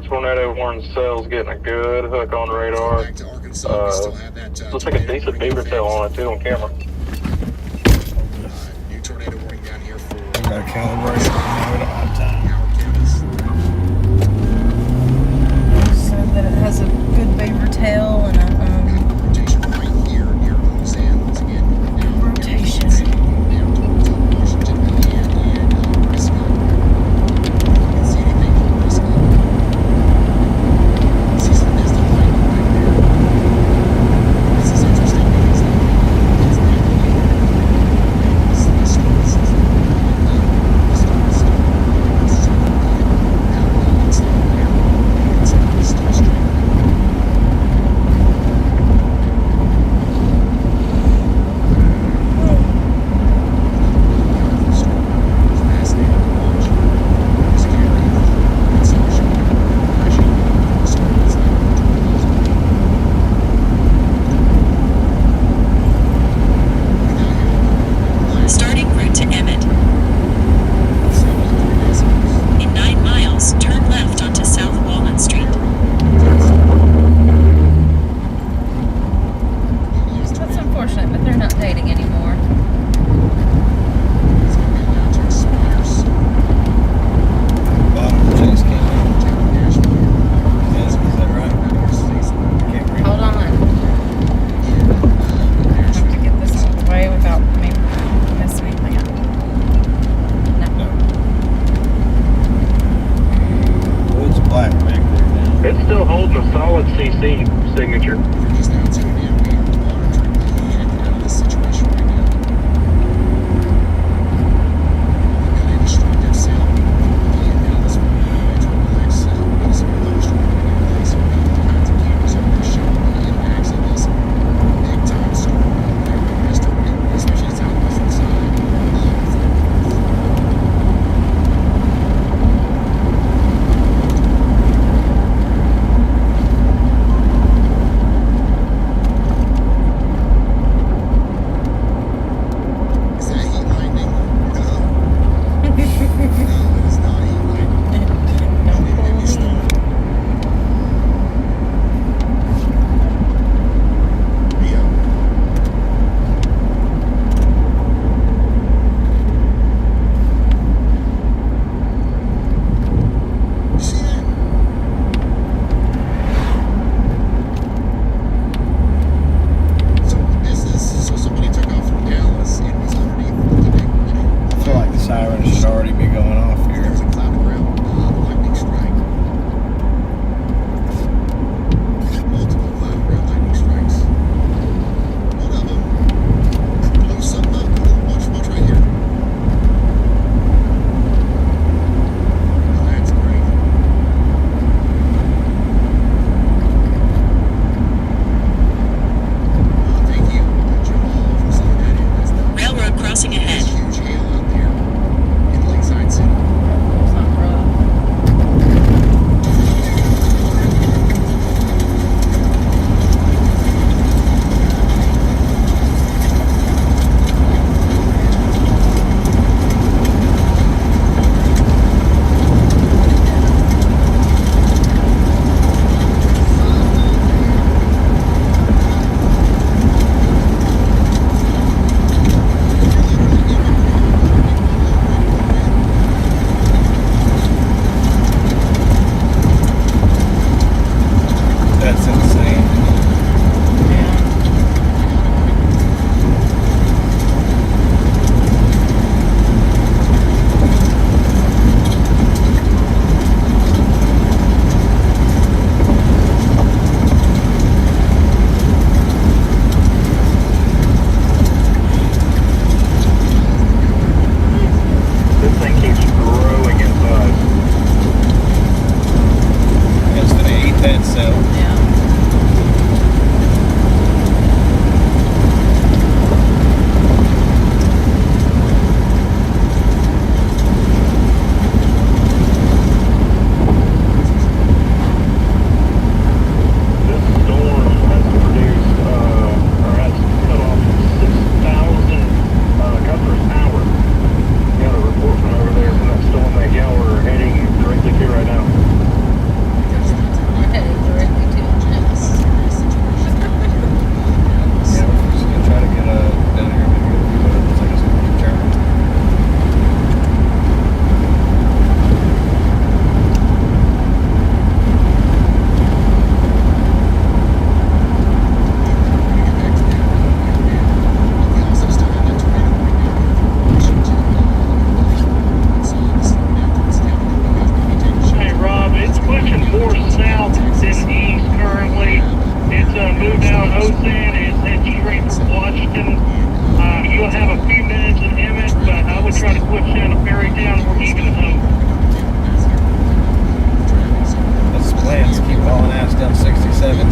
Tornado warning cells getting a good hook on radar. Back to Arkansas, we still have that. Looks like a decent beaver tail on it too on camera. New tornado warning down here for We gotta calibrate it. We don't have time. Howard counties. Said that it has a good beaver tail and a Rotation right here near Roseanne. Once again, down rotation. down towards Washington and Prescott. You can see anything from Prescott. See some distant lightning right there. This is interesting because it's not this storm is storm. This is now it's not there. It's still strong. Starting route to Emmett. In 9 miles, turn left onto South Walnut Street. That's unfortunate, but they're not dating anymore. Bottom of Chase came in. Yes, is that right? Can't read. Hold on. I have to get this out of the way without me messing anything up. No. Wood's black back there now. It's still holding a solid CC signature. Just now tuning in, we are monitoring the heck out of this situation right now. We've got a destructive sail in Dallas from Metroplex. We've got some thunderstorm in place. We've got all kinds of cameras over there showing the impacts of this big time storm over there in Western, especially the southwestern side of Fort Worth. sell. Yeah. This storm has produced, or has cut off 6,000 customers' power. Got a report from over there from that storm that y'all are heading directly to right now. We're headed directly to it. Yeah, we're just gonna try to get down here maybe get a few minutes. Looks like it's gonna keep turning. Hey Rob, it's pushing more south than east currently. It's moved down Osan, it's heading straight for Washington. You'll have a few minutes in Emmett, but I would try to push down to Perrytown or even home. That's the plan. To keep hauling ass down 67.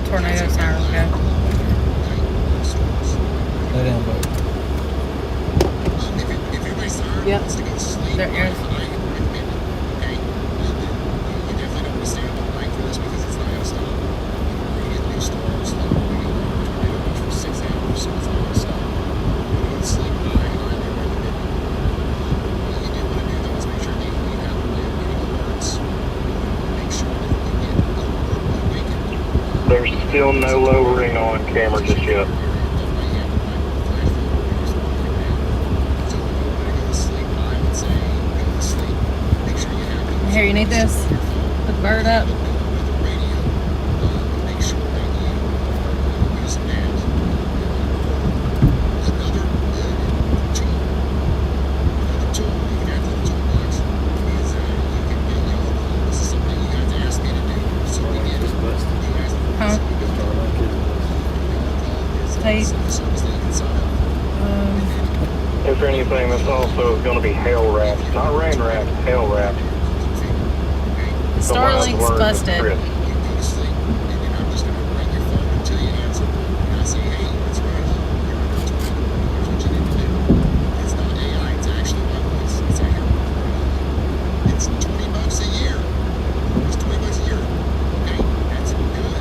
tornado sirens go. Lay down, bud. If everybody's tired, Yep. wants to go to sleep, There I is. recommend it. Okay? You definitely don't want to stay up all night for this because it's not going to stop. We're going to get new storms. We got tornado watch for 6 hours, so it's not going to stop. We're going to sleep. I recommend it. What you do want to do, though, is make sure that you have getting alerts. Make sure that you get awakened. There's still no lowering on camera just yet. Here, you need this? Put the bird up. Huh? Tape. If anything, this also is going to be hail wrapped. Not rain wrapped, hail wrapped. Starlink's busted. You go to sleep, and then I'm just going to ring your phone until you answer. And I say, hey, it's right. You're under a tornado. Here's what you need to do. It's not AI. It's actually my voice. It's accurate. It's $20 a year. It's $20 a year. Okay? That's good.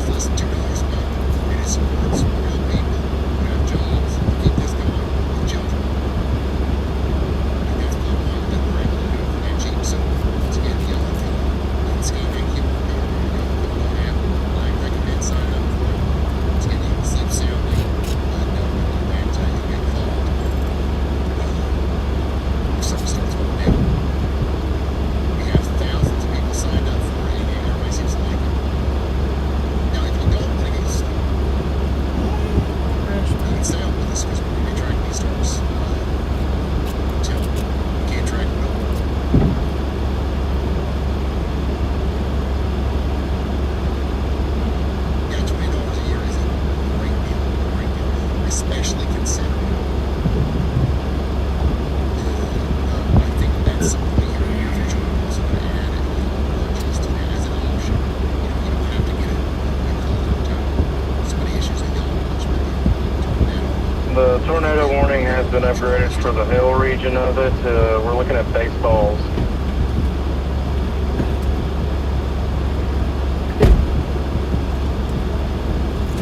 It's less than $2 a month. And it supports real people who have jobs to keep this going with children. And that's my point that we're able to do it for that cheap. So, once again, the other thing, landscaping, you will go to the app. I recommend signing up for it. Once again, you can sleep soundly. Know that you get called. If something starts going down. We have thousands of people signed up for it, and everybody seems to like it. Now, if you don't want to go to sleep, you can stay on with us because we're going to be tracking these storms until we can't track them at all. Yeah, $20 a year is a great deal, especially considering I think that's something that your future will also going to add just to that as an option. You don't have to get a call every time. So many issues that y'all watch with tornado. The tornado warning has been upgraded for the hail region of it. We're looking at baseballs.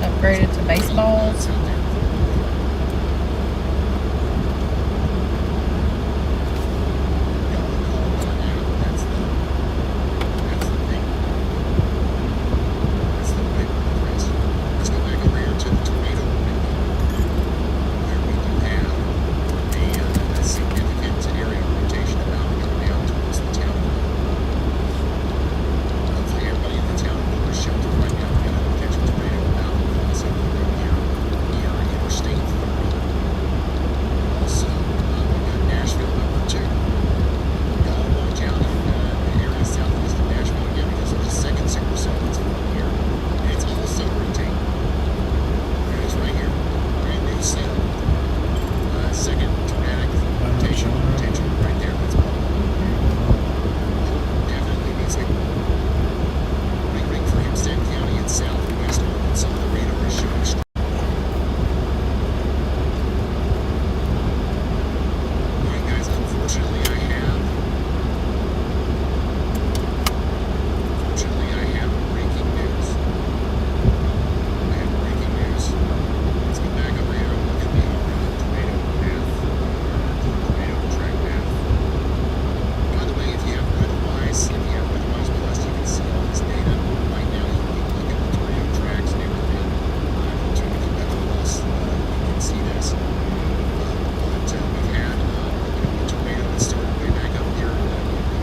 Upgraded to baseballs. Let's go back over here to the tornado window, where we do have a significant area of rotation about to go down towards the town. Hopefully everybody in the town will shelter right now. We're going to catch a tornado about so we're here near Interstate 30. Also, we've got Nashville number 2. Gotta watch out in the area southeast of Nashville again because there's a second supercell that's forming here. And it's also rotating. There it is right here. Brand new cell. Second tornadic rotation right there. That's definitely needs to ring for Hempstead County and southwest Arkansas. The radar is showing strong. Alright guys, unfortunately I have breaking news. Let's go back over here and look at the tornado path, tornado track path. By the way, if you have Weatherwise Plus, you can see all this data. Right now, you can look at the tornado tracks and everything. Opportunity Weather Plus, you can see this. But we've had a tornado that started way back up here in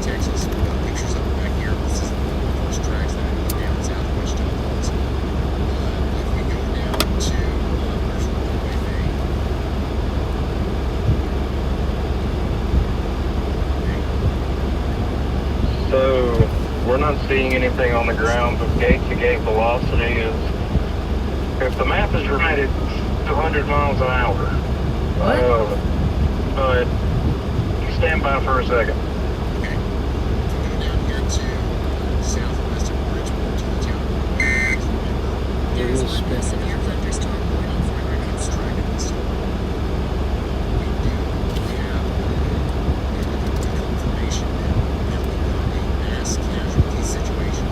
Texas. We've got pictures of it back here. This is one of the first tracks that I go down southwest Wichita Falls. If we go down to where's Runaway Bay? So, we're not seeing anything on the ground, but gate-to-gate velocity is, if the map is right, it's 200 miles an hour. What? But, stand by for a second. Okay. If we go down here to southwest of Bridgeport to the town of A severe thunderstorm warning for Arkansas. Information that we got a mass casualty situation.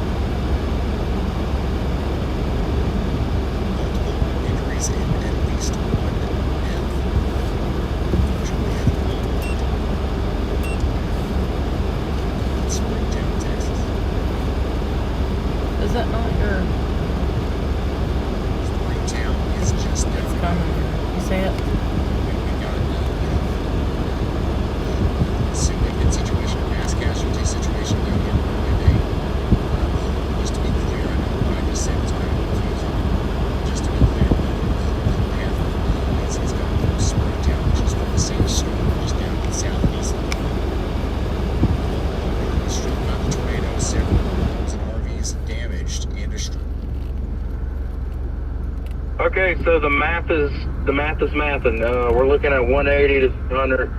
Multiple injuries and at least one death. Unfortunately, at Springtown, Texas. Is that not your Springtown is just down the coming? road. You see it? We got a significant situation, a mass casualty situation down here. And just to be clear, I know what I just said was kind of confusing. Just to be clear, the path is coming from Springtown, which is from the same storm, just down in southeast. Struck by the tornado, several homes and RVs damaged and destroyed. Okay, so the math is mathing. We're looking at 180 to 200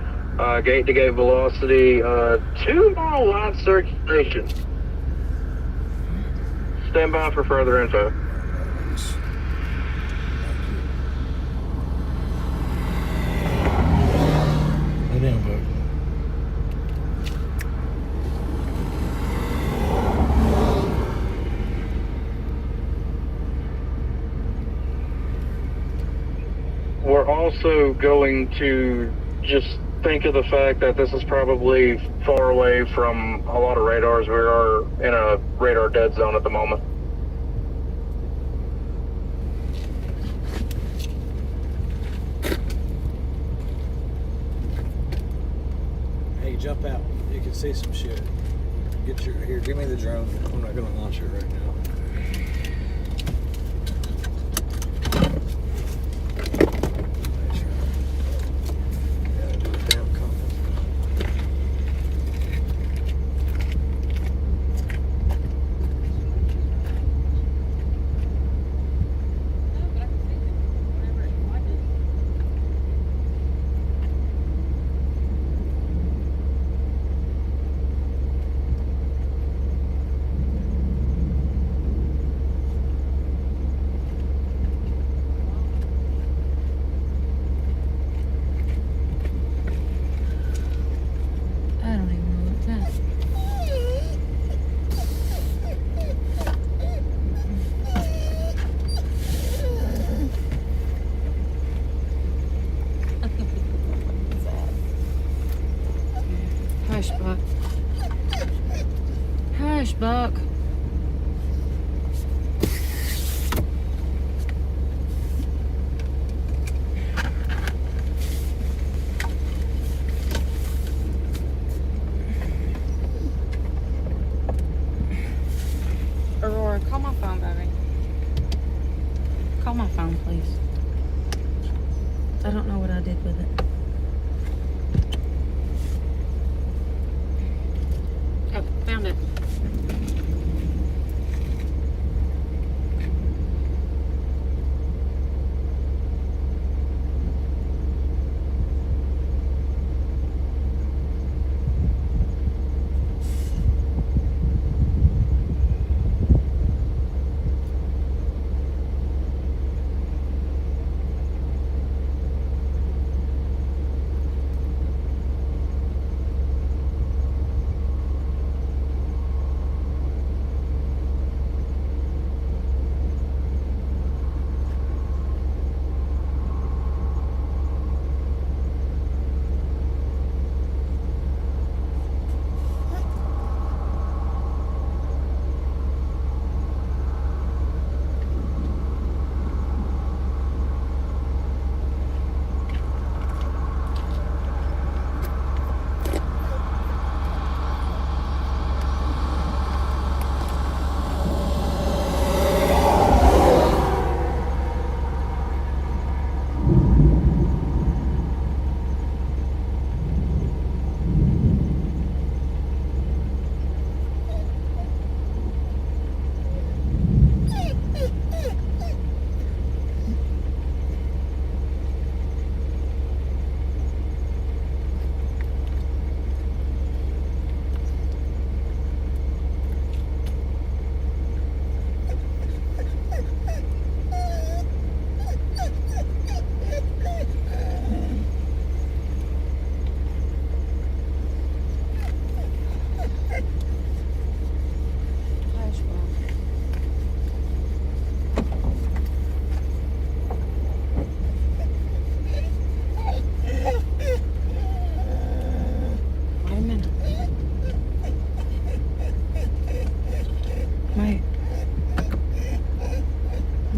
gate-to-gate velocity, 2 mile line circulation. Stand by for further info. Lay down, bud. We're also going to just think of the fact that this is probably far away from a lot of radars. We are in a radar dead zone at the moment. Hey, jump out. You can see some shit. Get your here. Give me the drone. I'm not gonna launch it right now. Gotta do a damn compass. I don't even know what's that. Hush, Buck. Hush, Buck. Aurora, call my phone, baby. Call my phone, please. I don't know what I did with it. Oh, found it.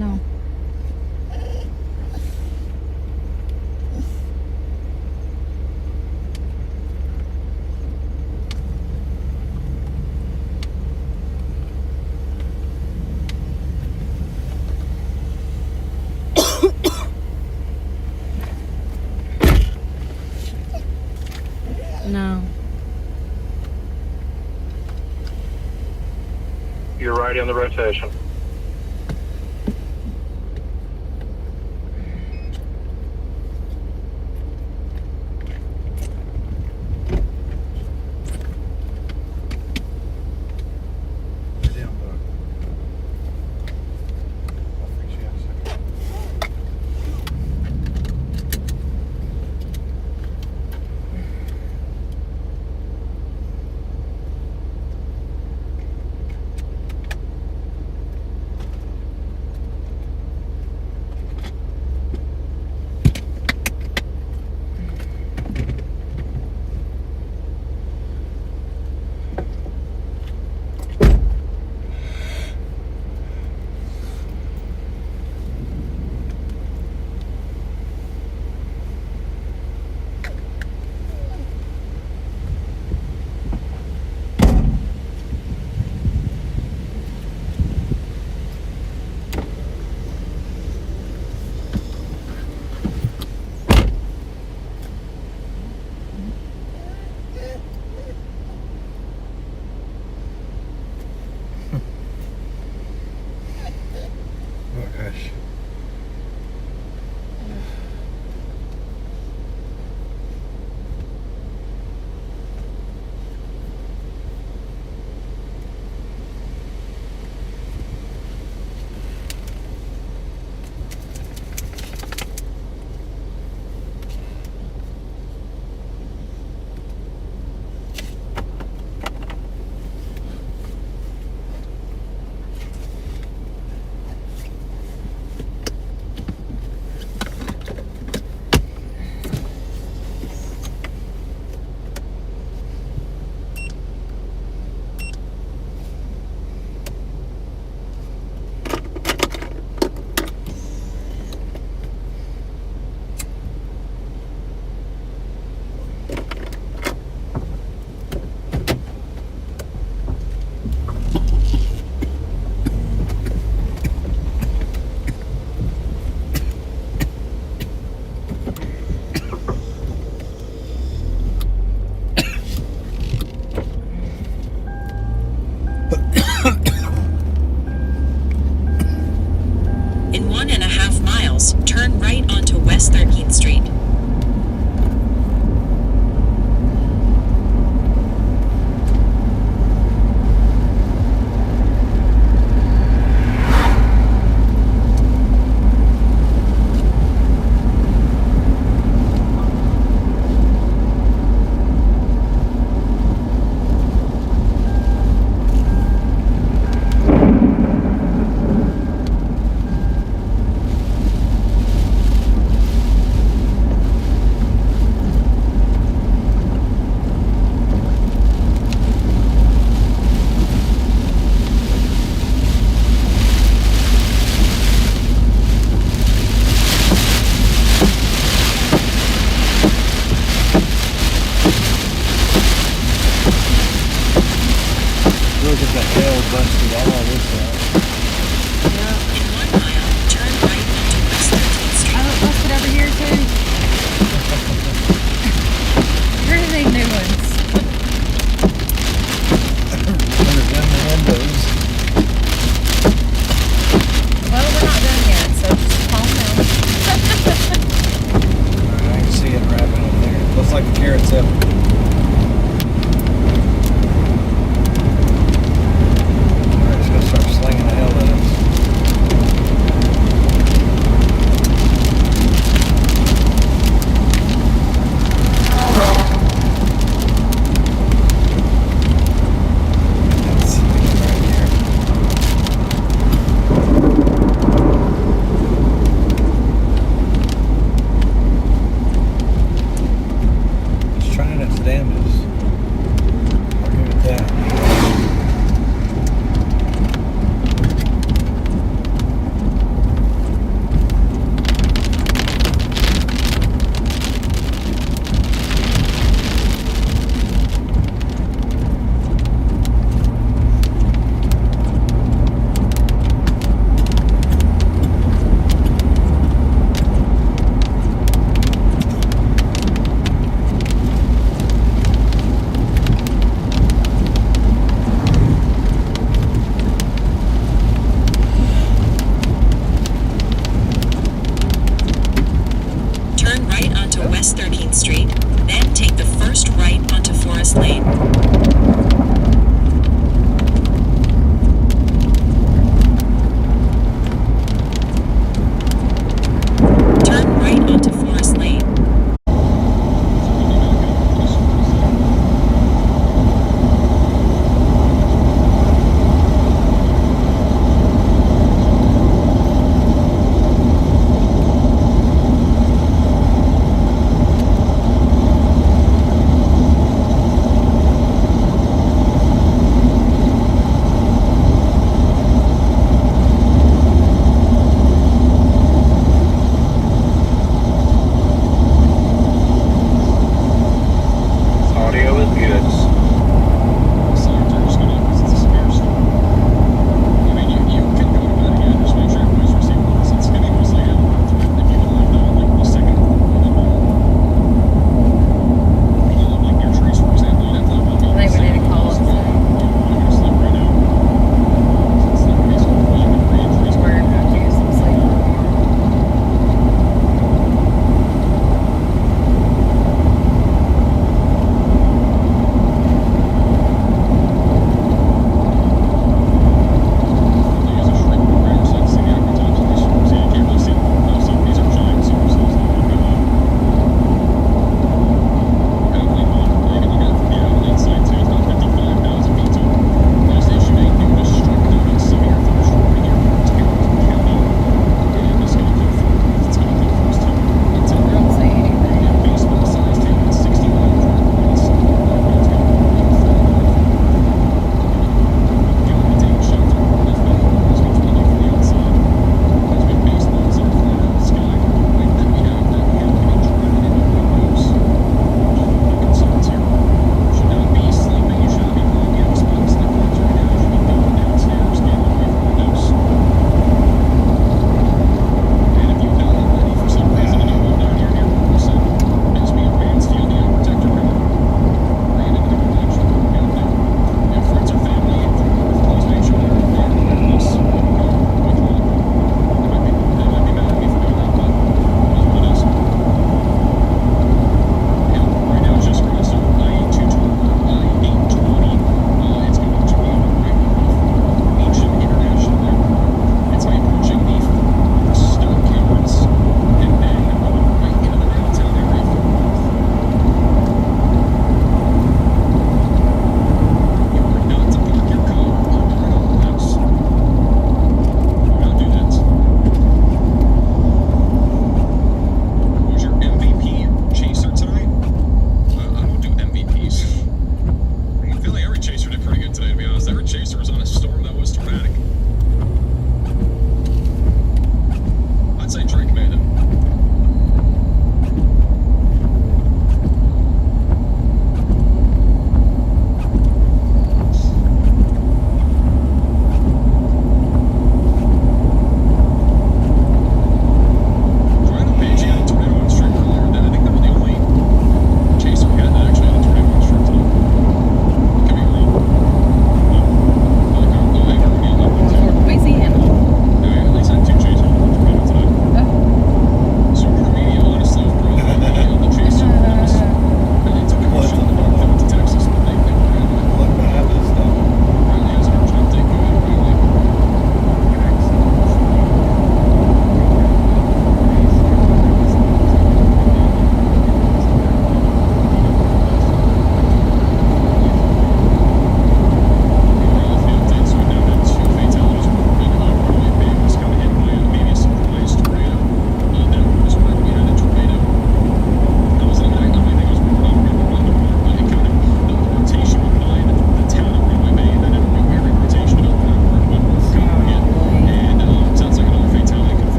No. No. You're right on the rotation. Down, bud. I'll fix you in a second. Oh gosh. In 1.5 miles, turn right onto West 13th Street. Look at the hell busted all this out. In 1 mile, turn right onto West 13th Street. I look busted over here too. Where are these new ones? Under them windows. Well, we're not done yet, so just calm down. Alright, I can see it wrapping up there. Looks like the carrot's up. Alright, it's gonna start slinging the hell out of us. That's right here. Just trying to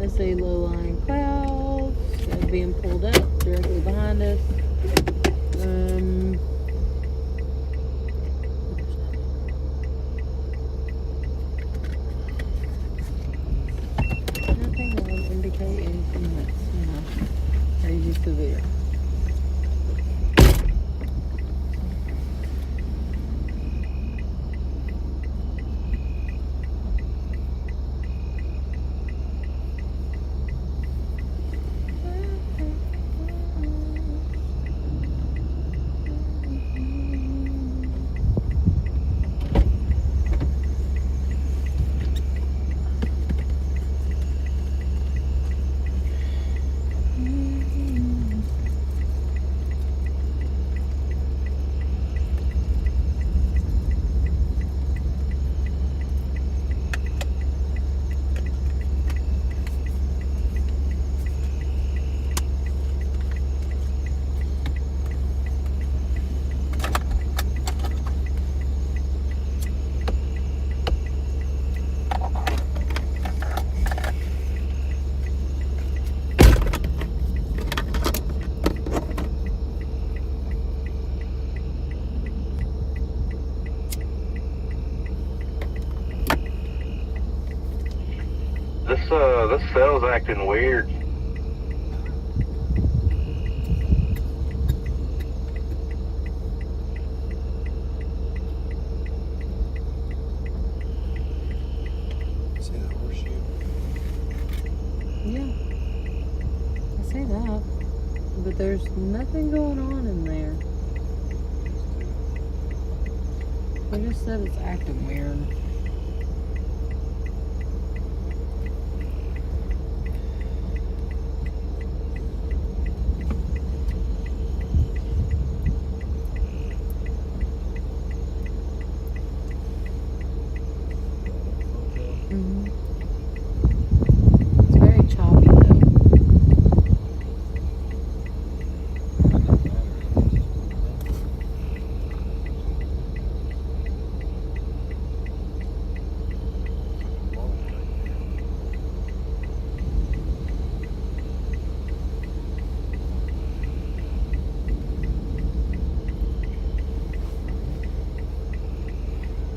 I see low-lying clouds being pulled up directly behind us. Nothing that would indicate anything that's, crazy severe. This cell's acting weird. See that horseshoe? Yeah, I see that, but there's nothing going on in there. They just said it's acting weird. It's very choppy though.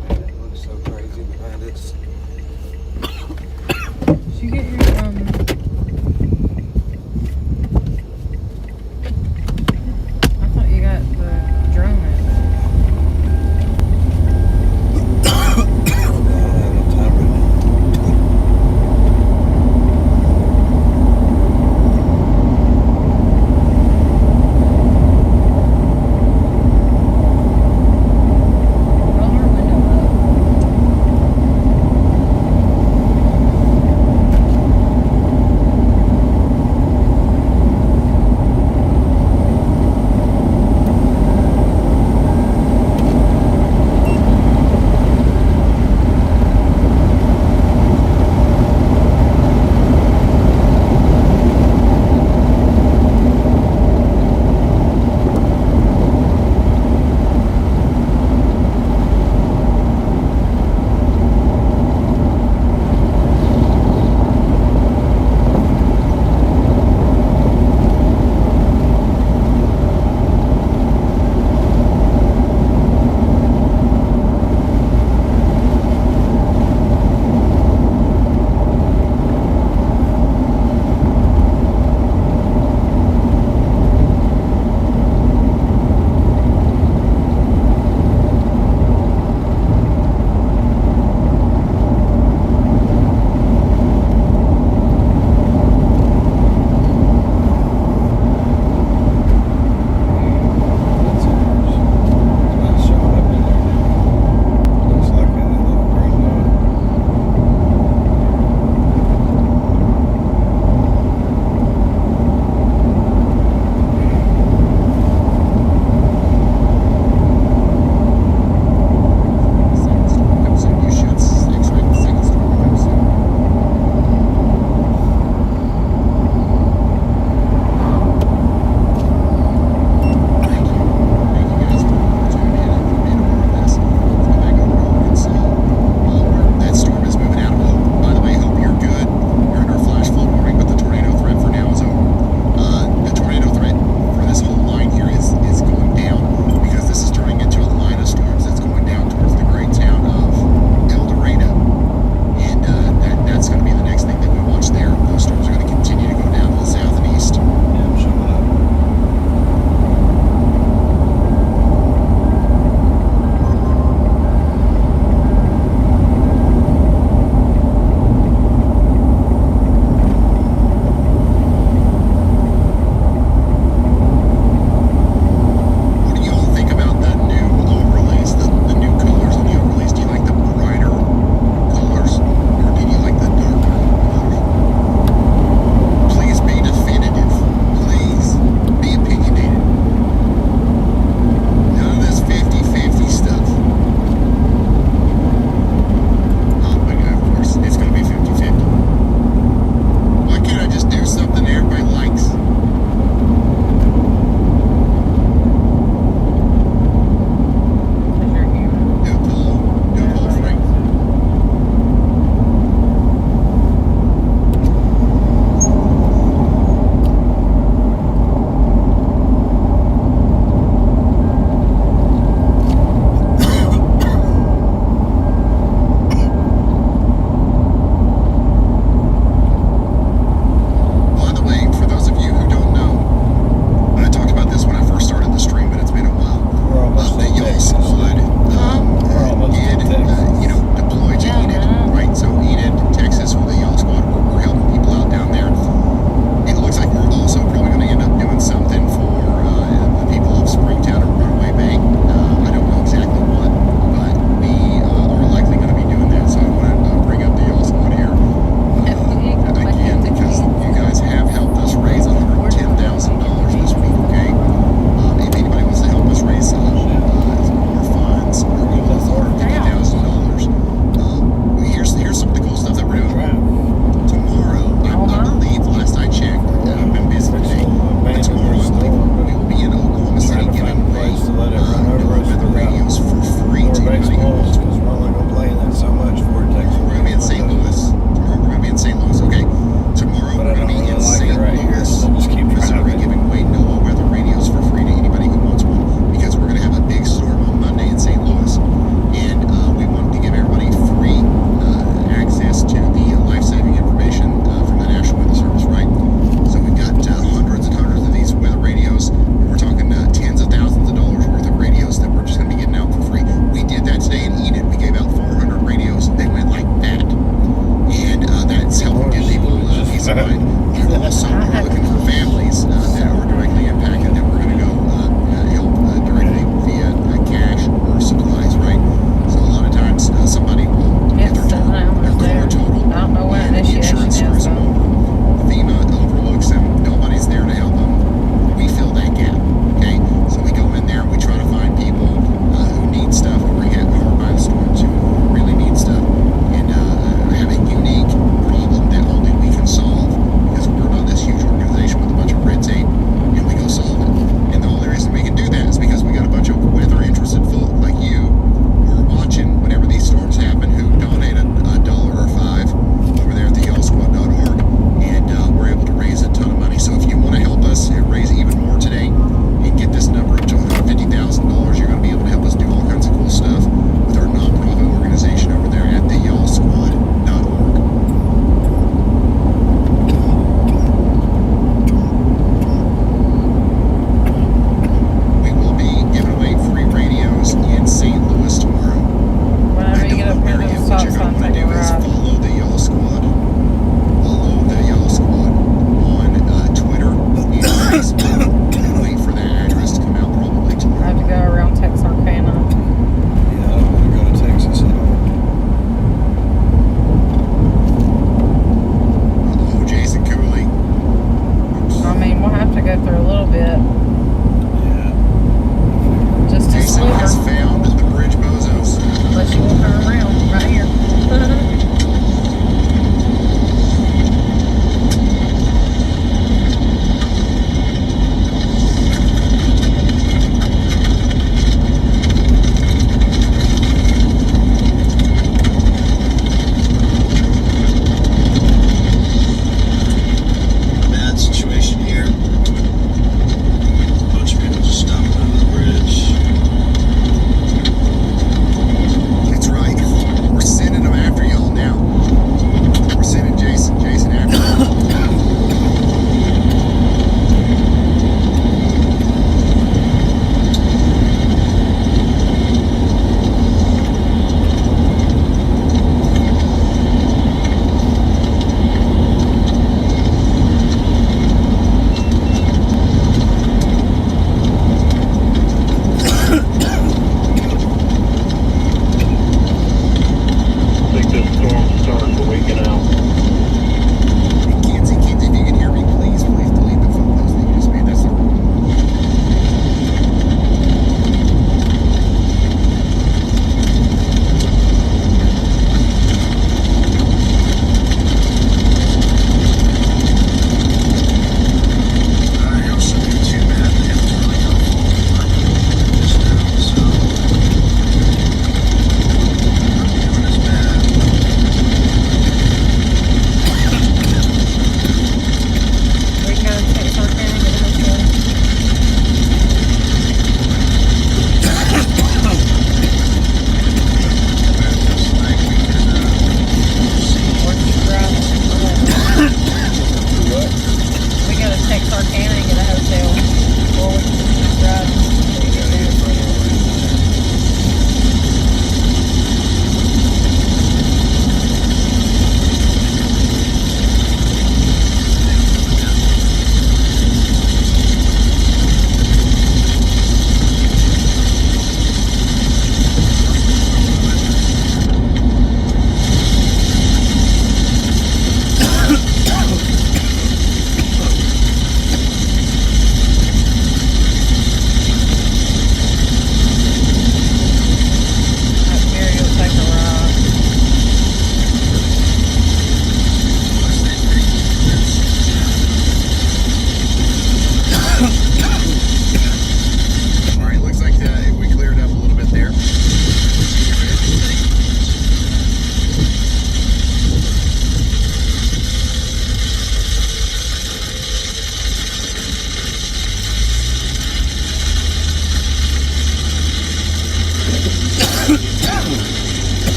Man, it looks so crazy behind us. Did you get your I thought you got the drone out. Roll her window up.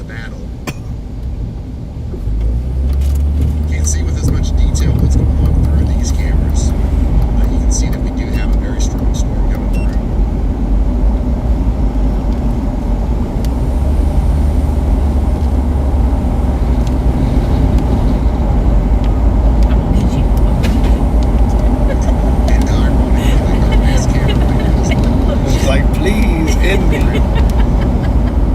battle. Can't see with as much detail what's going on through these cameras, but you can see that we do have a very strong storm coming through. And ironically, our best camera is It's like, please end me.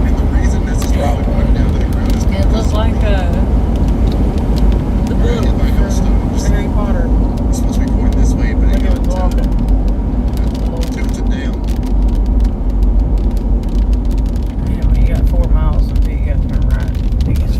and the reason this is probably going down to the ground is It looks like the book hit by hailstones. from Harry Potter. It's supposed to be pointing this way, but it Look at it got walking. tilted down. Yeah, well, you got 4 miles until you got to turn right. I guess.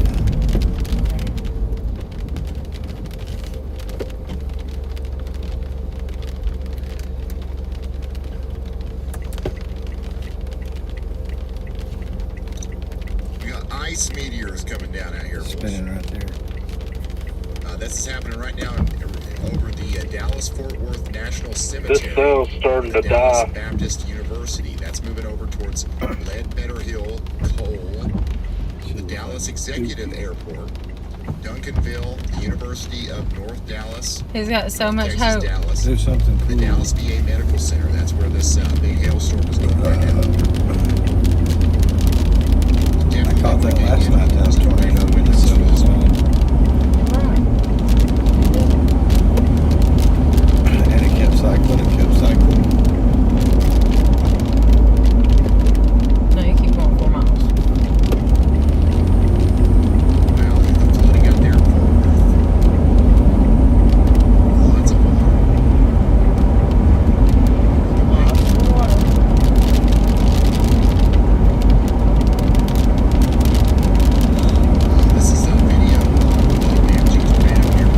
We got ice meteors coming down out here. Wolf. Spinning right there. This is happening right now over the Dallas-Fort Worth National This Cemetery. cell's starting to Dallas die. Baptist University. That's moving over towards Ledbetter Hill, Cole, the Dallas Executive Airport, Duncanville, the University of North Dallas, He's got so much Texas, hope. Dallas, Do something the cool. Dallas VA Medical Center. That's where this big hailstorm is going right now. I caught that last night, that tornado in the cell zone. Right. And it kept cycling, it kept cycling. No, you keep going 4 miles. Wow, the flooding out there in Fort Worth. Lots of water. Lots of water. This is a video of damaging tornado here.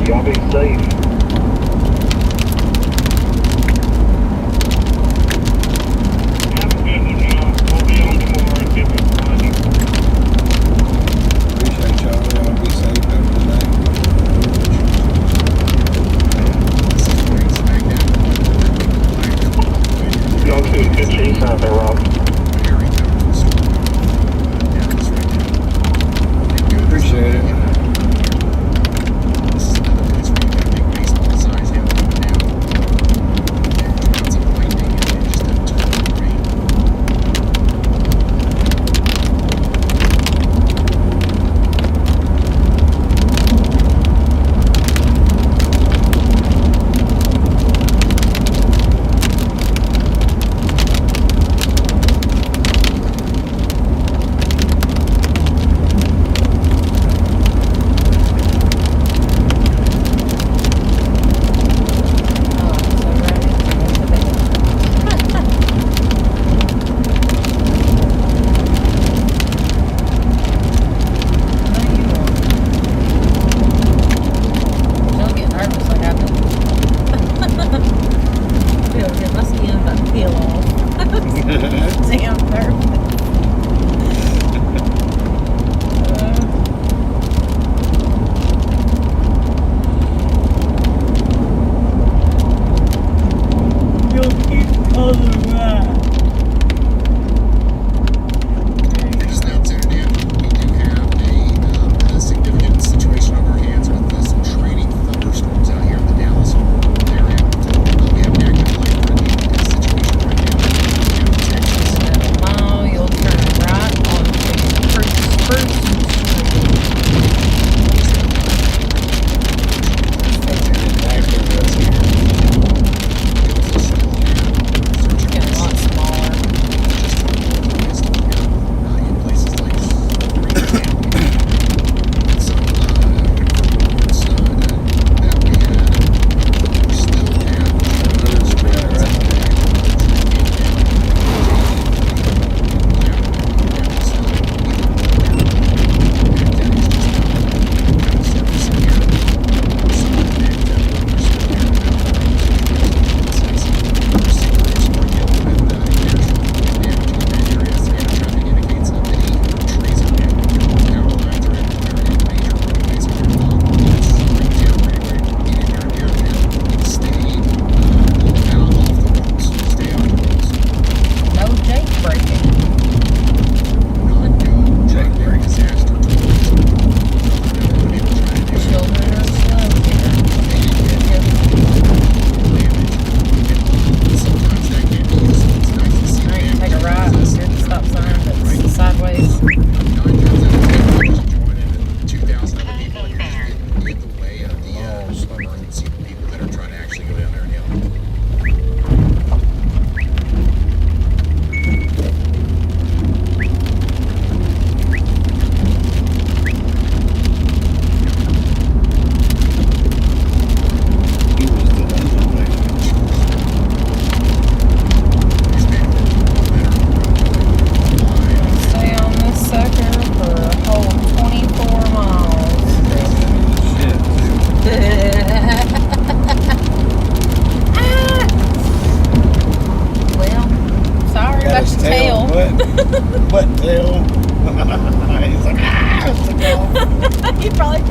Y'all be safe. Have a good one now. We'll be on tomorrow and get this running. Appreciate y'all. Y'all be safe. Have a good night. Y'all too. Good chase out there, Rob. Appreciate it.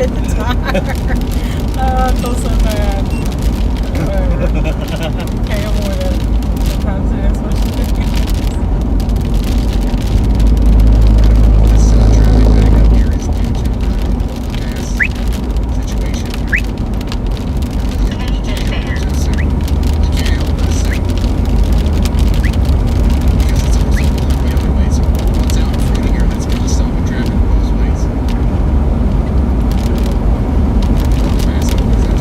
hit the tire. Oh, I feel so bad. Okay, I'm with it. Sometimes it is what you think. This traffic back up here is due to gas situation. You can't help this soon. You can't help this soon. Because it's also going the other way. So what's out in front of here that's going to stop the traffic both ways? How fast is that?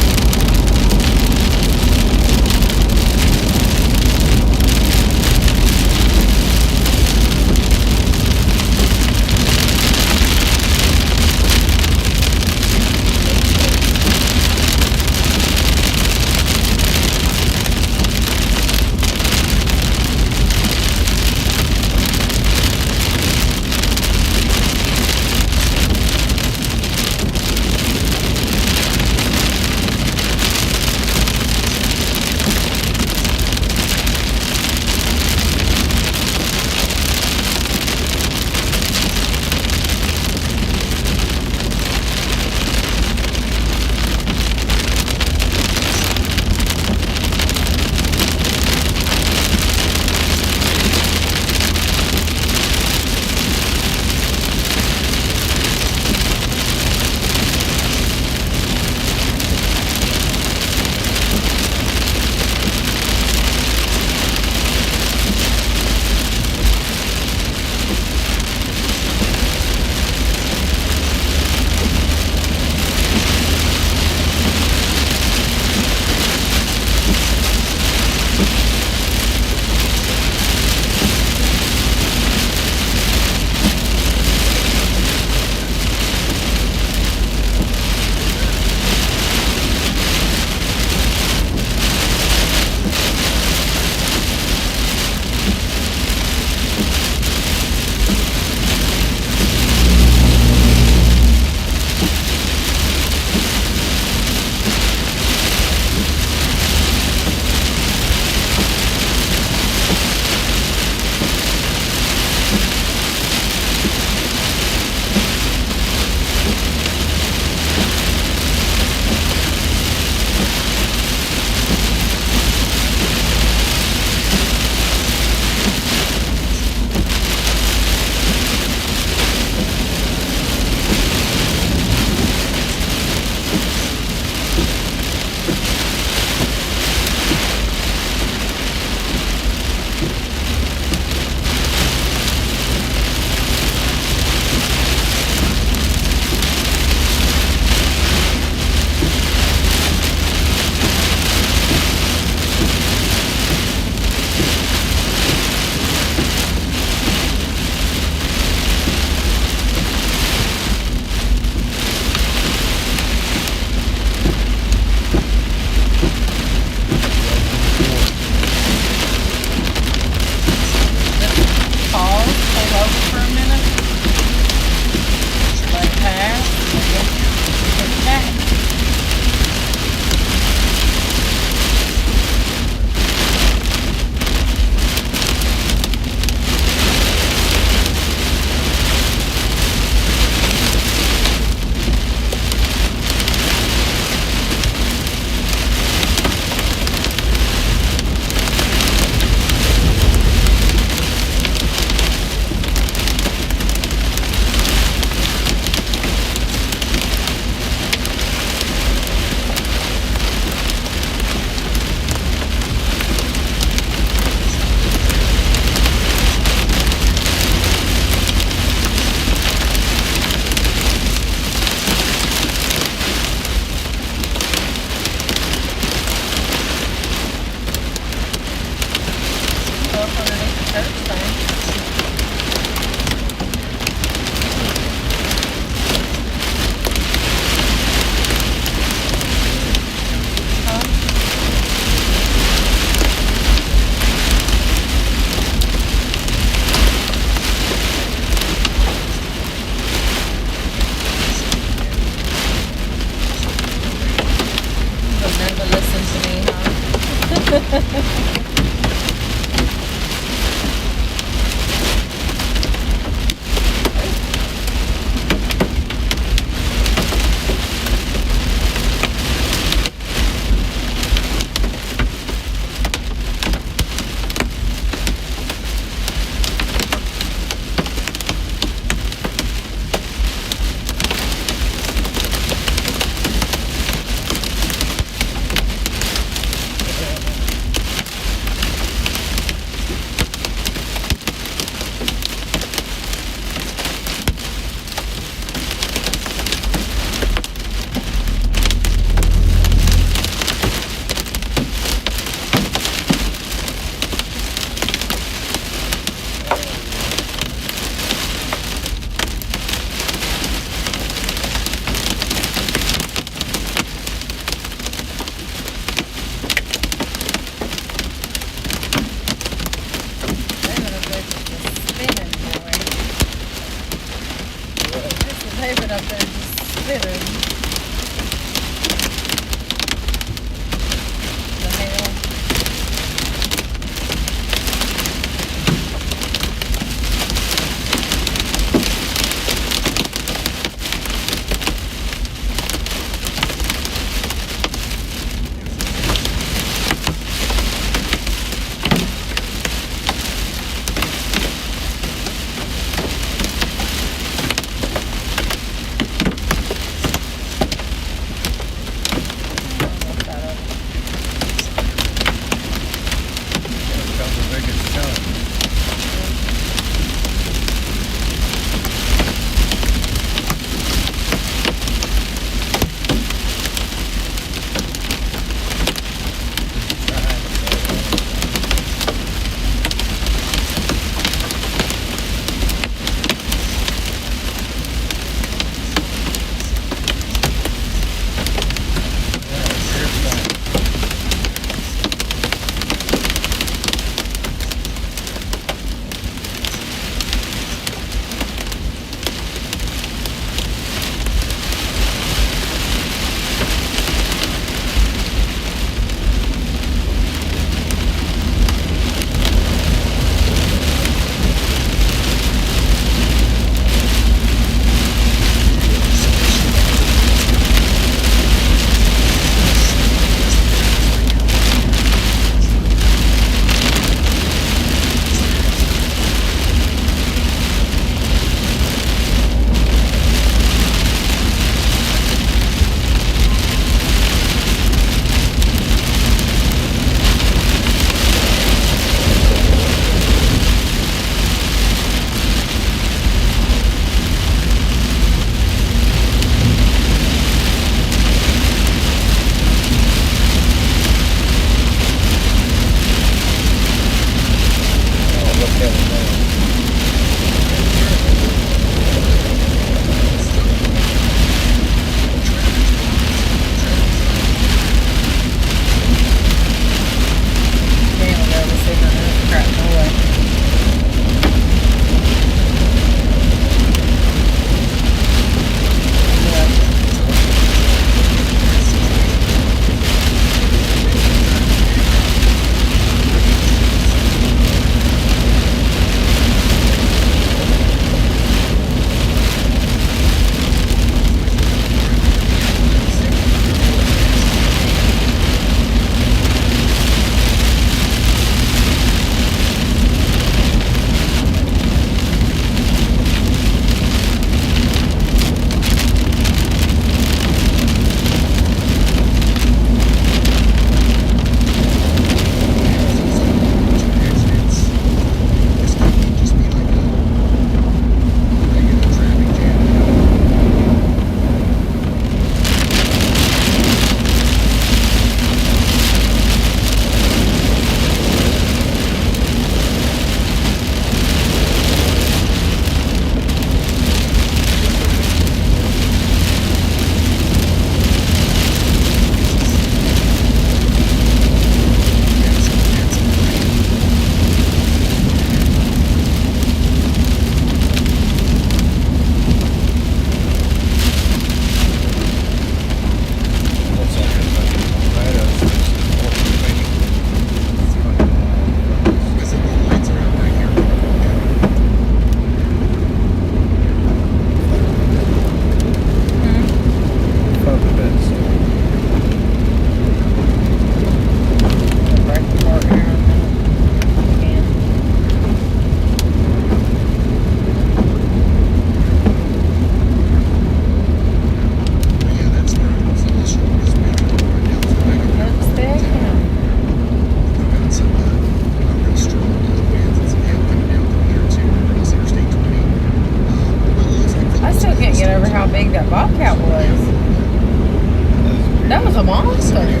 That was a monster. It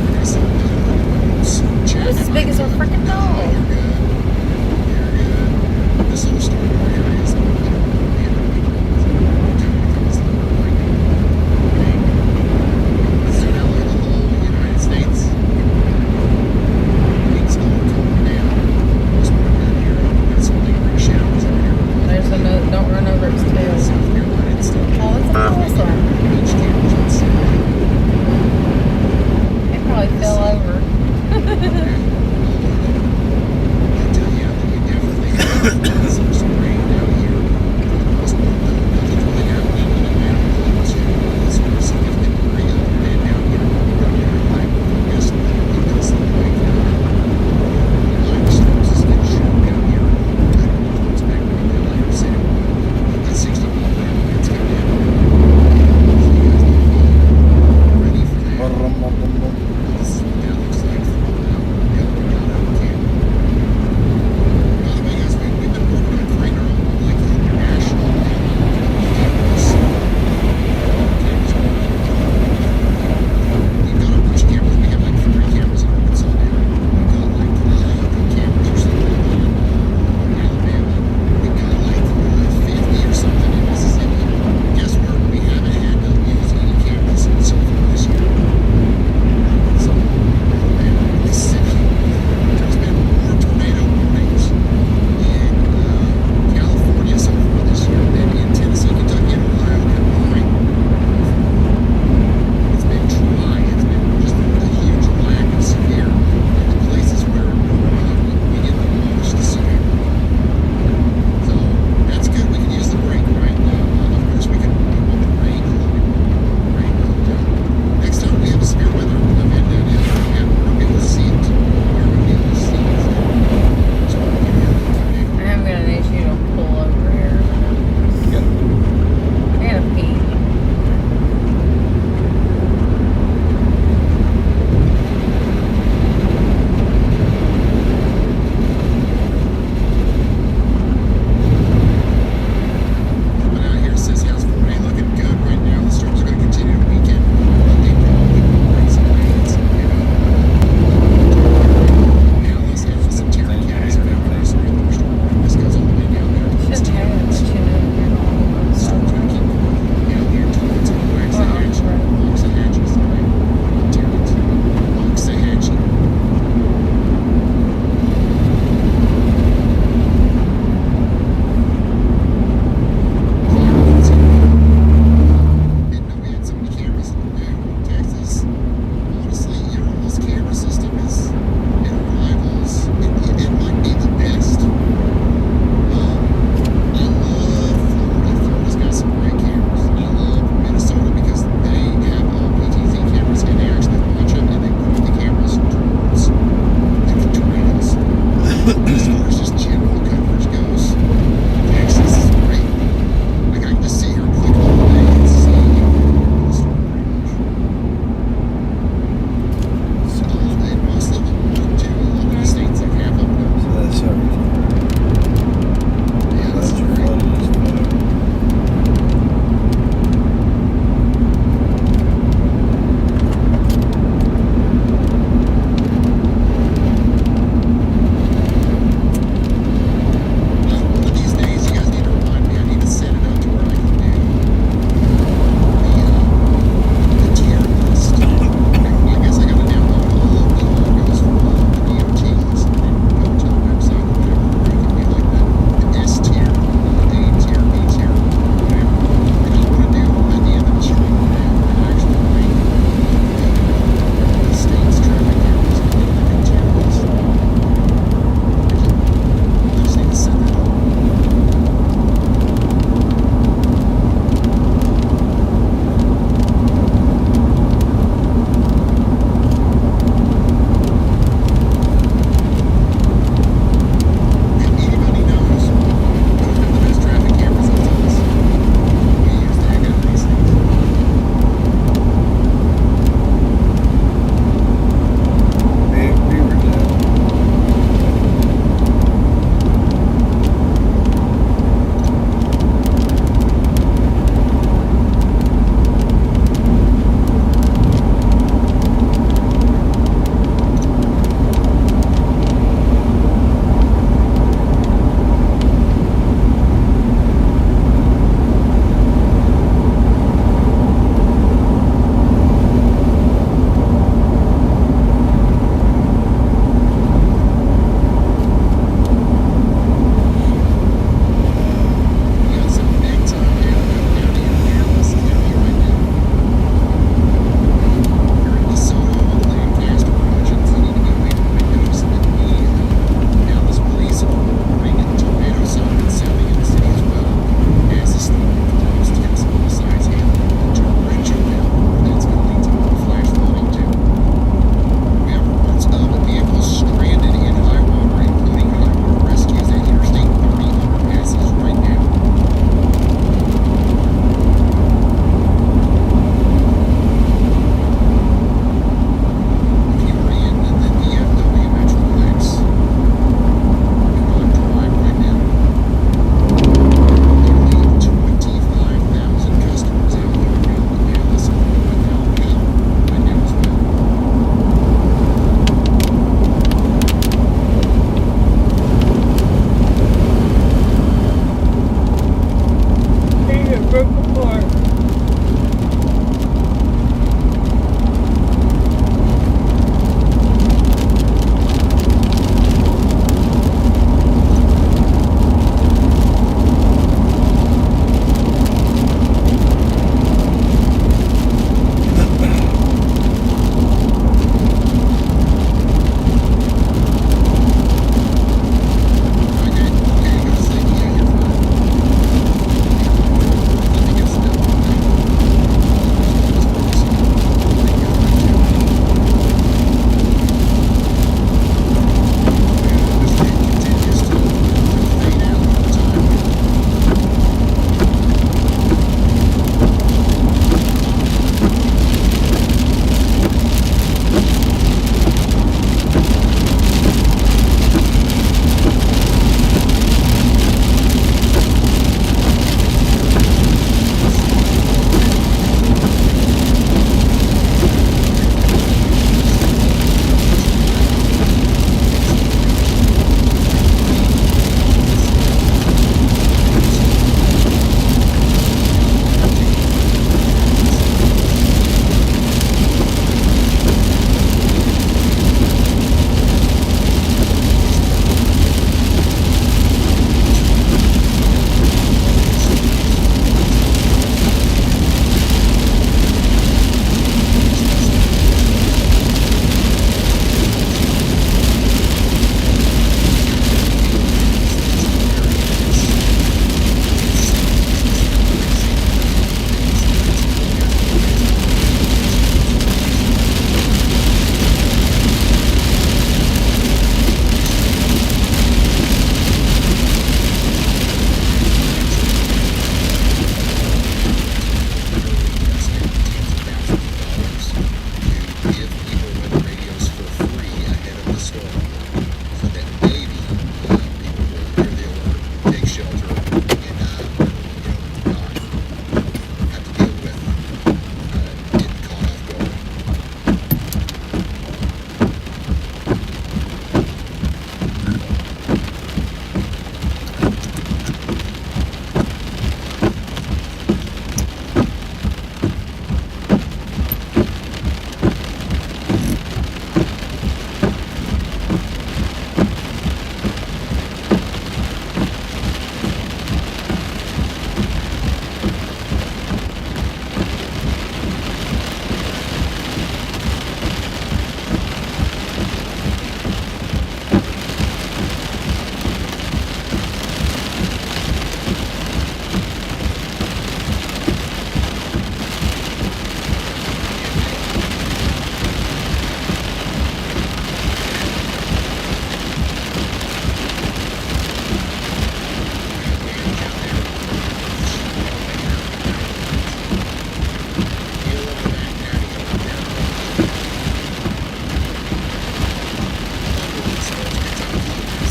was as big as a freaking dog. This little storm right here is so now look at the whole United States. It's all coming down. Most part of Europe, got some big showers over here. There's another, don't run over its tail. South Carolina, it's still Oh, that's awesome. beach campers and stuff. It probably fell over. I tell you, I think you definitely got some rain down here.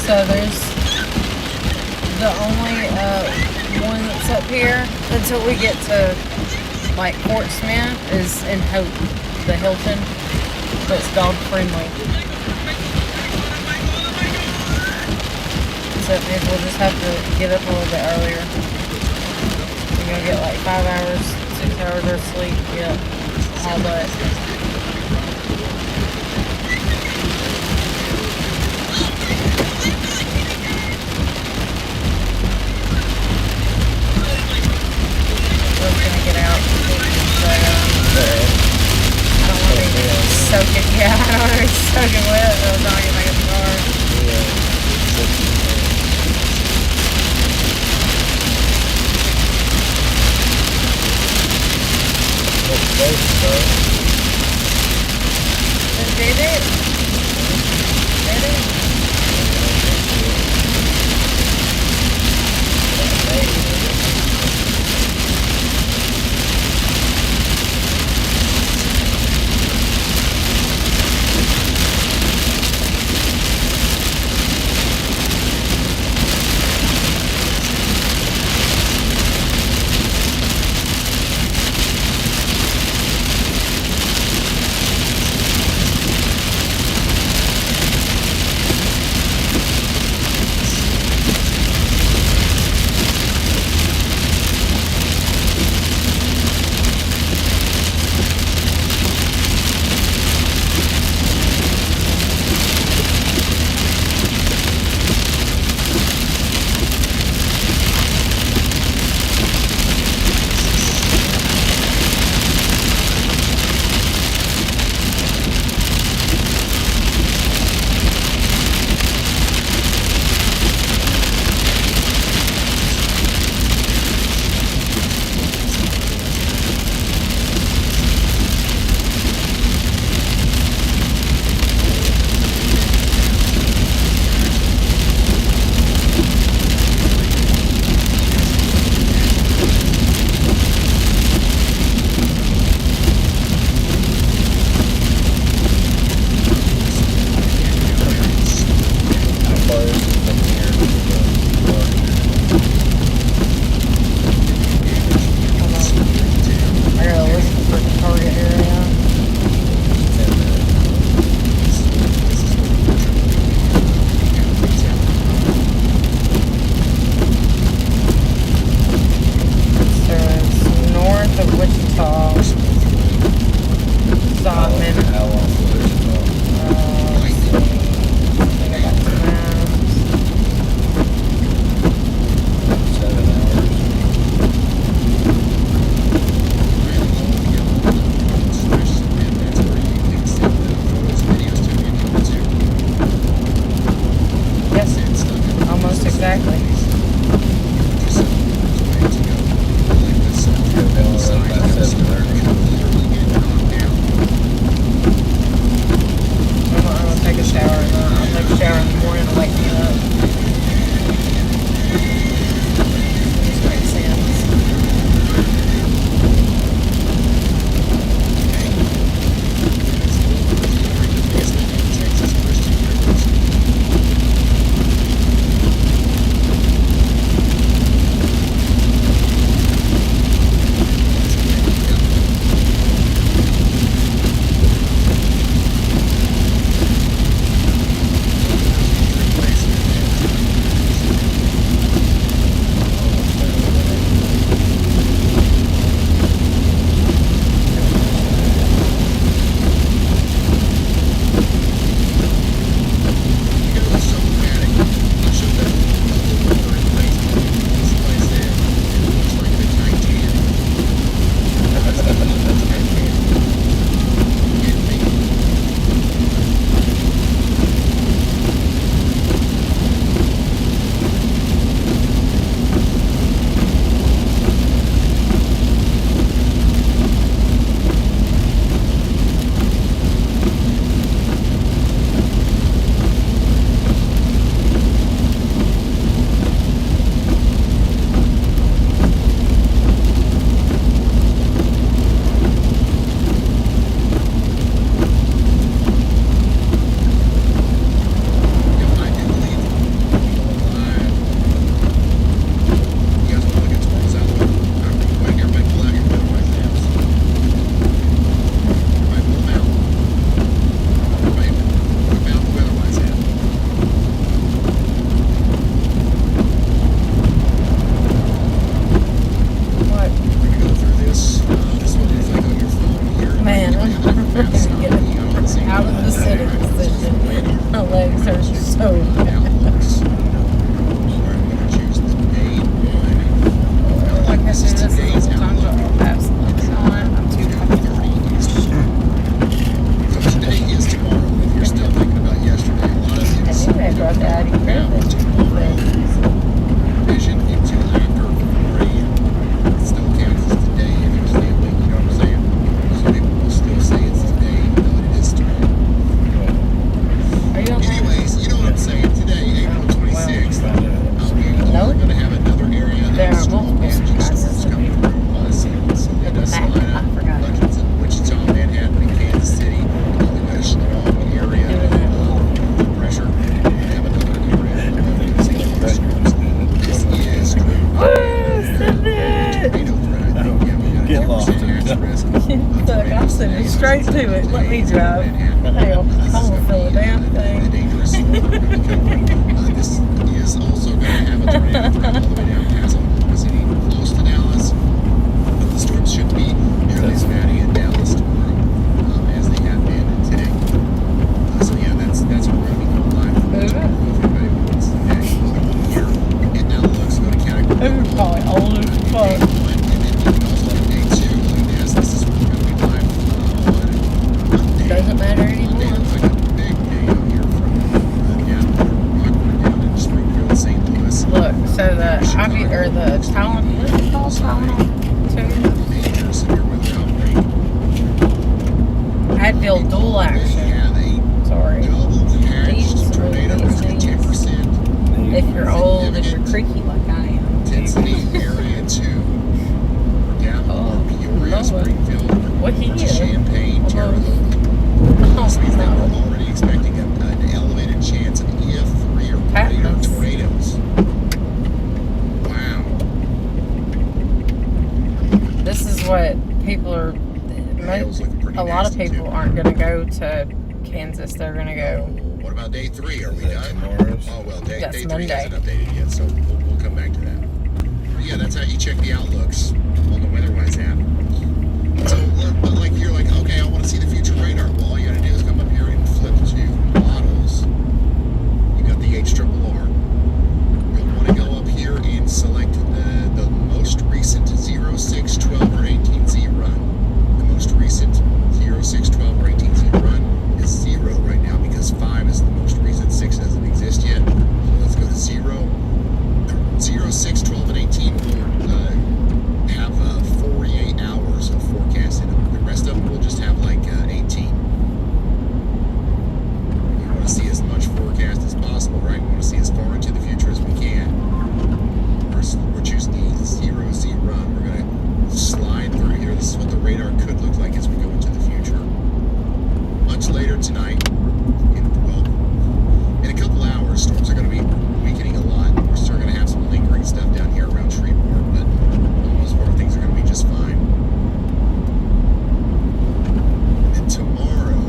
So there's the only one that's up here until we get to like Fort Smith is in Hope, the Hilton, that's dog friendly. So it means we'll just have to get up a little bit earlier. We're gonna get like 5 hours, 6 hours of sleep, yeah, all that. We're gonna get out, but I don't want to be soaking. Yeah, I don't want to be soaking wet. Or not get back in the car. Did it? Did it? drive. What the hell? I won't feel a damn A thing. dangerous storm. This is also going to have a tornado threat all the way down past Oklahoma City, close to Dallas. But the storms should be nearly as batty in Dallas tomorrow as they have been today. So yeah, that's what we're going to be going live. Is it? If anybody wants to here, it now looks going to category. This is probably old as fuck. And then you can also do day 2. Look at this. This is where we're going to be live on Monday. Doesn't matter Monday anymore. looks like a big day out here from down Rockford down in Springfield, St. Louis. Look, so the Tylenol, what's it called? Tylenol 2? Major severe weather outbreak. Advil dual They action. have a Sorry. double These patched are tornado these risk of things. 10%. If you're old and you're creaky like I am. Intensity area 2. Down Oh, Peoria, Lord. Springfield, What he is? Champaign, Terre Haute. This means that we're already expecting an elevated chance of EF3 or greater Patmos. tornadoes. Wow. This is what people are. Hail's looking pretty A lot of nasty, people too. aren't going to go to Kansas. They're going to go. What about day 3? Are we done? tomorrow's? Oh, well, day That's 3 Monday. hasn't updated yet, so we'll come back to that. But yeah, that's how you check the outlooks on the WeatherWise app. So, but like, you're like, okay, I want to see the future radar. Well, all you got to do is come up here and flip to models. You got the HRRR. You'll want to go up here and select the most recent 0, 6, 12, or 18Z run. The most recent 0, 6, 12, or 18Z run is 0 right now because 5 is the most recent. 6 doesn't exist yet. So let's go to 0. 0, 6, 12, and 18 will have 48 hours of forecast in them. The rest of them will just have like 18. We want to see as much forecast as possible, right? We want to see as far into the future as we can. We're choosing the 0Z run. We're going to slide through here. This is what the radar could look like as we go into the future. Much later tonight, in a couple hours, storms are going to be weakening a lot. We're still going to have some lingering stuff down here around Shreveport, but for the most part, things are going to be just fine. And tomorrow,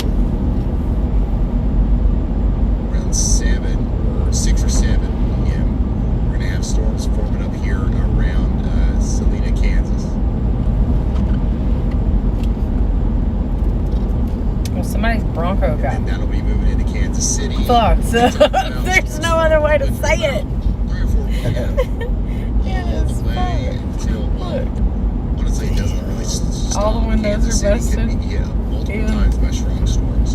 around 6 or 7 p.m., we're going to have storms forming up here around Salina, Kansas. Well, somebody's Bronco got And that'll be moving into Kansas City. fucked. So there's no other way to say it. 3 or 4 p.m. Yeah, all it's the way until, Look. honestly, it doesn't really stop. All the windows Kansas are City could busted. be hit multiple Even- times by strong storms.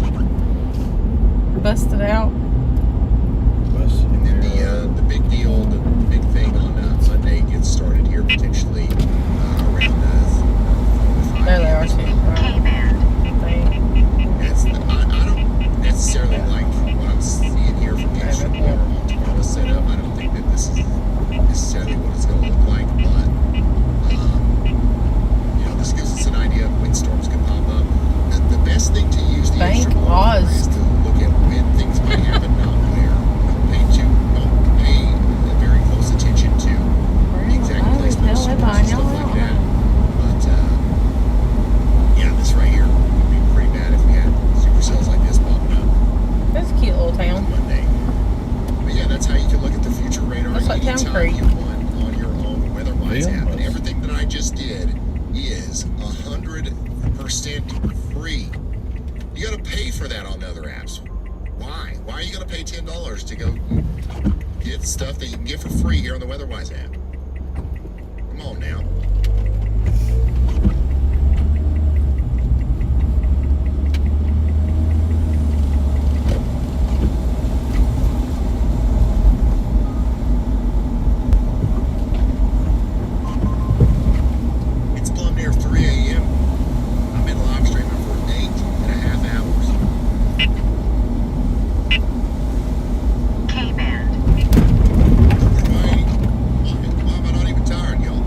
Busted out. And then the big deal, the big thing on Monday gets started here potentially around 4 or 5 There they are too. It's, I don't necessarily like what I'm seeing here from the HRRR on tomorrow's setup. I don't think that this is necessarily what it's going to look like, but this gives us an idea of when storms can pop up. The best thing to use the Thank HRRR God. is to look at when things might happen, not where. Don't pay very close attention to the exact placement of storms and stuff like that. But yeah, this right here would be pretty bad if we had supercells like this popping up That's a cute little on town. Monday. But yeah, that's how you can look at the future radar Looks like Town anytime Creek. you want on your own WeatherWise Yeah. app. And everything that I just did is 100% free. You got to pay for that on other apps. Why? Why are you going to pay $10 to go get stuff that you can get for free here on the WeatherWise app? Come on now. It's plumb near 3 a.m. I've been live streaming for 8.5 hours. Why am I not even tired, y'all?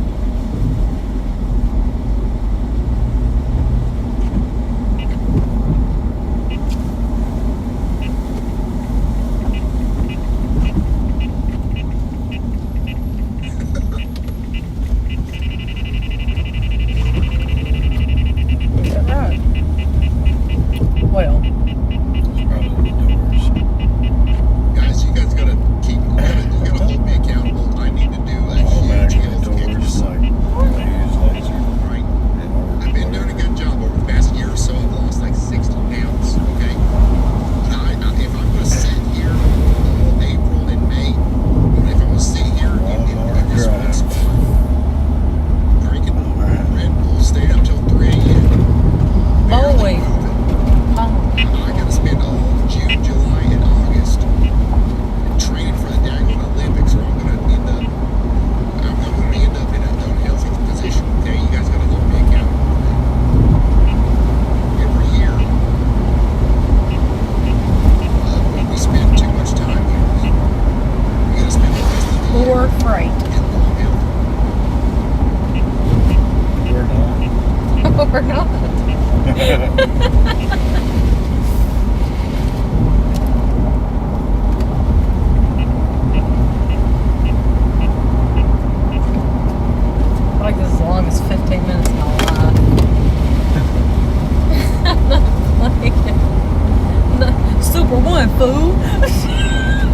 fool.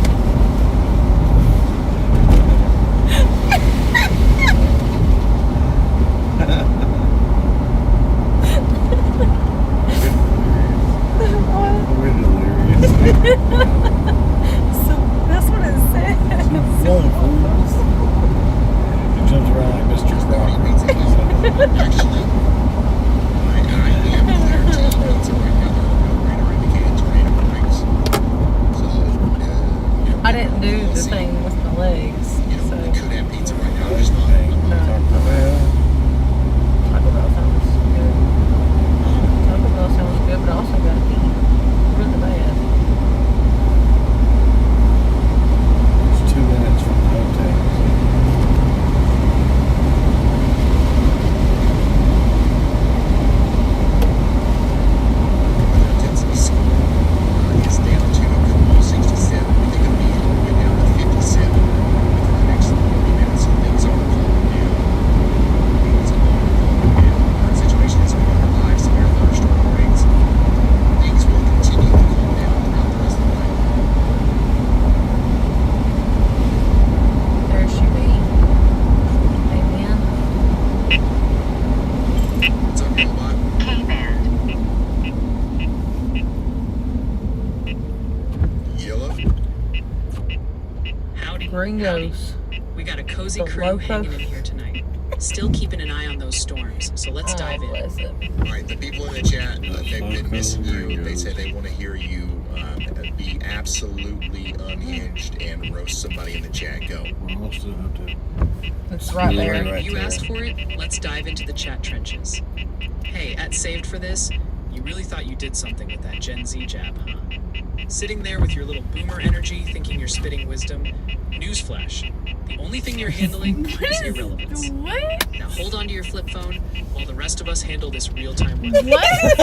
We're delirious. So that's what it said. Fun fools. It jumps around like Mr. Crocker. Actually, I am clear to pizza right now. No radar indicated tornado warnings. So, I didn't do the thing with my legs. you know, So we could have pizza right now. Just not. Taco Bell sounds good. Taco Bell sounds good, but I also got to eat really bad. It's 2 minutes from the hotel. Intensity score is down to 67. We think it'll be all the way down to 57 within the next 40 minutes. So things are calming down. It's calming down. Our situation is we are live severe thunderstorm warnings. Things will continue to calm down throughout the rest of the night. There she be. Amen. What's up, robot? Yellow? Howdy. Gringos. We got a cozy The crew loco. hanging in here tonight. Still keeping an eye on those storms, so let's dive in. Bless it. All right, the people in the chat, they've been missing you. They said they want to hear you be absolutely unhinged and roast somebody in the chat. Go. Well, still have to. It's right there. Right You there. asked for it, let's dive into the chat trenches. Hey, at Saved for This, you really thought you did something with that Gen Z jab, huh? Sitting there with your little boomer energy, thinking you're spitting wisdom. Newsflash. The only thing you're handling is irrelevance. What? Now hold on to your flip phone while the rest of us handle this real-time weather. What?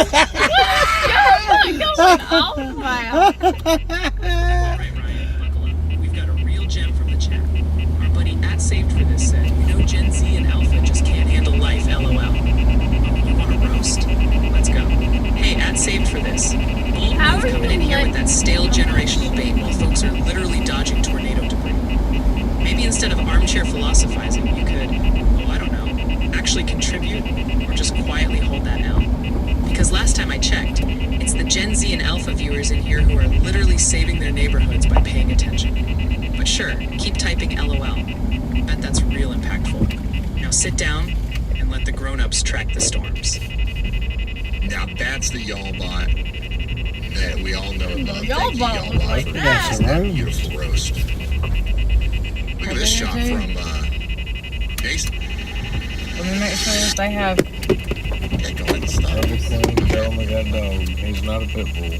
Y'all going off about? Alright, Ryan, buckle up. We've got a real gem from the chat. Our buddy at Saved for This said, you know Gen Z and Alpha just can't handle life, LOL. Oh, you want to roast? Let's go. Hey, at Saved for This. Bold How move are coming in you here like- with that stale generational bait while folks are literally dodging tornado debris. Maybe instead of armchair philosophizing, you could, oh, I don't know, actually contribute or just quietly hold that L. Because last time I checked, it's the Gen Z and Alpha viewers in here who are literally saving their neighborhoods by paying attention. But sure, keep typing LOL. I bet that's real impactful. Now sit down and let the grown-ups track the storms. Now that's the y'all bot that we all know about. Y'all Thank you, bot y'all was bot, like for that. that beautiful roast. Look at this shot Okay. from Jason. Let me make sure that they have. Okay, go ahead and stop. Everything, tell him I got a dog. He's not a pit bull.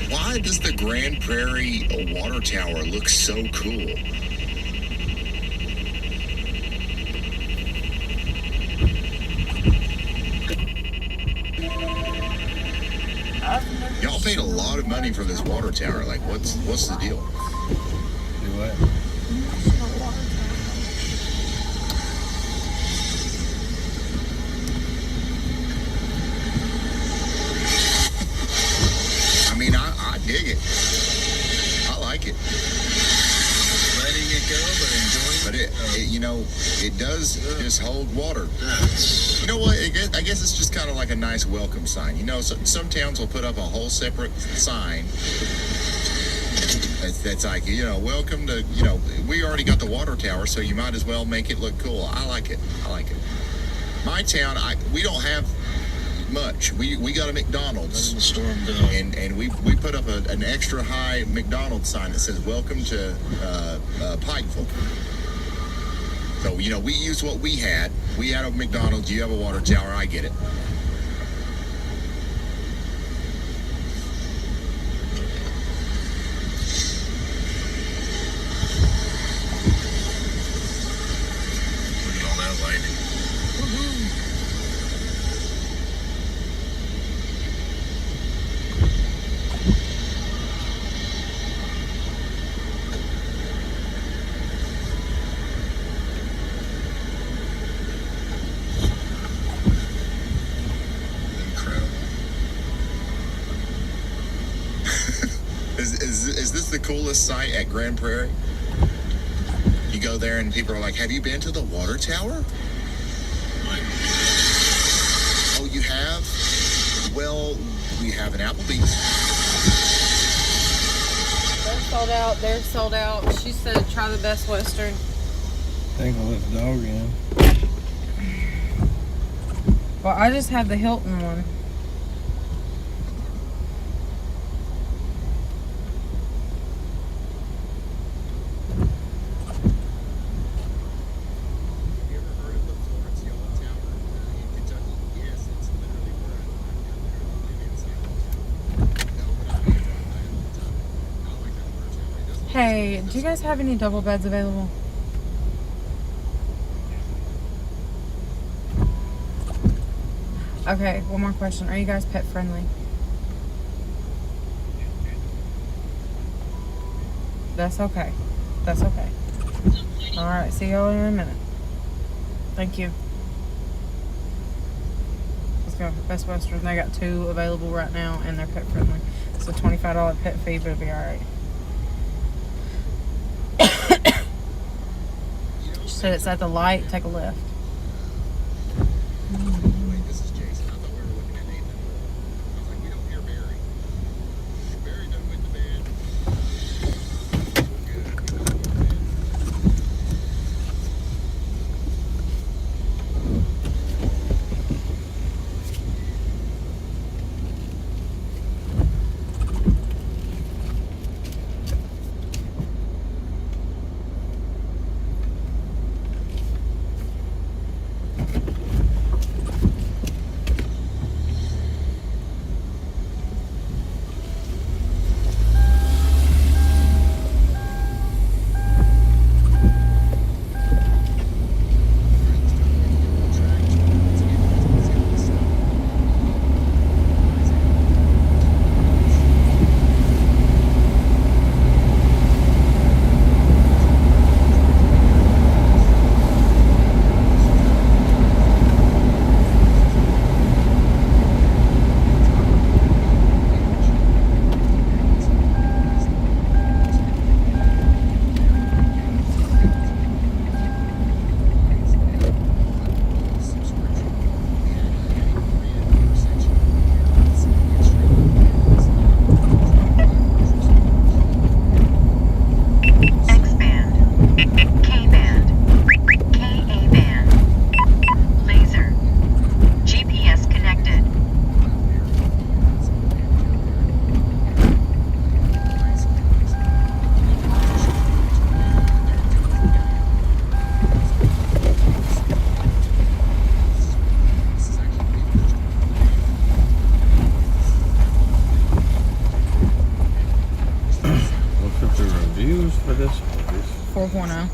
Why does the Grand Prairie water tower look so cool? Y'all paid a lot of money for this water tower. Like, what's the deal? Do what? I mean, I dig it. I like it. Letting it go, but enjoying But you know, it does just hold water. You know what? I guess it's just kind of like a nice welcome sign. You know, some towns will put up a whole separate sign that's like, you know, welcome to, you know, we already got the water tower, so you might as well make it look cool. I like it. I like it. My town, we don't have much. We got a McDonald's. letting the storm go. And we put up an extra high McDonald's sign that says welcome to Pikeville. So, you know, we used what we had. We had a McDonald's, you have a water tower, I get it. is the coolest site at Grand Prairie. You go there and people are like, have you been to the water tower? Oh, you have? Well, we have an Applebee's. They're sold out. They're sold out. She said try the Best Western. I think I'll let the dog in. Well, I just have the Hilton one. Have you ever heard of the Florence Yellow Tower in Kentucky? Yes, it's literally where I live inside the tower. No, but I drive by it all the time. I like that water tower. It doesn't look Hey, do you guys have any double beds available? Okay, one more question. Are you guys pet friendly? That's okay. That's okay. Alright, see y'all in a minute. Thank you. Let's go. Best Western. They got 2 available right now and they're pet friendly. It's a $25 pet fee, but it'll be alright. She said it's at the light. Take a left. Wait, this is Jason. I thought we were looking at Nathan. I was like, we don't hear Barry. Barry done went to bed. We're good. He done went to bed. For this 4.0.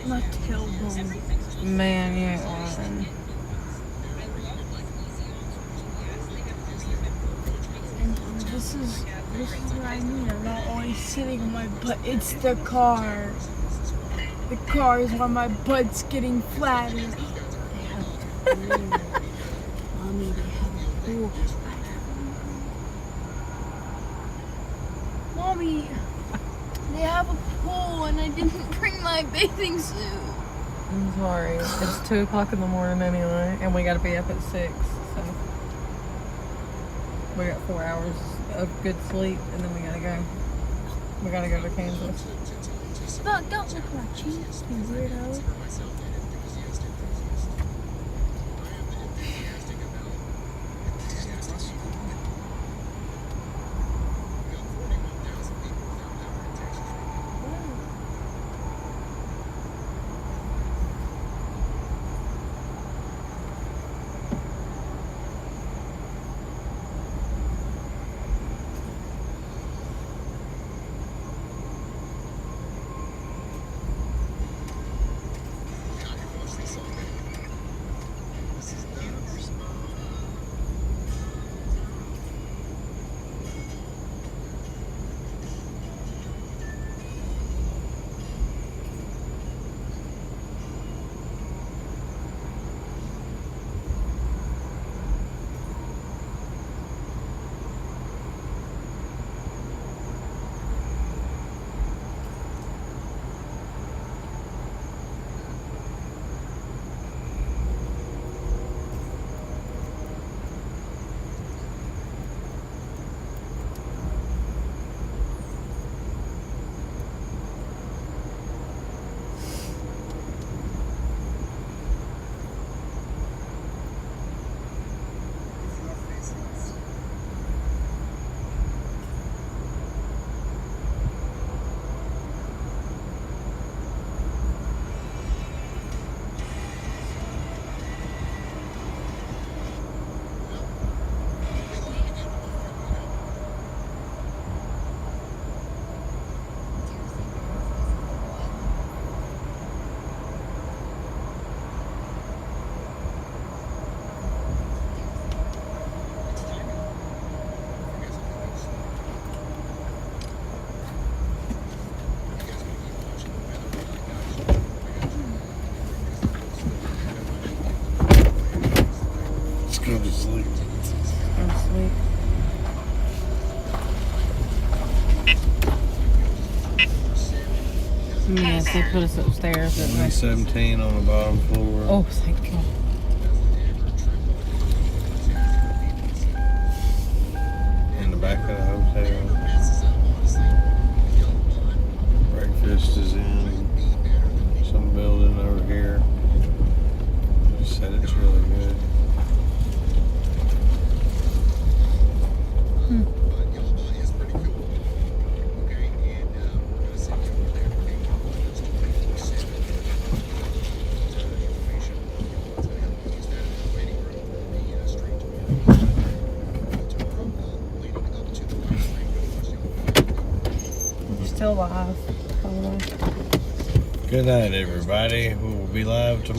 My tailbone. Man, you ain't lying. And this is what I mean. I'm not always sitting on my butt. It's the car. The car is why my butt's getting flatter. They have a pool. Mommy, they have a pool. Mommy, they have a pool and I didn't bring my bathing suit. I'm sorry. It's 2 o'clock in the morning anyway, and we gotta be up at 6, so we got 4 hours of good sleep, and then we gotta go. We gotta go to Kansas. But don't look like you weirdo. Go to sleep. Go to sleep. Yes, they put us upstairs. Didn't they? 17 on the bottom floor. Oh, thank God. In the back of the hotel. Breakfast is in some building over here. They said it's really good. Still alive, by the way. Good night, everybody. We will be live tomorrow.